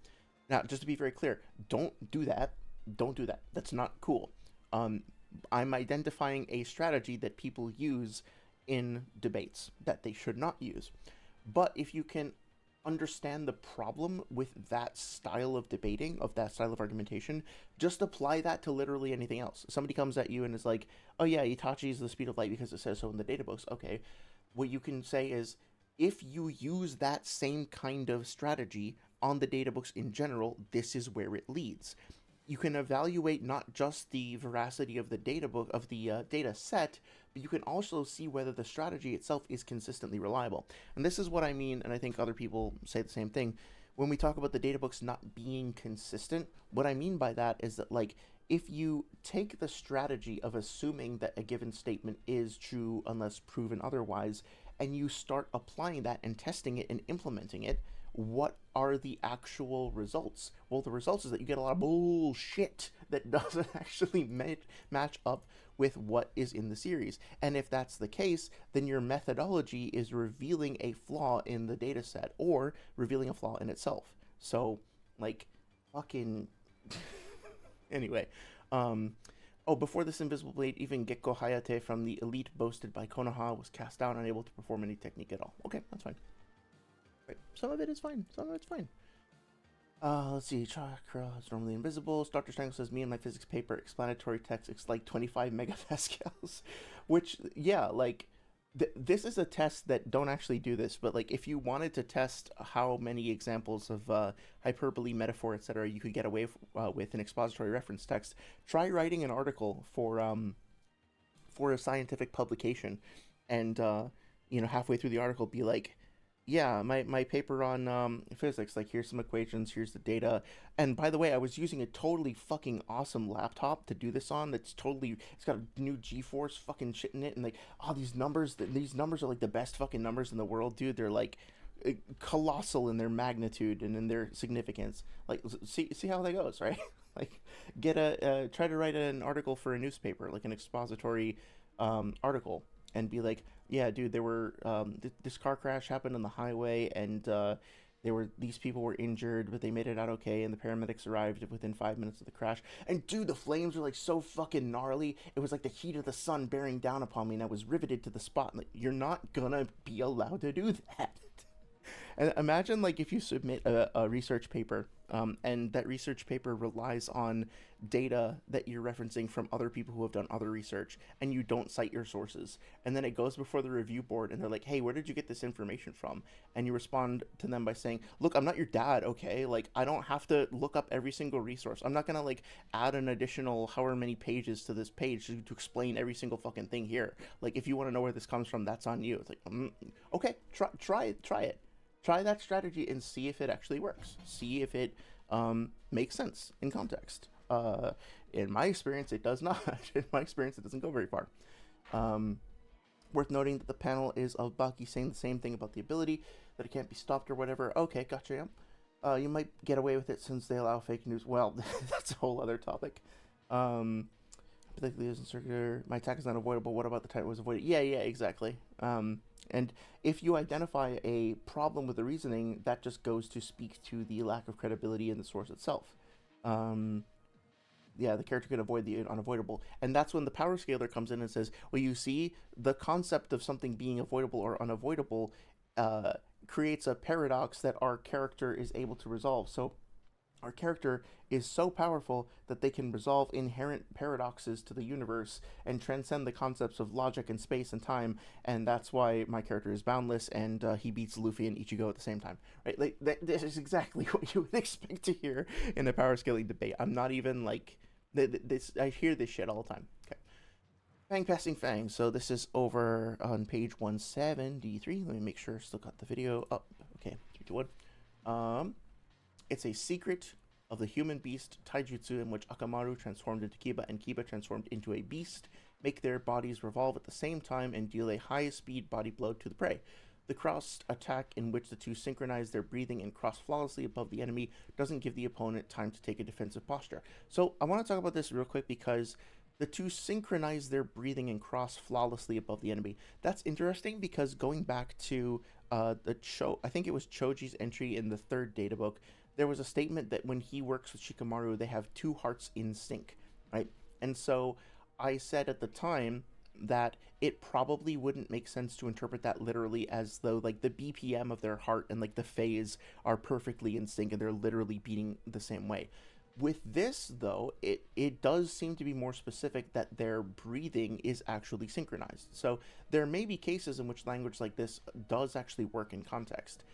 Speaker 1: Now, just to be very clear, don't do that. Don't do that. That's not cool. I'm identifying a strategy that people use in debates that they should not use. But if you can understand the problem with that style of debating, of that style of argumentation, just apply that to literally anything else. Somebody comes at you and is like, oh yeah, Itachi is the speed of light because it says so in the databooks. Okay, what you can say is, if you use that same kind of strategy on the databooks in general, this is where it leads. You can evaluate not just the veracity of the data book of the data set, but you can also see whether the strategy itself is consistently reliable. And this is what I mean, and I think other people say the same thing. When we talk about the data books not being consistent, what I mean by that is that, like, if you take the strategy of assuming that a given statement is true unless proven otherwise, and you start applying that and testing it and implementing it, what are the actual results? Well, the results is that you get a lot of bullshit that doesn't actually match up with what is in the series. And if that's the case, then your methodology is revealing a flaw in the data set or revealing a flaw in itself. So, like, fucking. Anyway, oh, before this invisible blade, even Gekko Hayate from the elite boasted by Konoha was cast down, unable to perform any technique at all. Okay, that's fine. Right. Some of it is fine. Some of it's fine. Let's see. Chakra is normally invisible. Dr. Strangle says, me and my physics paper, explanatory text, it's like 25 megapascals. Which, yeah, like, this is a test that don't actually do this, but, like, if you wanted to test how many examples of hyperbole, metaphor, etc. you could get away with an expository reference text, try writing an article for a scientific publication, and, you know, halfway through the article be like, yeah, my paper on physics, like, here's some equations, here's the data. And by the way, I was using a totally fucking awesome laptop to do this on. It's got a new GeForce fucking shit in it, and, like, oh, these numbers are like the best fucking numbers in the world, dude. They're like colossal in their magnitude and in their significance. Like, see how that goes, right? Like, try to write an article for a newspaper, like an expository article, and be like, yeah, dude, there were this car crash happened on the highway, and these people were injured, but they made it out okay, and the paramedics arrived within 5 minutes of the crash. And dude, the flames were like so fucking gnarly. It was like the heat of the sun bearing down upon me, and I was riveted to the spot. Like, you're not gonna be allowed to do that. And imagine, like, if you submit a research paper, and that research paper relies on data that you're referencing from other people who have done other research, and you don't cite your sources, and then it goes before the review board, and they're like, hey, where did you get this information from? And you respond to them by saying, look, I'm not your dad, okay? Like, I don't have to look up every single resource. I'm not gonna, like, add an additional however many pages to this page to explain every single fucking thing here. Like, if you want to know where this comes from, that's on you. It's like, okay, try it. Try that strategy and see if it actually works. See if it makes sense in context. In my experience, it does not. In my experience, it doesn't go very far. Worth noting that the panel is of Baki saying the same thing about the ability, that it can't be stopped or whatever. Okay, gotcha. You might get away with it since they allow fake news. Well, that's a whole other topic. Particularly isn't circular. My attack is not avoidable. What about the type was avoided? Yeah, exactly. And if you identify a problem with the reasoning, that just goes to speak to the lack of credibility in the source itself. Yeah, the character can avoid the unavoidable. And that's when the power scaler comes in and says, well, you see, the concept of something being avoidable or unavoidable creates a paradox that our character is able to resolve. So our character is so powerful that they can resolve inherent paradoxes to the universe and transcend the concepts of logic and space and time, and that's why my character is boundless, and he beats Luffy and Ichigo at the same time, right? Like, this is exactly what you would expect to hear in a power scaling debate. I'm not even, like, I hear this shit all the time. Okay. Fang passing Fang. So this is over on page 173. Let me make sure I still got the video up. Okay, 3, 2, 1. It's a secret of the human beast taijutsu in which Akamaru transformed into Kiba and Kiba transformed into a beast make their bodies revolve at the same time and deal a high-speed body blow to the prey. The crossed attack in which the two synchronize their breathing and cross flawlessly above the enemy doesn't give the opponent time to take a defensive posture. So I want to talk about this real quick because the two synchronize their breathing and cross flawlessly above the enemy. That's interesting because going back to I think it was Choji's entry in the 3rd data book, there was a statement that when he works with Shikamaru, they have 2 hearts in sync, right? And so I said at the time, that it probably wouldn't make sense to interpret that literally as though like the BPM of their heart and like the phase are perfectly in sync and they're literally beating the same way. With this, though, it does seem to be more specific that their breathing is actually synchronized. So there may be cases in which language like this does actually work in context.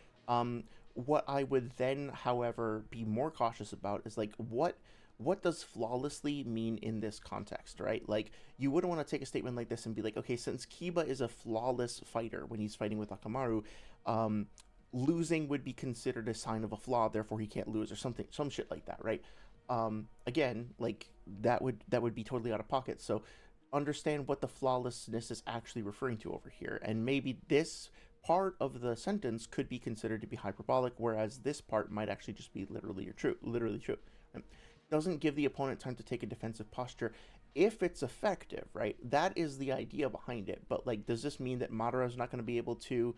Speaker 1: What I would then, however, be more cautious about is like what does flawlessly mean in this context, right? Like you wouldn't want to take a statement like this and be like, okay, since Kiba is a flawless fighter when he's fighting with Akamaru, um, losing would be considered a sign of a flaw, therefore he can't lose or something, some shit like that, right? Again, like that would be totally out of pocket. So understand what the flawlessness is actually referring to over here, and maybe this part of the sentence could be considered to be hyperbolic, whereas this part might actually just be literally true. Doesn't give the opponent time to take a defensive posture if it's effective, right? That is the idea behind it. But like, does this mean that Madara is not going to be able to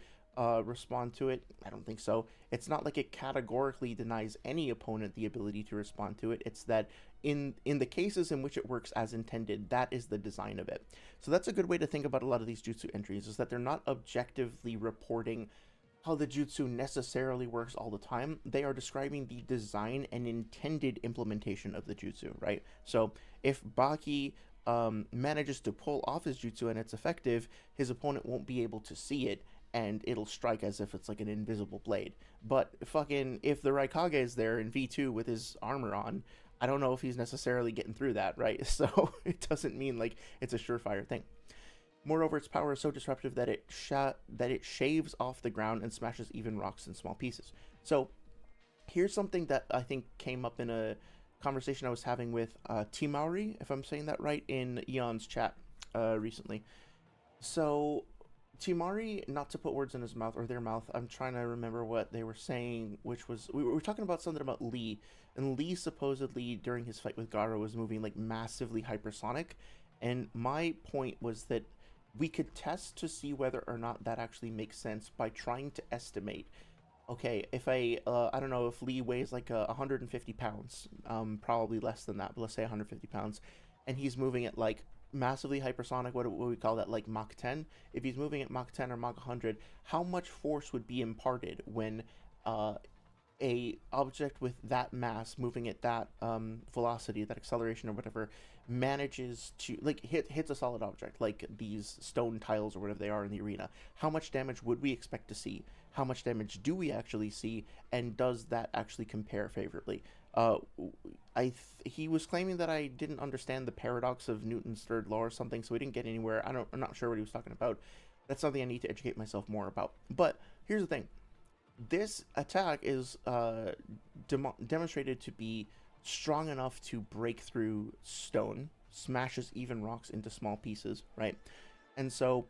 Speaker 1: respond to it? I don't think so. It's not like it categorically denies any opponent the ability to respond to it. It's that in the cases in which it works as intended, that is the design of it. So that's a good way to think about a lot of these jutsu entries, is that they're not objectively reporting how the jutsu necessarily works all the time. They are describing the design and intended implementation of the jutsu, right? So if Baki manages to pull off his jutsu and it's effective, his opponent won't be able to see it, and it'll strike as if it's like an invisible blade. But fucking, if the Raikage is there in V2 with his armor on, I don't know if he's necessarily getting through that, right? So it doesn't mean like it's a surefire thing. Moreover, its power is so disruptive that it shaves off the ground and smashes even rocks in small pieces. So here's something that I think came up in a conversation I was having with Timauri, if I'm saying that right, in Eon's chat recently. So Timari, not to put words in his mouth or their mouth, I'm trying to remember what they were saying, which was we were talking about something about Lee, and Lee supposedly during his fight with Garo was moving like massively hypersonic, and my point was that we could test to see whether or not that actually makes sense by trying to estimate. Okay, if I don't know, if Lee weighs like 150 pounds, probably less than that, but let's say 150 pounds, and he's moving at like massively hypersonic, what we call that, like Mach 10. If he's moving at Mach 10 or Mach 100, how much force would be imparted when a object with that mass moving at that velocity, that acceleration or whatever, manages to like hits a solid object like these stone tiles or whatever they are in the arena? How much damage would we expect to see? How much damage do we actually see? And does that actually compare favorably? He was claiming that I didn't understand the paradox of Newton's third law or something, so we didn't get anywhere. I'm not sure what he was talking about. That's something I need to educate myself more about. But here's the thing: this attack is demonstrated to be strong enough to break through stone, smashes even rocks into small pieces, right? And so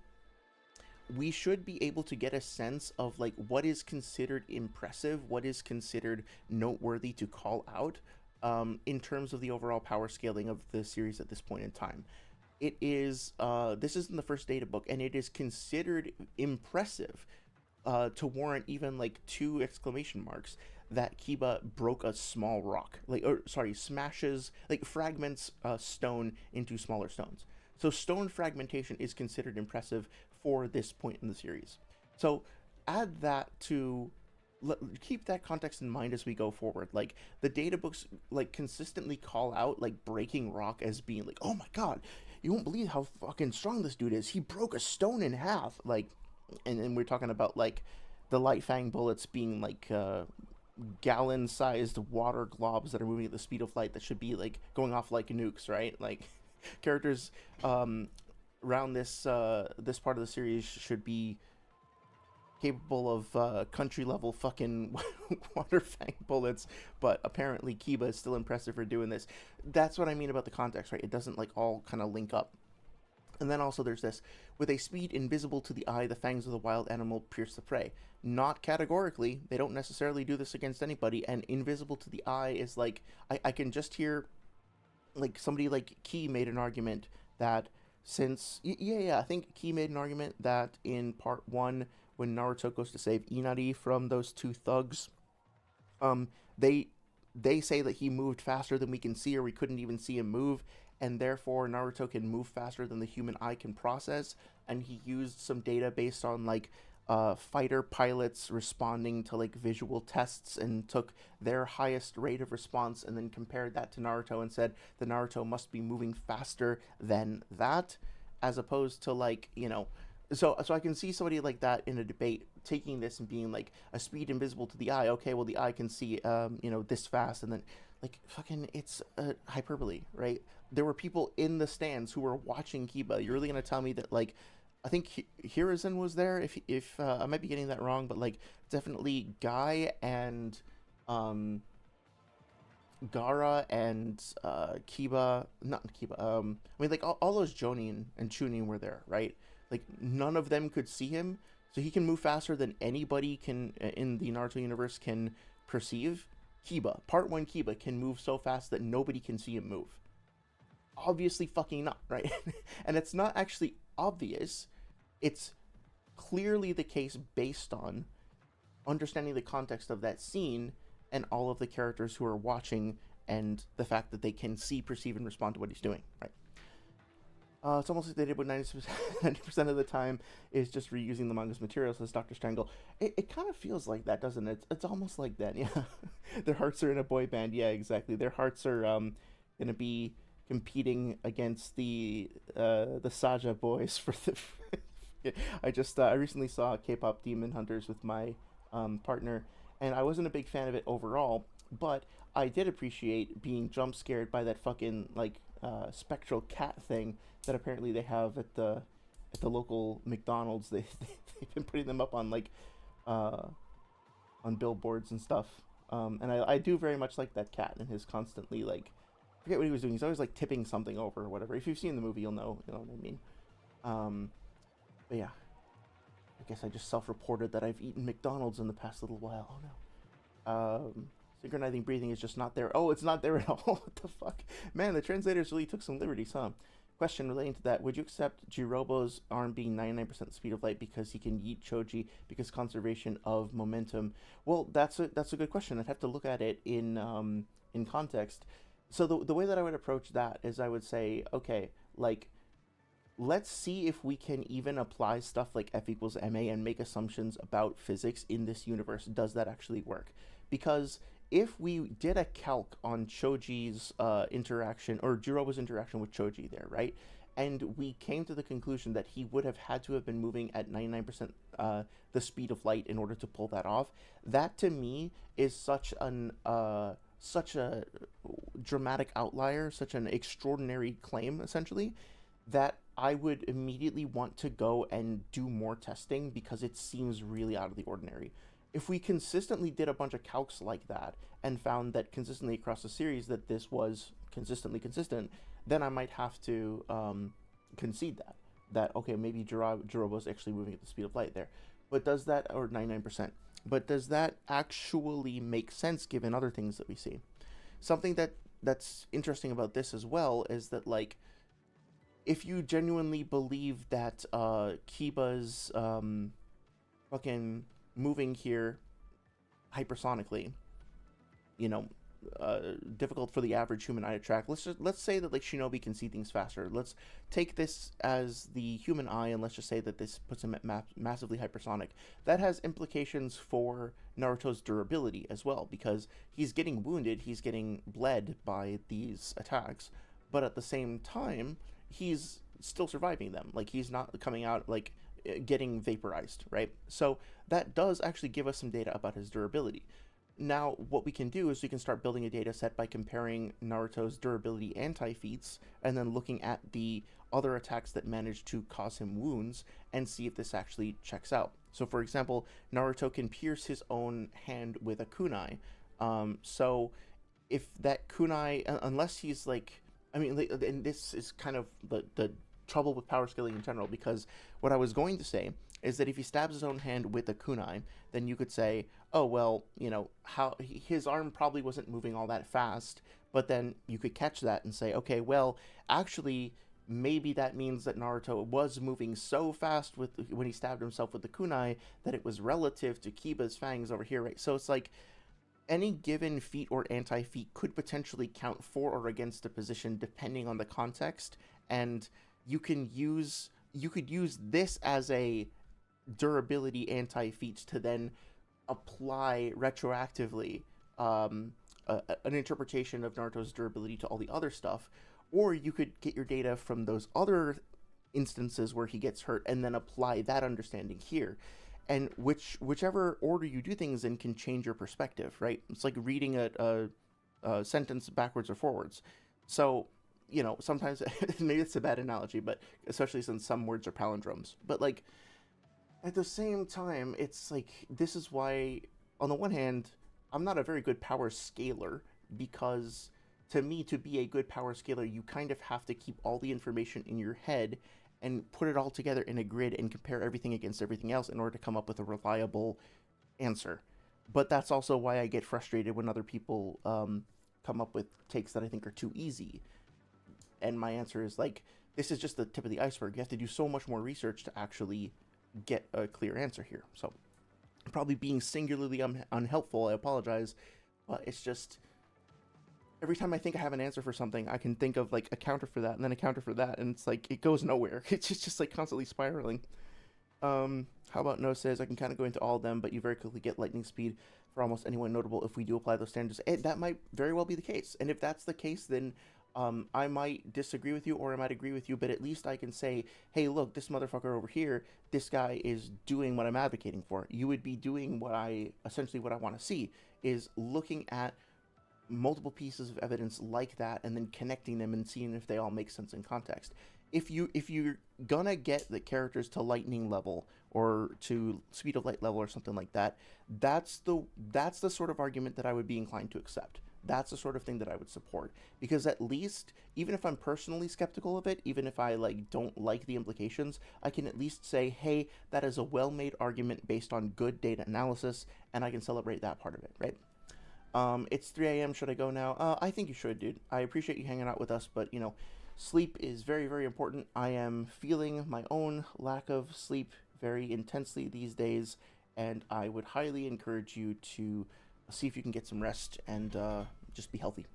Speaker 1: we should be able to get a sense of like what is considered impressive, what is considered noteworthy to call out in terms of the overall power scaling of the series at this point in time. It is this is in the first data book, and it is considered impressive to warrant even like 2 exclamation marks that Kiba broke a small rock, smashes, like fragments stone into smaller stones. So stone fragmentation is considered impressive for this point in the series. So add that to, keep that context in mind as we go forward. Like the data books like consistently call out like breaking rock as being like, oh my god, you won't believe how fucking strong this dude is. He broke a stone in half. Like, and we're talking about like the light fang bullets being like gallon-sized water globs that are moving at the speed of light that should be like going off like nukes, right? Like characters around this this part of the series should be capable of country level fucking water fang bullets, but apparently Kiba is still impressive for doing this. That's what I mean about the context, right? It doesn't like all kind of link up. And then also there's this: with a speed invisible to the eye, the fangs of the wild animal pierce the prey. Not categorically, they don't necessarily do this against anybody, and invisible to the eye is like, I can just hear like somebody like Key made an argument that since, I think Key made an argument that in part 1, when Naruto goes to save Inari from those 2 thugs, they say that he moved faster than we can see, or we couldn't even see him move, and therefore Naruto can move faster than the human eye can process. And he used some data based on like fighter pilots responding to like visual tests and took their highest rate of response and then compared that to Naruto and said the Naruto must be moving faster than that, as opposed to like, so I can see somebody like that in a debate taking this and being like a speed invisible to the eye. Okay, well the eye can see this fast, and then like fucking it's hyperbole, right? There were people in the stands who were watching Kiba. You're really gonna tell me that like I think Hiruzen was there. If I might be getting that wrong, but like definitely Guy and Gara and Kiba, not Kiba. I mean, like all those Jonin and Chunin were there, right? Like none of them could see him, so he can move faster than anybody can in the Naruto universe can perceive. Kiba, Part One Kiba can move so fast that nobody can see him move. Obviously, fucking not, right? And it's not actually obvious. It's clearly the case based on understanding the context of that scene and all of the characters who are watching and the fact that they can see, perceive, and respond to what he's doing, right? It's almost like they did about 90% of the time is just reusing the manga's material, says Dr. Strangle. It kind of feels like that, doesn't it? It's almost like that, yeah. Their hearts are in a boy band, yeah, exactly. Their hearts are going to be competing against the Saja boys for the... I recently saw K-pop Demon Hunters with my partner, and I wasn't a big fan of it overall, but I did appreciate being jump scared by that fucking like spectral cat thing that apparently they have at the local McDonald's. They've been putting them up on like on billboards and stuff. And I do very much like that cat and his constantly like, I forget what he was doing. He's always like tipping something over or whatever. If you've seen the movie, you'll know what I mean. But yeah, I guess I just self-reported that I've eaten McDonald's in the past little while. Oh no. Synchronizing breathing is just not there. Oh, it's not there at all. What the fuck? Man, the translators really took some liberties, huh? Question relating to that. Would you accept Jirobo's arm being 99% speed of light because he can yeet Choji because conservation of momentum? Well, that's a good question. I'd have to look at it in context. So the way that I would approach that is I would say, okay, like, let's see if we can even apply stuff like F equals ma and make assumptions about physics in this universe. Does that actually work? Because if we did a calc on Choji's interaction, or Jirobo's interaction with Choji there, right? And we came to the conclusion that he would have had to have been moving at 99% the speed of light in order to pull that off. That to me is such a dramatic outlier, such an extraordinary claim, essentially, that I would immediately want to go and do more testing because it seems really out of the ordinary. If we consistently did a bunch of calcs like that and found that consistently across the series that this was consistently consistent, then I might have to concede that okay, maybe Jirobo's actually moving at the speed of light there. But does that, or 99%, but does that actually make sense given other things that we see? Something that's interesting about this as well is that, like, if you genuinely believe that Kiba's fucking moving here hypersonically, difficult for the average human eye to track. Let's say that like Shinobi can see things faster. Let's take this as the human eye, and let's just say that this puts him at massively hypersonic. That has implications for Naruto's durability as well, because he's getting wounded, he's getting bled by these attacks, but at the same time, he's still surviving them. Like, he's not coming out like getting vaporized, right? So that does actually give us some data about his durability. Now, what we can do is we can start building a data set by comparing Naruto's durability anti-feats and then looking at the other attacks that manage to cause him wounds and see if this actually checks out. So, for example, Naruto can pierce his own hand with a kunai. So if that kunai, unless he's like, I mean, and this is kind of the trouble with power scaling in general, because what I was going to say is that if he stabs his own hand with a kunai, then you could say, oh, well, how his arm probably wasn't moving all that fast, but then you could catch that and say, okay, well, actually, maybe that means that Naruto was moving so fast when he stabbed himself with the kunai that it was relative to Kiba's fangs over here, right? So it's like, any given feat or anti-feat could potentially count for or against a position depending on the context, and you could use this as a durability anti-feat to then apply retroactively an interpretation of Naruto's durability to all the other stuff, or you could get your data from those other instances where he gets hurt and then apply that understanding here. And whichever order you do things in can change your perspective, right? It's like reading a sentence backwards or forwards. So, sometimes maybe it's a bad analogy, but especially since some words are palindromes. But like at the same time, it's like this is why, on the one hand, I'm not a very good power scaler because to me, to be a good power scaler, you kind of have to keep all the information in your head and put it all together in a grid and compare everything against everything else in order to come up with a reliable answer. But that's also why I get frustrated when other people come up with takes that I think are too easy. And my answer is like, this is just the tip of the iceberg. You have to do so much more research to actually get a clear answer here. So, probably being singularly unhelpful, I apologize. But it's just, every time I think I have an answer for something, I can think of like a counter for that and then a counter for that, and it's like it goes nowhere. It's just like constantly spiraling. How about No says I can kind of go into all of them, but you very quickly get lightning speed for almost anyone notable if we do apply those standards. And that might very well be the case. And if that's the case, then I might disagree with you or I might agree with you, but at least I can say, hey, look, this motherfucker over here, this guy is doing what I'm advocating for. You would be doing essentially what I want to see, is looking at multiple pieces of evidence like that and then connecting them and seeing if they all make sense in context. If you're gonna get the characters to lightning level or to speed of light level or something like that, that's the sort of argument that I would be inclined to accept. That's the sort of thing that I would support, because at least, even if I'm personally skeptical of it, even if I like don't like the implications, I can at least say, hey, that is a well-made argument based on good data analysis, and I can celebrate that part of it, right? It's 3 a.m. Should I go now? I think you should, dude. I appreciate you hanging out with us, but sleep is very, very important. I am feeling my own lack of sleep very intensely these days, and I would highly encourage you to see if you can get some rest and just be healthy.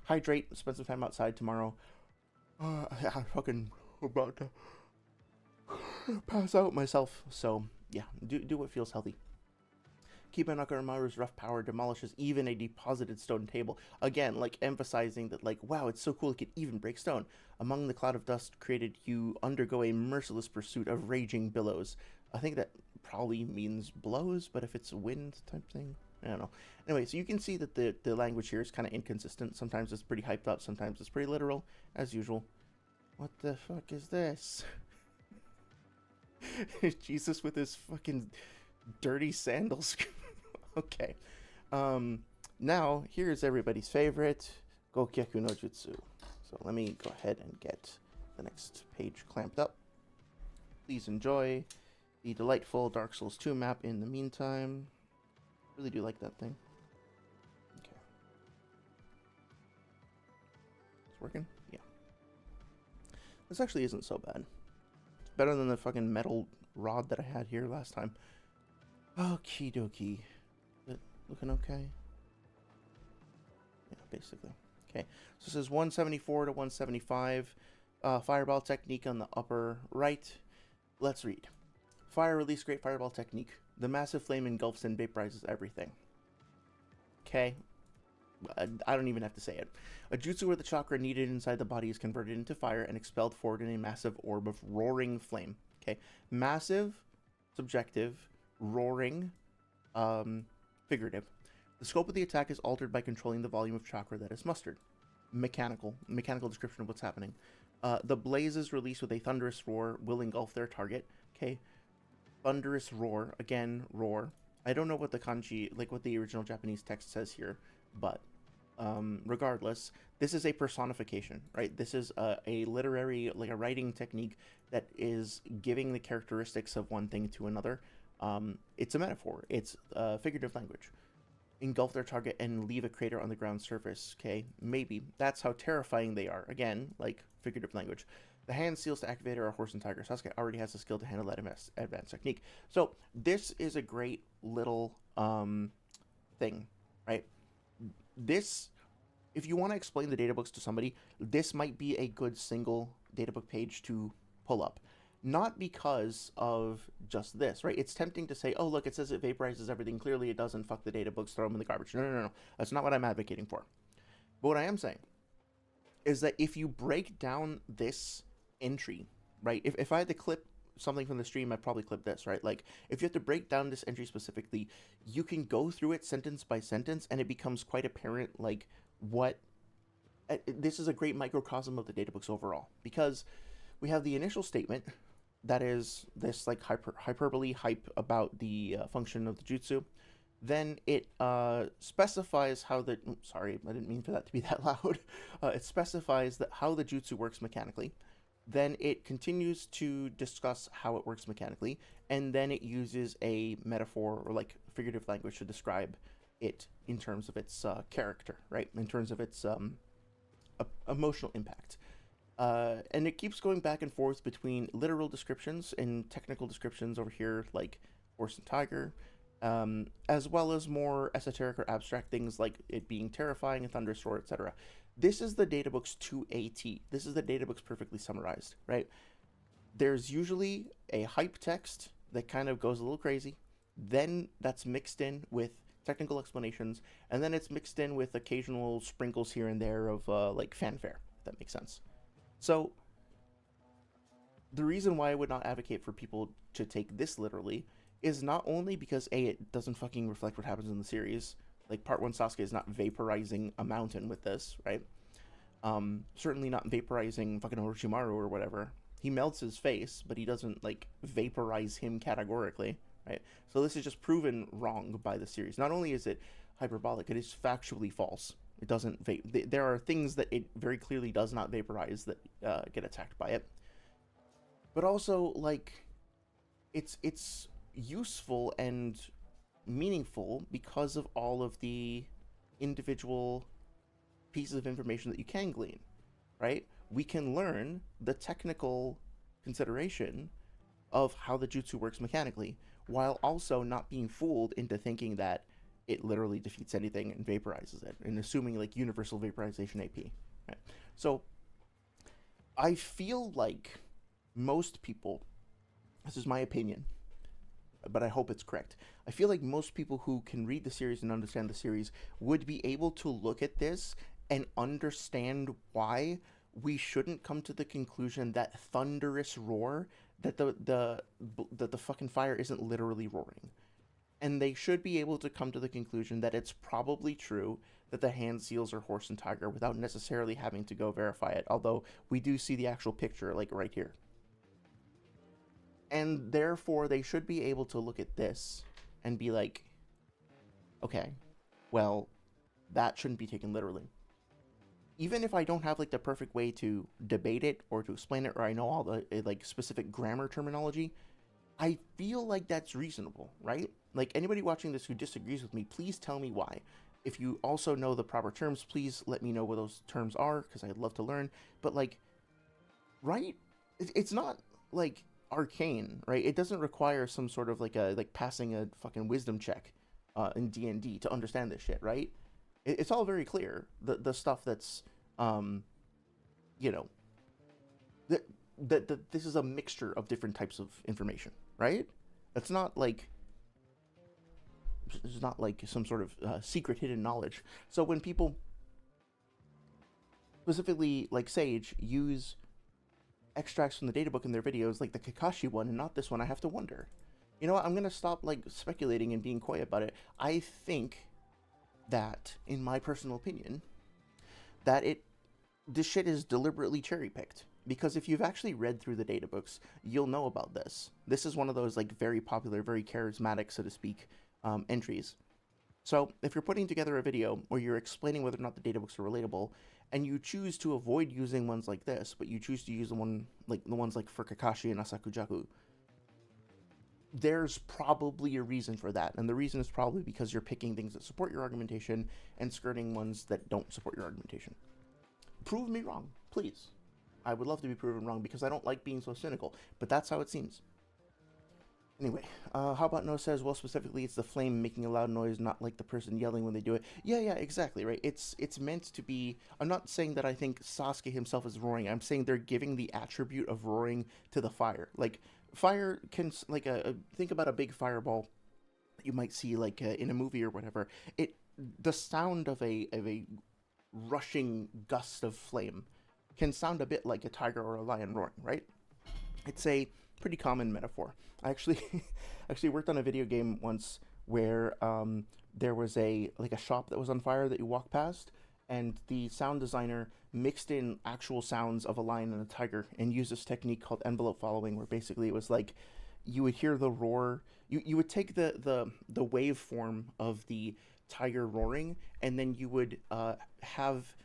Speaker 1: Hydrate, spend some time outside tomorrow. I'm fucking about to pass out myself. So yeah, do what feels healthy. Kiba Nakaramaru's rough power demolishes even a deposited stone table. Again, like emphasizing that, like, wow, it's so cool it can even break stone. Among the cloud of dust created, you undergo a merciless pursuit of raging billows. I think that probably means blows, but if it's a wind type thing, I don't know. Anyway, so you can see that the language here is kind of inconsistent. Sometimes it's pretty hyped up, sometimes it's pretty literal, as usual. What the fuck is this? Jesus with his fucking dirty sandals. Okay. Now, here's everybody's favorite, Gokyaku no Jutsu. So let me go ahead and get the next page clamped up. Please enjoy the delightful Dark Souls 2 map in the meantime. Really do like that thing. Okay. It's working? Yeah. This actually isn't so bad. It's better than the fucking metal rod that I had here last time. Okie dokie. Is it looking okay? Yeah, basically. Okay. So this is 174 to 175. Fireball technique on the upper right. Let's read. Fire release great fireball technique. The massive flame engulfs and vaporizes everything. Okay. I don't even have to say it. A jutsu where the chakra needed inside the body is converted into fire and expelled forward in a massive orb of roaring flame. Okay. Massive, subjective, roaring, figurative. The scope of the attack is altered by controlling the volume of chakra that is mustered. Mechanical description of what's happening. The blazes released with a thunderous roar will engulf their target. Okay. Thunderous roar. Again, roar. I don't know what the kanji, like what the original Japanese text says here, but regardless, this is a personification, right? This is a literary, like a writing technique that is giving the characteristics of one thing to another. It's a metaphor. It's figurative language. Engulf their target and leave a crater on the ground surface. Okay, maybe. That's how terrifying they are. Again, like figurative language. The hand seals to activate are a horse and tiger. Sasuke already has the skill to handle that advanced technique. So this is a great little thing. right? This, if you want to explain the databooks to somebody, this might be a good single databook page to pull up. Not because of just this, right? It's tempting to say, oh, look, it says it vaporizes everything. Clearly it doesn't. Fuck the databooks, throw them in the garbage. No. That's not what I'm advocating for. But what I am saying is that if you break down this entry, right? If I had to clip something from the stream, I'd probably clip this, right? Like, if you have to break down this entry specifically, you can go through it sentence by sentence, and it becomes quite apparent, like, what... This is a great microcosm of the databooks overall, because we have the initial statement that is this, like, hyperbole hype about the function of the jutsu. Then it specifies how the... sorry, I didn't mean for that to be that loud. It specifies that how the jutsu works mechanically. Then it continues to discuss how it works mechanically, and then it uses a metaphor or like figurative language to describe it in terms of its character, right? In terms of its emotional impact. And it keeps going back and forth between literal descriptions and technical descriptions over here, like horse and tiger, as well as more esoteric or abstract things like it being terrifying and thunderous roar, etc. This is the databooks to a T. This is the databooks perfectly summarized, right? There's usually a hype text that kind of goes a little crazy. Then that's mixed in with technical explanations, and then it's mixed in with occasional sprinkles here and there of like fanfare, if that makes sense. So the reason why I would not advocate for people to take this literally is not only because A, it doesn't fucking reflect what happens in the series. Like, Part 1 Sasuke is not vaporizing a mountain with this, right? Certainly not vaporizing fucking Orochimaru or whatever. He melts his face, but he doesn't, like, vaporize him categorically, right? So this is just proven wrong by the series. Not only is it hyperbolic, it is factually false. It doesn't there are things that it very clearly does not vaporize that get attacked by it. But also, like, it's useful and meaningful because of all of the individual pieces of information that you can glean, right? We can learn the technical consideration of how the jutsu works mechanically, while also not being fooled into thinking that it literally defeats anything and vaporizes it, and assuming like universal vaporization AP, right? So I feel like most people, this is my opinion, but I hope it's correct. I feel like most people who can read the series and understand the series would be able to look at this and understand why we shouldn't come to the conclusion that thunderous roar, that the fucking fire isn't literally roaring. And they should be able to come to the conclusion that it's probably true that the hand seals are horse and tiger without necessarily having to go verify it, although we do see the actual picture, like, right here. And therefore, they should be able to look at this and be like, okay, well, that shouldn't be taken literally. Even if I don't have, like, the perfect way to debate it or to explain it, or I know all the, like, specific grammar terminology, I feel like that's reasonable, right? Like, anybody watching this who disagrees with me, please tell me why. If you also know the proper terms, please let me know what those terms are, because I'd love to learn. But, like, right? It's not, like, arcane, right? It doesn't require some sort of, like, passing a fucking wisdom check in D&D to understand this shit, right? It's all very clear. The stuff that's, you know, that this is a mixture of different types of information, right? It's not like some sort of secret hidden knowledge. So when people, specifically like Sage, use extracts from the Databook in their videos, like the Kakashi one and not this one, I have to wonder. You know what? I'm gonna stop like speculating and being coy about it. I think that, in my personal opinion, that this shit is deliberately cherry-picked. Because if you've actually read through the Databooks, you'll know about this. This is one of those, like, very popular, very charismatic, so to speak, entries. So if you're putting together a video where you're explaining whether or not the Databooks are relatable, and you choose to avoid using ones like this, but you choose to use the ones like for Kakashi and Asakujaku, there's probably a reason for that. And the reason is probably because you're picking things that support your argumentation and skirting ones that don't support your argumentation. Prove me wrong, please. I would love to be proven wrong because I don't like being so cynical, but that's how it seems. Anyway, how about no says, well, specifically, it's the flame making a loud noise, not like the person yelling when they do it. Yeah, yeah, exactly, right? It's meant to be. I'm not saying that I think Sasuke himself is roaring. I'm saying they're giving the attribute of roaring to the fire. Like fire can like think about a big fireball that you might see like in a movie or whatever. It the sound of a rushing gust of flame can sound a bit like a tiger or a lion roaring, right? It's a pretty common metaphor. I actually actually worked on a video game once where there was a shop that was on fire that you walk past, and the sound designer mixed in actual sounds of a lion and a tiger and used this technique called envelope following, where basically it was like you would hear the roar. You would take the waveform of the tiger roaring, and then you would have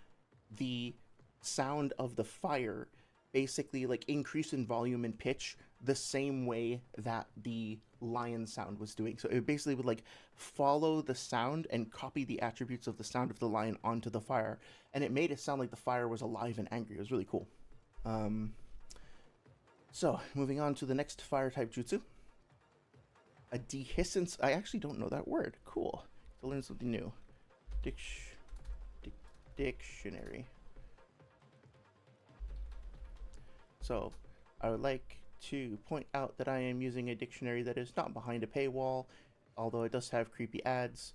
Speaker 1: the sound of the fire basically like increase in volume and pitch the same way that the lion sound was doing. So it basically would like follow the sound and copy the attributes of the sound of the lion onto the fire, and it made it sound like the fire was alive and angry. It was really cool. So moving on to the next fire type jutsu, a dehiscence. I actually don't know that word. Cool. To learn something new. Dictionary. So I would like to point out that I am using a dictionary that is not behind a paywall, although it does have creepy ads.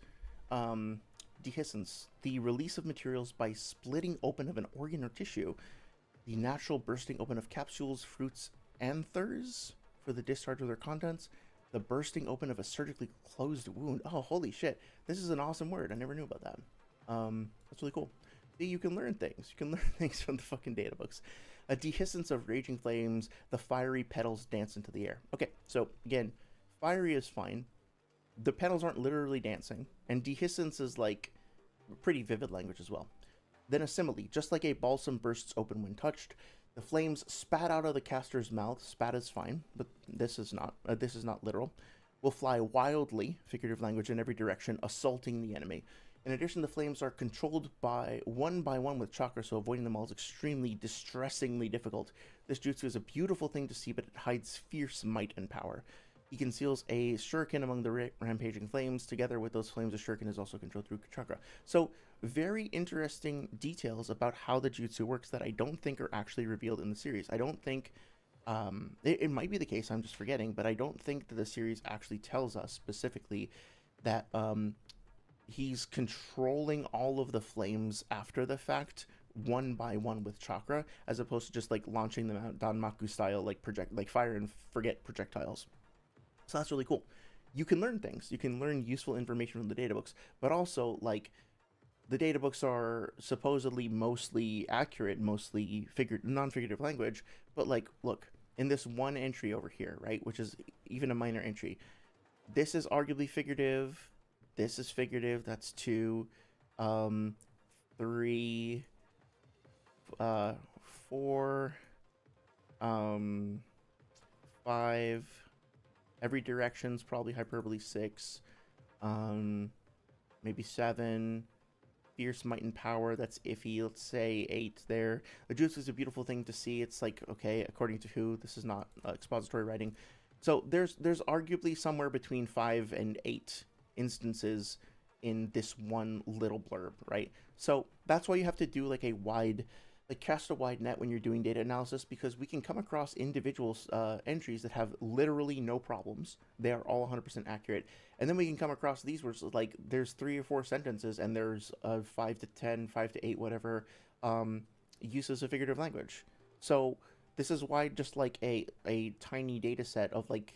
Speaker 1: Dehiscence, the release of materials by splitting open of an organ or tissue, the natural bursting open of capsules, fruits, anthers for the discharge of their contents, the bursting open of a surgically closed wound. Oh, holy shit. This is an awesome word. I never knew about that. That's really cool. See, you can learn things. You can learn things from the fucking data books. A dehiscence of raging flames, the fiery petals dance into the air. Okay, so again, fiery is fine. The petals aren't literally dancing, and dehiscence is like pretty vivid language as well. Then a simile, just like a balsam bursts open when touched, the flames spat out of the caster's mouth. Spat is fine, but this is not literal. Will fly wildly, figurative language, in every direction, assaulting the enemy. In addition, the flames are controlled by one with chakra, so avoiding them all is extremely, distressingly difficult. This jutsu is a beautiful thing to see, but it hides fierce might and power. He conceals a shuriken among the rampaging flames. Together with those flames, a shuriken is also controlled through chakra. So, very interesting details about how the jutsu works that I don't think are actually revealed in the series. I don't think... it might be the case, I'm just forgetting, but I don't think that the series actually tells us specifically that he's controlling all of the flames after the fact, one by one with chakra, as opposed to just like launching them out Danmaku style, like fire and forget projectiles. So that's really cool. You can learn things. You can learn useful information from the databooks, but also like the databooks are supposedly mostly accurate, mostly non-figurative language, but like, look, in this one entry over here, right, which is even a minor entry, this is arguably figurative, this is figurative, that's 2, 3, 4, 5, every direction's probably hyperbole 6, maybe 7, fierce might and power, that's iffy, let's say 8 there. The jutsu is a beautiful thing to see. It's like, okay, according to who, this is not expository writing. So there's arguably somewhere between 5 and 8 instances in this one little blurb, right? So that's why you have to do like cast a wide net when you're doing data analysis, because we can come across individual entries that have literally no problems. They are all 100% accurate. And then we can come across these where it's like there's 3 or 4 sentences and there's 5 to 10, 5 to 8, whatever, uses of figurative language. So this is why just like a tiny data set of like,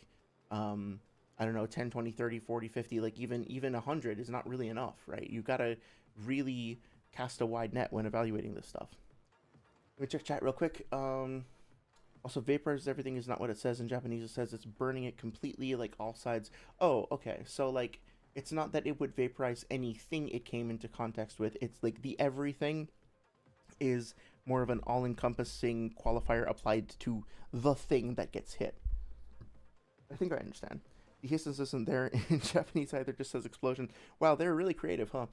Speaker 1: I don't know, 10, 20, 30, 40, 50, like even 100 is not really enough, right? You gotta really cast a wide net when evaluating this stuff. Let me check chat real quick. Also, vaporizes everything is not what it says in Japanese. It says it's burning it completely, like all sides. Oh, okay. So, like, it's not that it would vaporize anything it came into context with. It's like the everything is more of an all-encompassing qualifier applied to the thing that gets hit. I think I understand. The hisses isn't there in Japanese either, just says explosion. Wow, they're really creative, huh?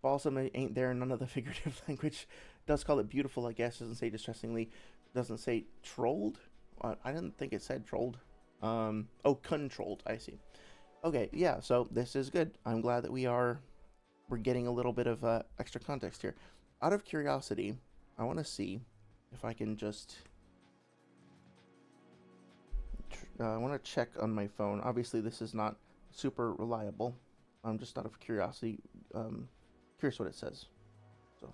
Speaker 1: Balsam ain't there in none of the figurative language. Does call it beautiful, I guess. Doesn't say distressingly. Doesn't say trolled. I didn't think it said trolled. Oh, controlled, I see. Okay, yeah, so this is good. I'm glad that we're getting a little bit of extra context here. Out of curiosity, I want to see if I can just... I want to check on my phone. Obviously, this is not super reliable. I'm just out of curiosity, curious what it says. So,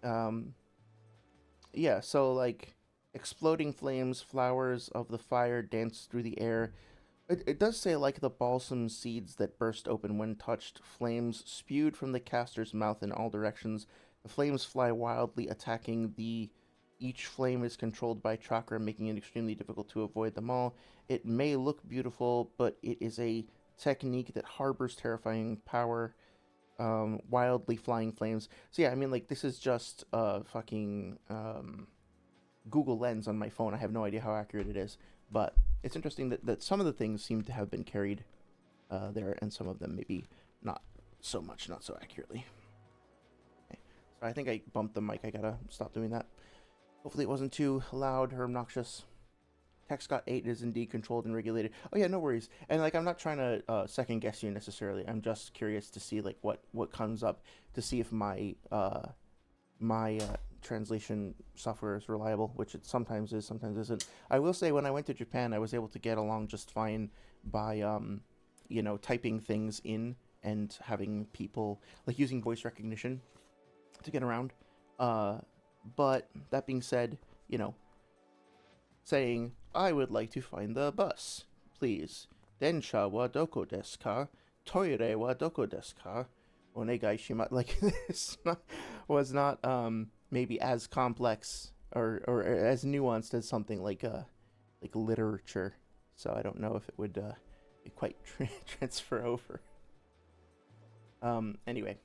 Speaker 1: okay. Yeah, so like exploding flames, flowers of the fire dance through the air. It does say, like the balsam seeds that burst open when touched, flames spewed from the caster's mouth in all directions. The flames fly wildly, attacking the... Each flame is controlled by chakra, making it extremely difficult to avoid them all. It may look beautiful, but it is a technique that harbors terrifying power. Wildly flying flames. So yeah, I mean, like, this is just fucking Google Lens on my phone. I have no idea how accurate it is, but it's interesting that some of the things seem to have been carried there, and some of them maybe not so much, not so accurately. Okay. So I think I bumped the mic. I gotta stop doing that. Hopefully it wasn't too loud or obnoxious. TechScott 8 is indeed controlled and regulated. Oh yeah, no worries. And like, I'm not trying to second guess you necessarily. I'm just curious to see like what comes up, to see if my translation software is reliable, which it sometimes is, sometimes isn't. I will say, when I went to Japan, I was able to get along just fine by you know, typing things in and having people like using voice recognition to get around. But that being said, you know, saying, I would like to find the bus, please. Densha wa doko desu ka? Toire wa doko desu ka? Onegai shimasu. Like, this was not maybe as complex or as nuanced as something like literature. So I don't know if it would quite transfer over. Anyway.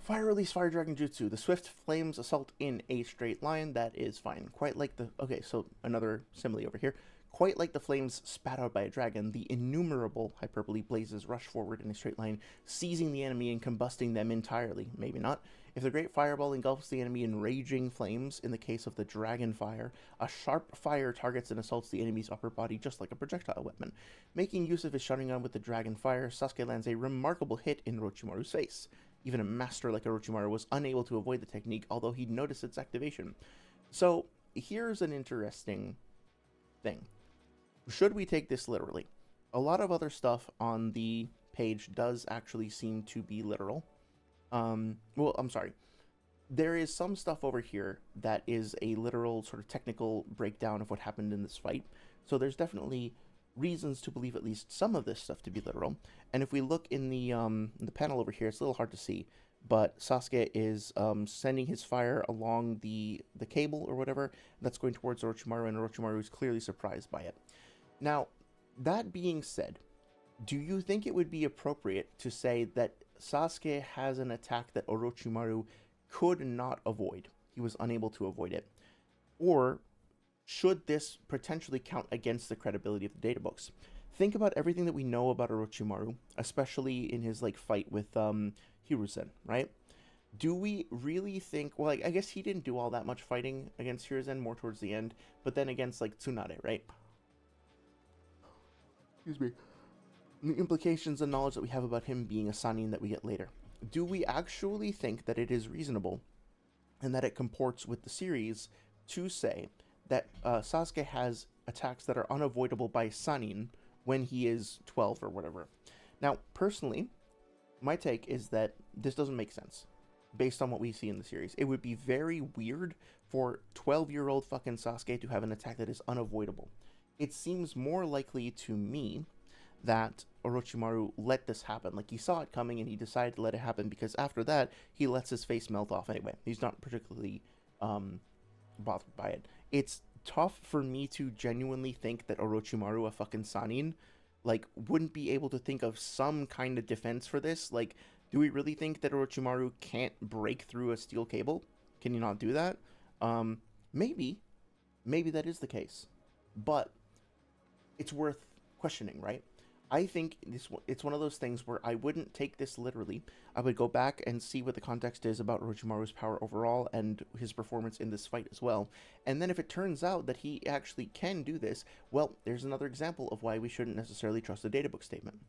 Speaker 1: Fire release fire dragon jutsu. The swift flames assault in a straight line. That is fine. Quite like the... Okay, so another simile over here. Quite like the flames spat out by a dragon, the innumerable hyperbole blazes rush forward in a straight line, seizing the enemy and combusting them entirely. Maybe not. If the great fireball engulfs the enemy in raging flames, in the case of the dragon fire, a sharp fire targets and assaults the enemy's upper body just like a projectile weapon. Making use of his Sharingan with the dragon fire, Sasuke lands a remarkable hit in Orochimaru's face. Even a master like Orochimaru was unable to avoid the technique, although he noticed its activation. So, here's an interesting thing. Should we take this literally? A lot of other stuff on the page does actually seem to be literal. Well, I'm sorry. There is some stuff over here that is a literal sort of technical breakdown of what happened in this fight. So there's definitely reasons to believe at least some of this stuff to be literal. And if we look in the panel over here, it's a little hard to see, but Sasuke is sending his fire along the cable or whatever that's going towards Orochimaru, and Orochimaru is clearly surprised by it. Now, that being said, do you think it would be appropriate to say that Sasuke has an attack that Orochimaru could not avoid? He was unable to avoid it. Or should this potentially count against the credibility of the databooks? Think about everything that we know about Orochimaru, especially in his like fight with Hiruzen, right? Do we really think... Well, like, I guess he didn't do all that much fighting against Hiruzen, more towards the end, but then against like Tsunade, right? Excuse me. The implications and knowledge that we have about him being a Sannin that we get later. Do we actually think that it is reasonable and that it comports with the series to say that Sasuke has attacks that are unavoidable by Sannin when he is 12 or whatever? Now, personally, my take is that this doesn't make sense based on what we see in the series. It would be very weird for 12-year-old fucking Sasuke to have an attack that is unavoidable. It seems more likely to me that Orochimaru let this happen. Like, he saw it coming and he decided to let it happen, because after that, he lets his face melt off anyway. He's not particularly bothered by it. It's tough for me to genuinely think that Orochimaru, a fucking Sannin, like, wouldn't be able to think of some kind of defense for this. Like, do we really think that Orochimaru can't break through a steel cable? Can you not do that? Maybe that is the case, but it's worth questioning, right? I think it's one of those things where I wouldn't take this literally. I would go back and see what the context is about Orochimaru's power overall and his performance in this fight as well. And then if it turns out that he actually can do this, well, there's another example of why we shouldn't necessarily trust the Databook statement.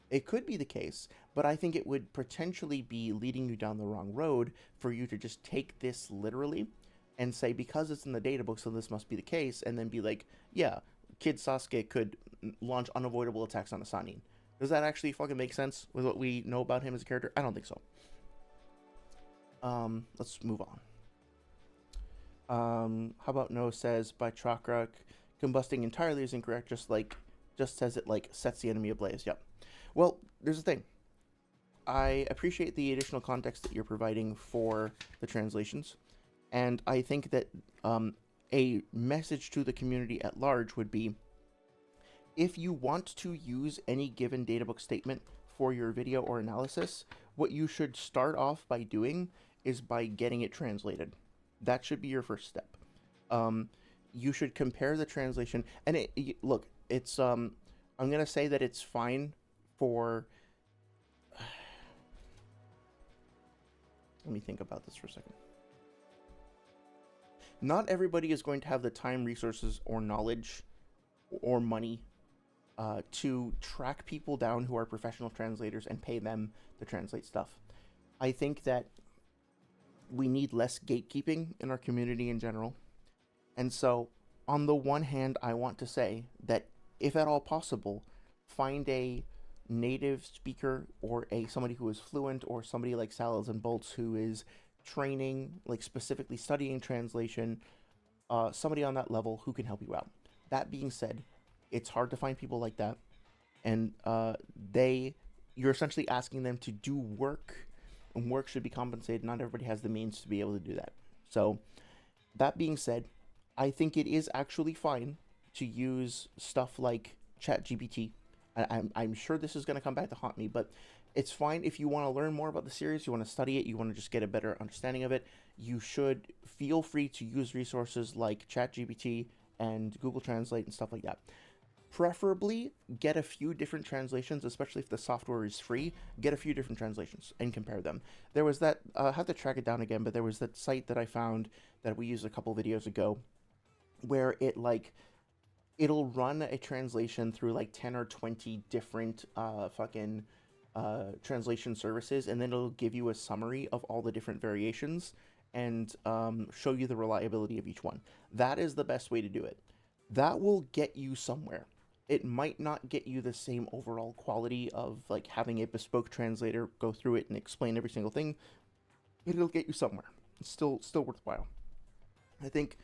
Speaker 1: It could be the case, but I think it would potentially be leading you down the wrong road for you to just take this literally and say, because it's in the Databook, so this must be the case, and then be like, yeah, Kid Sasuke could launch unavoidable attacks on a Sannin. Does that actually fucking make sense with what we know about him as a character? I don't think so. Let's move on. How about No says, by chakra, combusting entirely is incorrect, just says it like sets the enemy ablaze. Yep. Well, there's the thing. I appreciate the additional context that you're providing for the translations, and I think that a message to the community at large would be, if you want to use any given Databook statement for your video or analysis, what you should start off by doing is by getting it translated. That should be your first step. You should compare the translation, and look, it's I'm gonna say that it's fine for. Let me think about this for a second. Not everybody is going to have the time, resources, or knowledge, or money to track people down who are professional translators and pay them to translate stuff. I think that we need less gatekeeping in our community in general. And so, on the one hand, I want to say that if at all possible, find a native speaker or somebody who is fluent, or somebody like Salads and Bolts who is training, like specifically studying translation, somebody on that level who can help you out. That being said, it's hard to find people like that, and you're essentially asking them to do work, and work should be compensated. Not everybody has the means to be able to do that. So, that being said, I think it is actually fine to use stuff like ChatGPT. I'm sure this is going to come back to haunt me, but it's fine if you want to learn more about the series, you want to study it, you want to just get a better understanding of it. You should feel free to use resources like ChatGPT and Google Translate and stuff like that. Preferably get a few different translations, especially if the software is free. Get a few different translations and compare them. There was that, I have to track it down again, but there was that site that I found that we used a couple videos ago where it'll run a translation through like 10 or 20 different translation services, and then it'll give you a summary of all the different variations and show you the reliability of each one. That is the best way to do it. That will get you somewhere. It might not get you the same overall quality of like having a bespoke translator go through it and explain every single thing. It'll get you somewhere. It's still worthwhile. I think,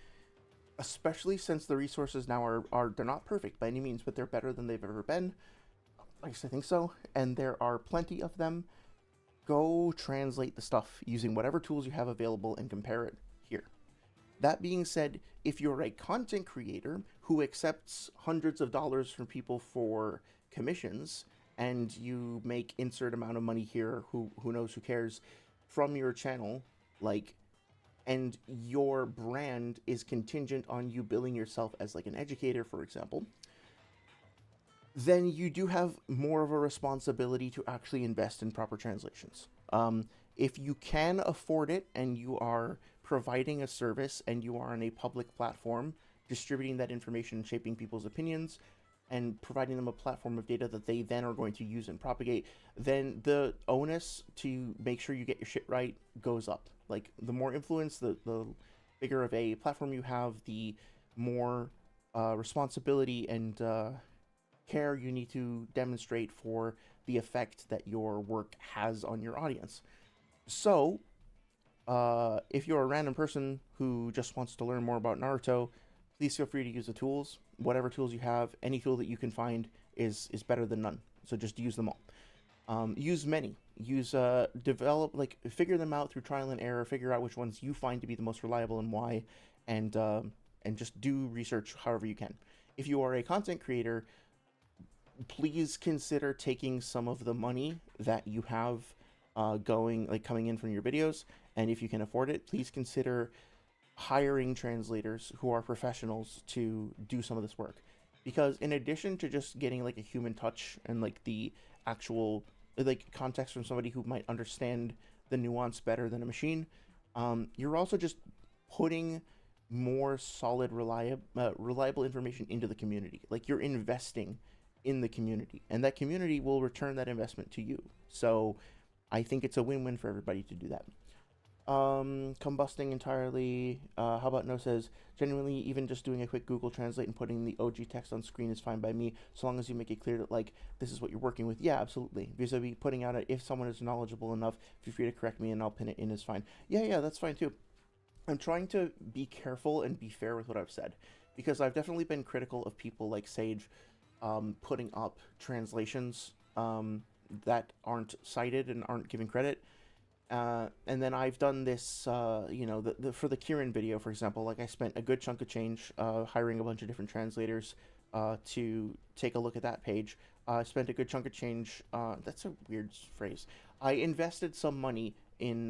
Speaker 1: especially since the resources now are they're not perfect by any means, but they're better than they've ever been. I guess I think so. And there are plenty of them. Go translate the stuff using whatever tools you have available and compare it here. That being said, if you're a content creator who accepts hundreds of dollars from people for commissions, and you make insert amount of money here, who knows, who cares, from your channel, and your brand is contingent on you billing yourself as like an educator, for example, then you do have more of a responsibility to actually invest in proper translations. If you can afford it and you are providing a service and you are on a public platform, distributing that information and shaping people's opinions and providing them a platform of data that they then are going to use and propagate, then the onus to make sure you get your shit right goes up. Like, the more influence, the bigger of a platform you have, the more responsibility and care you need to demonstrate for the effect that your work has on your audience. So, if you're a random person who just wants to learn more about Naruto, please feel free to use the tools. Whatever tools you have, any tool that you can find is better than none. So just use them all. Use many. Use figure them out through trial and error. Figure out which ones you find to be the most reliable and why, and just do research however you can. If you are a content creator, please consider taking some of the money that you have coming in from your videos, and if you can afford it, please consider hiring translators who are professionals to do some of this work. because in addition to just getting like a human touch and like the actual like context from somebody who might understand the nuance better than a machine, you're also just putting more solid, reliable information into the community. Like you're investing in the community, and that community will return that investment to you. So I think it's a win-win for everybody to do that. Combusting entirely. How about no says, genuinely, even just doing a quick Google Translate and putting the OG text on screen is fine by me, so long as you make it clear that, like, this is what you're working with. Yeah, absolutely. Vis-a-vis putting out if someone is knowledgeable enough, feel free to correct me and I'll pin it in is fine. Yeah, that's fine too. I'm trying to be careful and be fair with what I've said, because I've definitely been critical of people like Sage putting up translations that aren't cited and aren't given credit. And then I've done this, for the Kieran video, for example, like I spent a good chunk of change hiring a bunch of different translators to take a look at that page. I spent a good chunk of change, that's a weird phrase. I invested some money in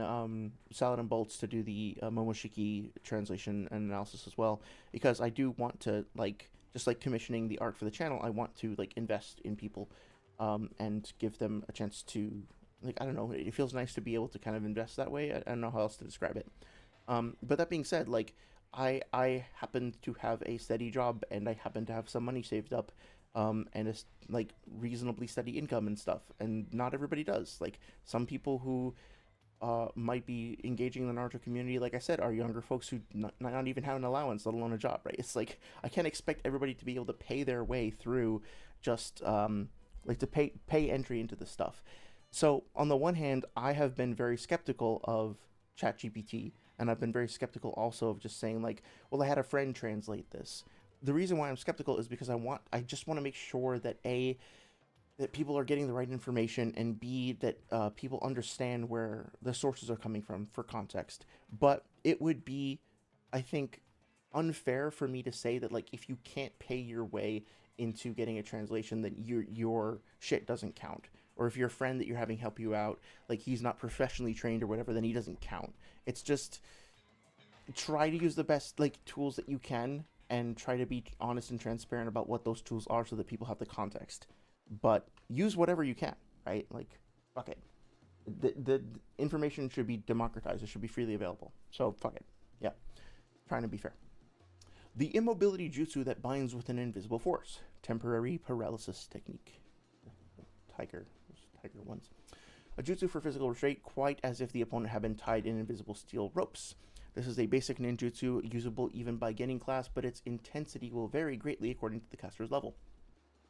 Speaker 1: Salad and Bolts to do the Momoshiki translation and analysis as well, because I do want to, like, just like commissioning the art for the channel, I want to, like, invest in people and give them a chance to, like, I don't know, it feels nice to be able to kind of invest that way. I don't know how else to describe it. But that being said, like, I happen to have a steady job, and I happen to have some money saved up, and a like reasonably steady income and stuff, and not everybody does. Like, some people who might be engaging in the Naruto community, like I said, are younger folks who not even have an allowance, let alone a job, right? It's like, I can't expect everybody to be able to pay their way through just, like, to pay entry into this stuff. So on the one hand, I have been very skeptical of ChatGPT, and I've been very skeptical also of just saying, like, well, I had a friend translate this. The reason why I'm skeptical is because I just want to make sure that A, that people are getting the right information, and B, that people understand where the sources are coming from for context. But it would be, I think, unfair for me to say that, like, if you can't pay your way into getting a translation, that your shit doesn't count. Or if your friend that you're having help you out, like, he's not professionally trained or whatever, then he doesn't count. It's just, try to use the best, like, tools that you can, and try to be honest and transparent about what those tools are so that people have the context. But use whatever you can, right? Like, fuck it. The information should be democratized. It should be freely available. So, fuck it. Yeah. Trying to be fair. The immobility jutsu that binds with an invisible force. Temporary paralysis technique. Tiger ones. A jutsu for physical restraint, quite as if the opponent had been tied in invisible steel ropes. This is a basic ninjutsu, usable even by getting class, but its intensity will vary greatly according to the caster's level.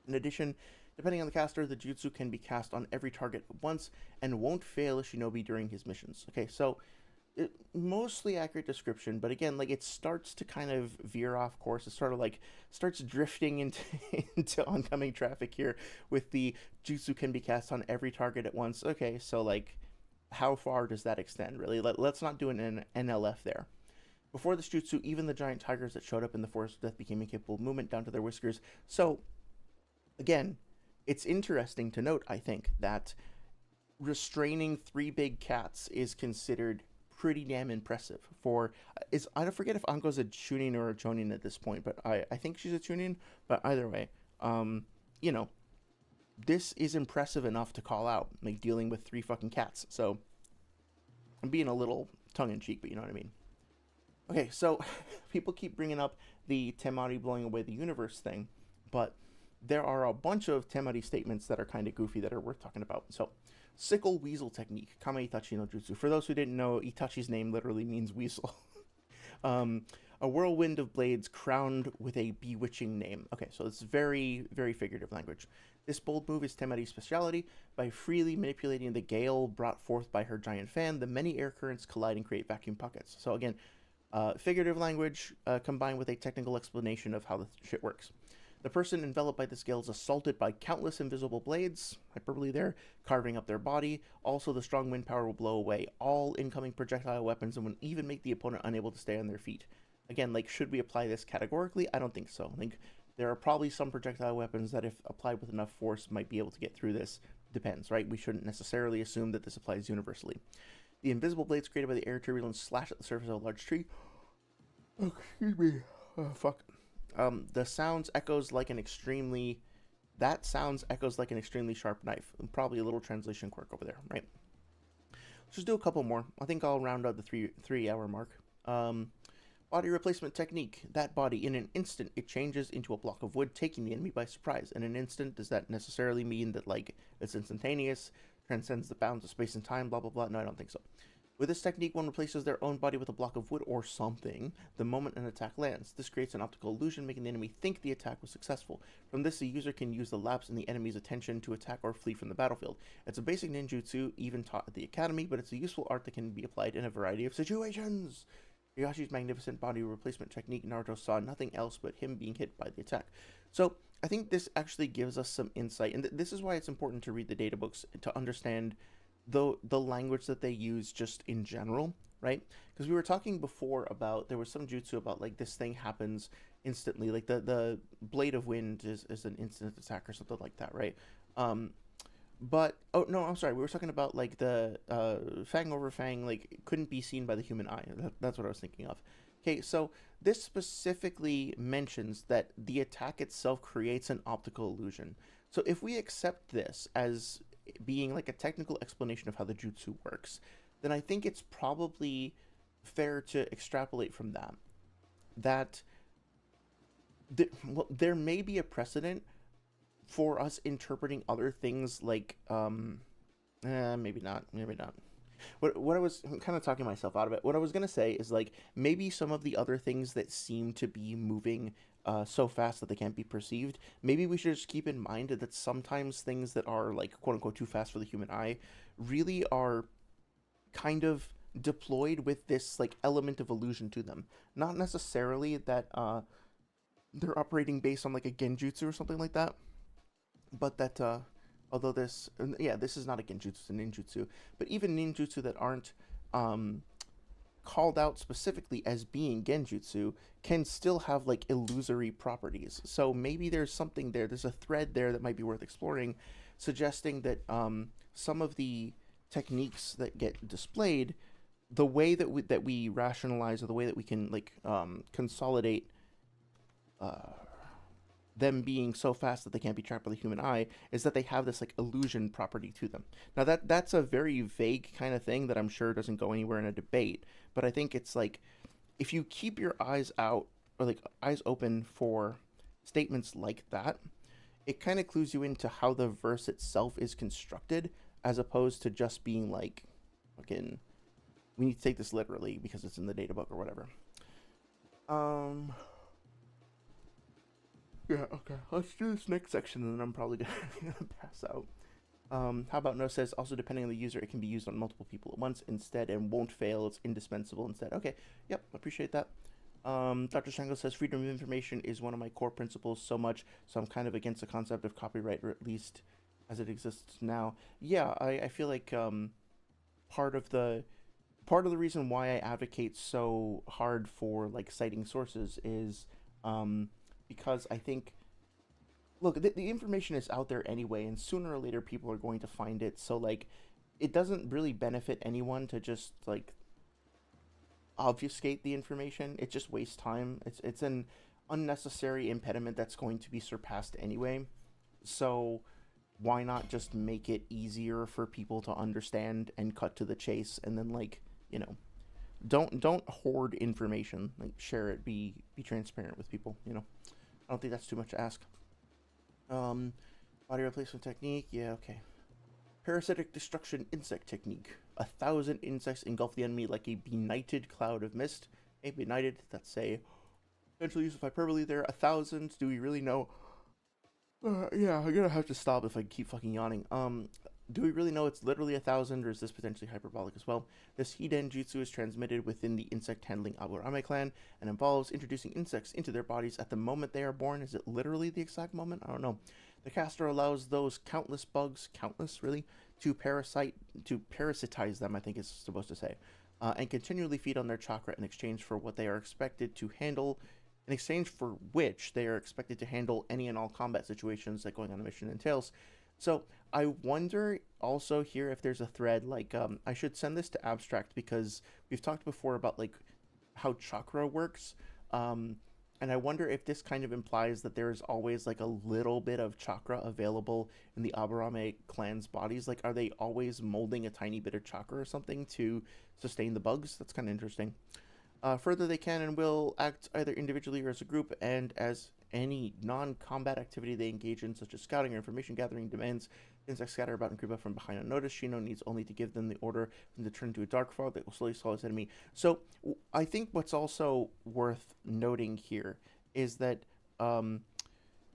Speaker 1: In addition, depending on the caster, the jutsu can be cast on every target at once, and won't fail a shinobi during his missions. Okay, so mostly accurate description, but again, like, it starts to kind of veer off course. It sort of like starts drifting into into oncoming traffic here with the jutsu can be cast on every target at once. Okay, so, like, how far does that extend, really? Let's not do an NLF there. Before this jutsu, even the giant tigers that showed up in the Forest of Death became incapable of movement down to their whiskers. So, again, it's interesting to note, I think, that restraining 3 big cats is considered pretty damn impressive. I don't forget if Anko's a chunin or a chonin at this point, but I think she's a chunin. But either way, this is impressive enough to call out, like, dealing with 3 fucking cats. So I'm being a little tongue-in-cheek, but you know what I mean. Okay, so people keep bringing up the Temari blowing away the universe thing, but there are a bunch of Temari statements that are kind of goofy that are worth talking about. So, sickle weasel technique, Kame Itachi no Jutsu. For those who didn't know, Itachi's name literally means weasel. A whirlwind of blades crowned with a bewitching name. Okay, so it's very, very figurative language. This bold move is Temari's speciality. By freely manipulating the gale brought forth by her giant fan, the many air currents collide and create vacuum pockets. So again, figurative language combined with a technical explanation of how the shit works. The person enveloped by this gale is assaulted by countless invisible blades, hyperbole there, carving up their body. Also, the strong wind power will blow away all incoming projectile weapons and will even make the opponent unable to stay on their feet. Again, like, should we apply this categorically? I don't think so. I think there are probably some projectile weapons that, if applied with enough force, might be able to get through this. Depends, right? We shouldn't necessarily assume that this applies universally. The invisible blades created by the air turbulence slash at the surface of a large tree. Oh, excuse me. Oh, fuck. The sounds echoes like an extremely that sounds echoes like an extremely sharp knife. Probably a little translation quirk over there, right? Let's just do a couple more. I think I'll round out the three hour mark. Um, Body replacement technique. That body, in an instant, it changes into a block of wood, taking the enemy by surprise. In an instant, does that necessarily mean that, like, it's instantaneous, transcends the bounds of space and time, blah, blah, blah? No, I don't think so. With this technique, one replaces their own body with a block of wood or something the moment an attack lands. This creates an optical illusion, making the enemy think the attack was successful. From this, the user can use the lapse in the enemy's attention to attack or flee from the battlefield. It's a basic ninjutsu, even taught at the academy, but it's a useful art that can be applied in a variety of situations. Yoshi's magnificent body replacement technique, Naruto saw nothing else but him being hit by the attack. So I think this actually gives us some insight, and this is why it's important to read the data books to understand the language that they use just in general, right? Because we were talking before about, there was some jutsu about, like, this thing happens instantly, like the blade of wind is an instant attack or something like that, right? But oh no, I'm sorry, we were talking about, like, the fang over fang, like, couldn't be seen by the human eye. That's what I was thinking of. Okay, so this specifically mentions that the attack itself creates an optical illusion. So if we accept this as being like a technical explanation of how the jutsu works, then I think it's probably fair to extrapolate from that there may be a precedent for us interpreting other things, like maybe not. What I was kind of talking myself out of it. What I was gonna say is, like, maybe some of the other things that seem to be moving so fast that they can't be perceived, maybe we should just keep in mind that sometimes things that are, like, quote unquote too fast for the human eye really are kind of deployed with this, like, element of illusion to them. Not necessarily that they're operating based on, like, a genjutsu or something like that, but that although this is not a genjutsu, it's a ninjutsu, but even ninjutsu that aren't called out specifically as being genjutsu can still have, like, illusory properties. So maybe there's something there's a thread there that might be worth exploring, suggesting that some of the techniques that get displayed, the way that we rationalize, or the way that we can, like, consolidate them being so fast that they can't be tracked by the human eye, is that they have this, like, illusion property to them. Now that's a very vague kind of thing that I'm sure doesn't go anywhere in a debate, but I think it's like, if you keep your eyes out, or, like, eyes open for statements like that, it kind of clues you into how the verse itself is constructed, as opposed to just being like, fucking, we need to take this literally because it's in the data book or whatever. Yeah, okay. Let's do this next section, and then I'm probably gonna pass out. How about No says, also depending on the user, it can be used on multiple people at once instead and won't fail. It's indispensable instead. Okay, yep, appreciate that. Dr. Shango says, freedom of information is one of my core principles so much, so I'm kind of against the concept of copyright, or at least as it exists now. Yeah, I feel like part of the reason why I advocate so hard for, like, citing sources is because I think, look, the information is out there anyway, and sooner or later people are going to find it. So, like, it doesn't really benefit anyone to just, like, obfuscate the information. It just wastes time. It's an unnecessary impediment that's going to be surpassed anyway. So why not just make it easier for people to understand and cut to the chase, and then, like, you know, don't hoard information. Like, share it, be transparent with people, you know. I don't think that's too much to ask. Body replacement technique, yeah, okay. Parasitic destruction insect technique. 1,000 insects engulf the enemy like a benighted cloud of mist. A benighted, that's a potential use of hyperbole there. 1,000, do we really know? Yeah, I'm gonna have to stop if I keep fucking yawning. Do we really know it's literally 1,000, or is this potentially hyperbolic as well? This Hiden Jutsu is transmitted within the insect-handling Aburame clan and involves introducing insects into their bodies at the moment they are born. Is it literally the exact moment? I don't know. The caster allows those countless bugs, really, to parasitize them, I think it's supposed to say, and continually feed on their chakra in exchange for what they are expected to handle, in exchange for which they are expected to handle any and all combat situations that going on a mission entails. So I wonder also here if there's a thread, like, I should send this to Abstract, because we've talked before about, like, how chakra works. And I wonder if this kind of implies that there is always like a little bit of chakra available in the Aburame clan's bodies. Like, are they always molding a tiny bit of chakra or something to sustain the bugs? That's kind of interesting. Further, they can and will act either individually or as a group, and as any non-combat activity they engage in, such as scouting or information gathering, demands insects scatter about and creep up from behind unnoticed. Shino needs only to give them the order for them to turn into a dark fog that will slowly swallow its enemy. So, I think what's also worth noting here is that um,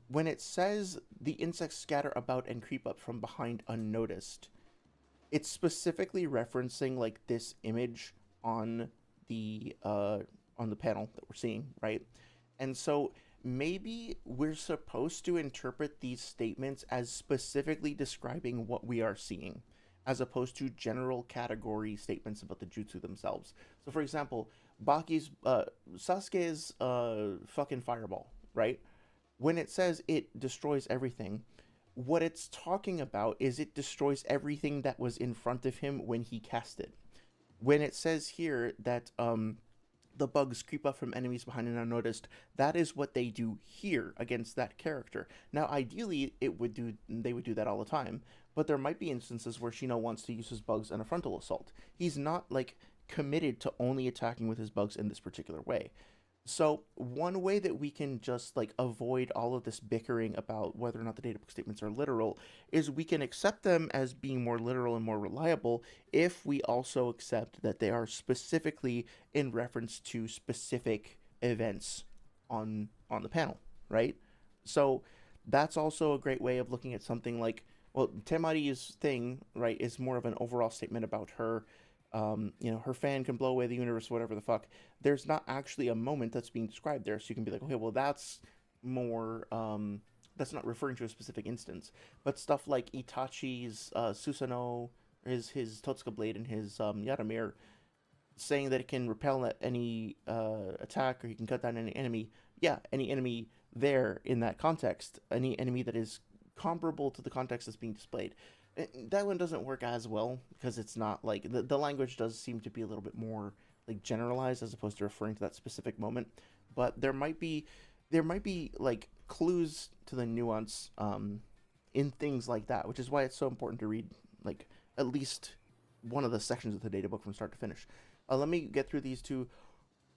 Speaker 1: when it says the insects scatter about and creep up from behind unnoticed, it's specifically referencing like this image on the panel that we're seeing, right? And so maybe we're supposed to interpret these statements as specifically describing what we are seeing, as opposed to general category statements about the jutsu themselves. So, for example, Sasuke's fucking fireball, right? When it says it destroys everything, what it's talking about is it destroys everything that was in front of him when he cast it. When it says here that the bugs creep up from enemies behind and unnoticed, that is what they do here against that character. Now, ideally, they would do that all the time, but there might be instances where Shino wants to use his bugs in a frontal assault. He's not like committed to only attacking with his bugs in this particular way. So one way that we can just like avoid all of this bickering about whether or not the databook statements are literal is we can accept them as being more literal and more reliable if we also accept that they are specifically in reference to specific events on the panel, right? So that's also a great way of looking at something like, well, Temari's thing, right, is more of an overall statement about her. Her fan can blow away the universe, whatever the fuck. There's not actually a moment that's being described there, so you can be like, okay, well, that's more, that's not referring to a specific instance. But stuff like Itachi's Susanoo, his Totsuka blade, and his Yaramir, saying that it can repel any attack, or you can cut down any enemy. Yeah, any enemy there in that context, any enemy that is comparable to the context that's being displayed. That one doesn't work as well because it's not like the language does seem to be a little bit more like generalized as opposed to referring to that specific moment. But there might be like clues to the nuance in things like that, which is why it's so important to read like at least one of the sections of the data book from start to finish. Let me get through these two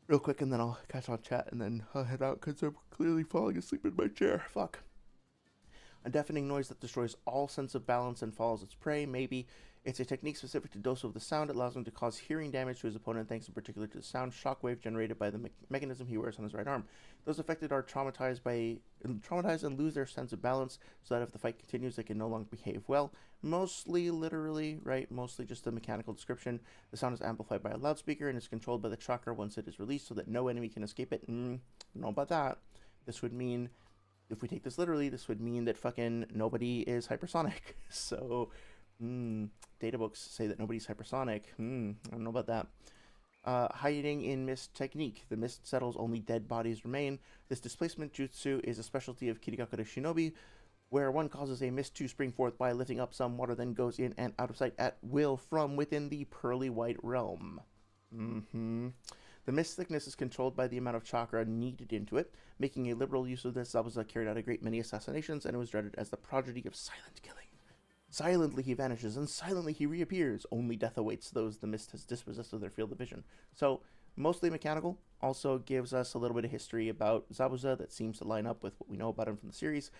Speaker 1: real quick, and then I'll catch on chat, and then I'll head out because I'm clearly falling asleep in my chair. Fuck. A deafening noise that destroys all sense of balance and follows its prey. Maybe it's a technique specific to Doso of the sound. It allows him to cause hearing damage to his opponent thanks in particular to the sound shockwave generated by the mechanism he wears on his right arm. Those affected are traumatized and lose their sense of balance, so that if the fight continues, they can no longer behave well. Mostly literally, right? Mostly just a mechanical description. The sound is amplified by a loudspeaker and is controlled by the chakra once it is released so that no enemy can escape it. Know about that. This would mean, if we take this literally, this would mean that fucking nobody is hypersonic. So, databooks say that nobody's hypersonic. I don't know about that. Hiding in mist technique. The mist settles, only dead bodies remain. This displacement jutsu is a specialty of Kirigakure Shinobi, where one causes a mist to spring forth by lifting up some water, then goes in and out of sight at will from within the pearly white realm. The mist thickness is controlled by the amount of chakra needed into it. Making a liberal use of this, Zabuza carried out a great many assassinations, and it was dreaded as the prodigy of silent killing. Silently he vanishes, and silently he reappears. Only death awaits those the mist has dispossessed of their field of vision. So, mostly mechanical. Also gives us a little bit of history about Zabuza that seems to line up with what we know about him from the series.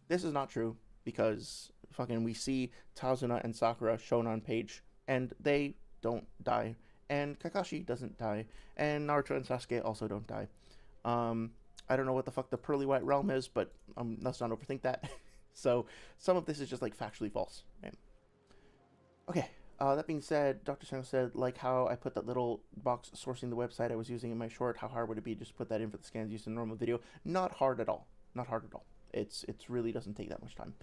Speaker 1: This is not true, because fucking we see Tazuna and Sakura shown on page, and they don't die. And Kakashi doesn't die. And Naruto and Sasuke also don't die. I don't know what the fuck the Pearly White Realm is, but let's not overthink that. So some of this is just like factually false. Right? Okay, that being said, Dr. Sang said, like how I put that little box sourcing the website I was using in my short, how hard would it be to just put that in for the scans used in a normal video? Not hard at all. Not hard at all. It's really doesn't take that much time.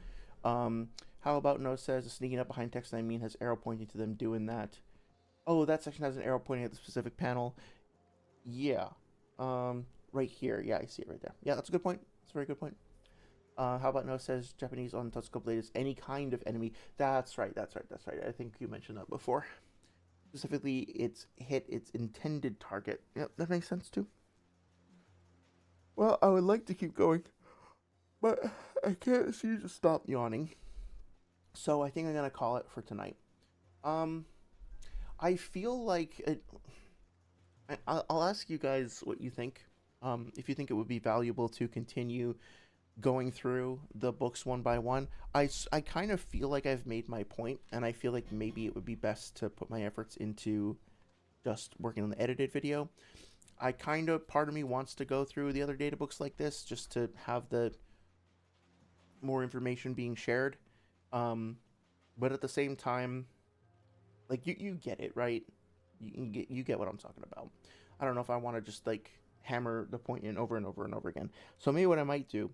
Speaker 1: How about No says, sneaking up behind text I mean has arrow pointing to them doing that. Oh, that section has an arrow pointing at the specific panel. Yeah. Right here. Yeah, I see it right there. Yeah, that's a good point. That's a very good point. How about No says Japanese on Totsuka blade is any kind of enemy. That's right. I think you mentioned that before. Specifically, it's hit its intended target. Yep, that makes sense too. Well, I would like to keep going, but I can't seem to stop yawning. So I think I'm gonna call it for tonight. Um, I feel like I'll ask you guys what you think. If you think it would be valuable to continue going through the books one by one. I kind of feel like I've made my point, and I feel like maybe it would be best to put my efforts into just working on the edited video. I kind of, part of me wants to go through the other data books like this just to have the more information being shared. Um, but at the same time, like you get it, right? You get what I'm talking about. I don't know if I want to just like hammer the point in over and over and over again. So maybe what I might do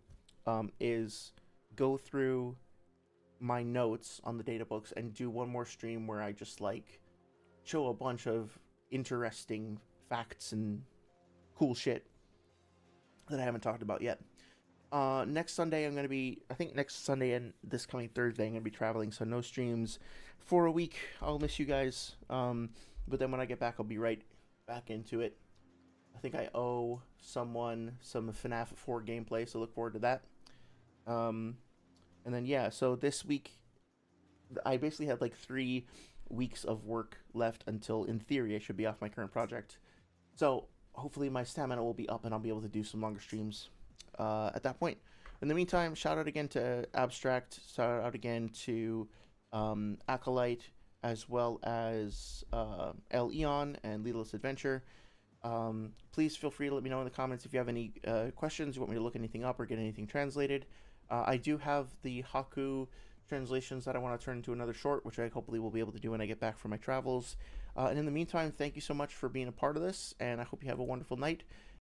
Speaker 1: is go through my notes on the data books and do one more stream where I just like show a bunch of interesting facts and cool shit that I haven't talked about yet. Next Sunday I'm gonna be, I think next Sunday and this coming Thursday I'm gonna be traveling, so no streams for a week. I'll miss you guys. But then when I get back, I'll be right back into it. I think I owe someone some FNAF 4 gameplay, so look forward to that. Um, and then yeah, so this week I basically had like 3 weeks of work left until, in theory, I should be off my current project. So hopefully my stamina will be up and I'll be able to do some longer streams at that point. In the meantime, shout out again to Abstract, shout out again to Acolyte, as well as El Eon and Leadless Adventure. Please feel free to let me know in the comments if you have any questions, you want me to look anything up or get anything translated. I do have the Haku translations that I want to turn into another short, which I hopefully will be able to do when I get back from my travels. And in the meantime, thank you so much for being a part of this, and I hope you have a wonderful night.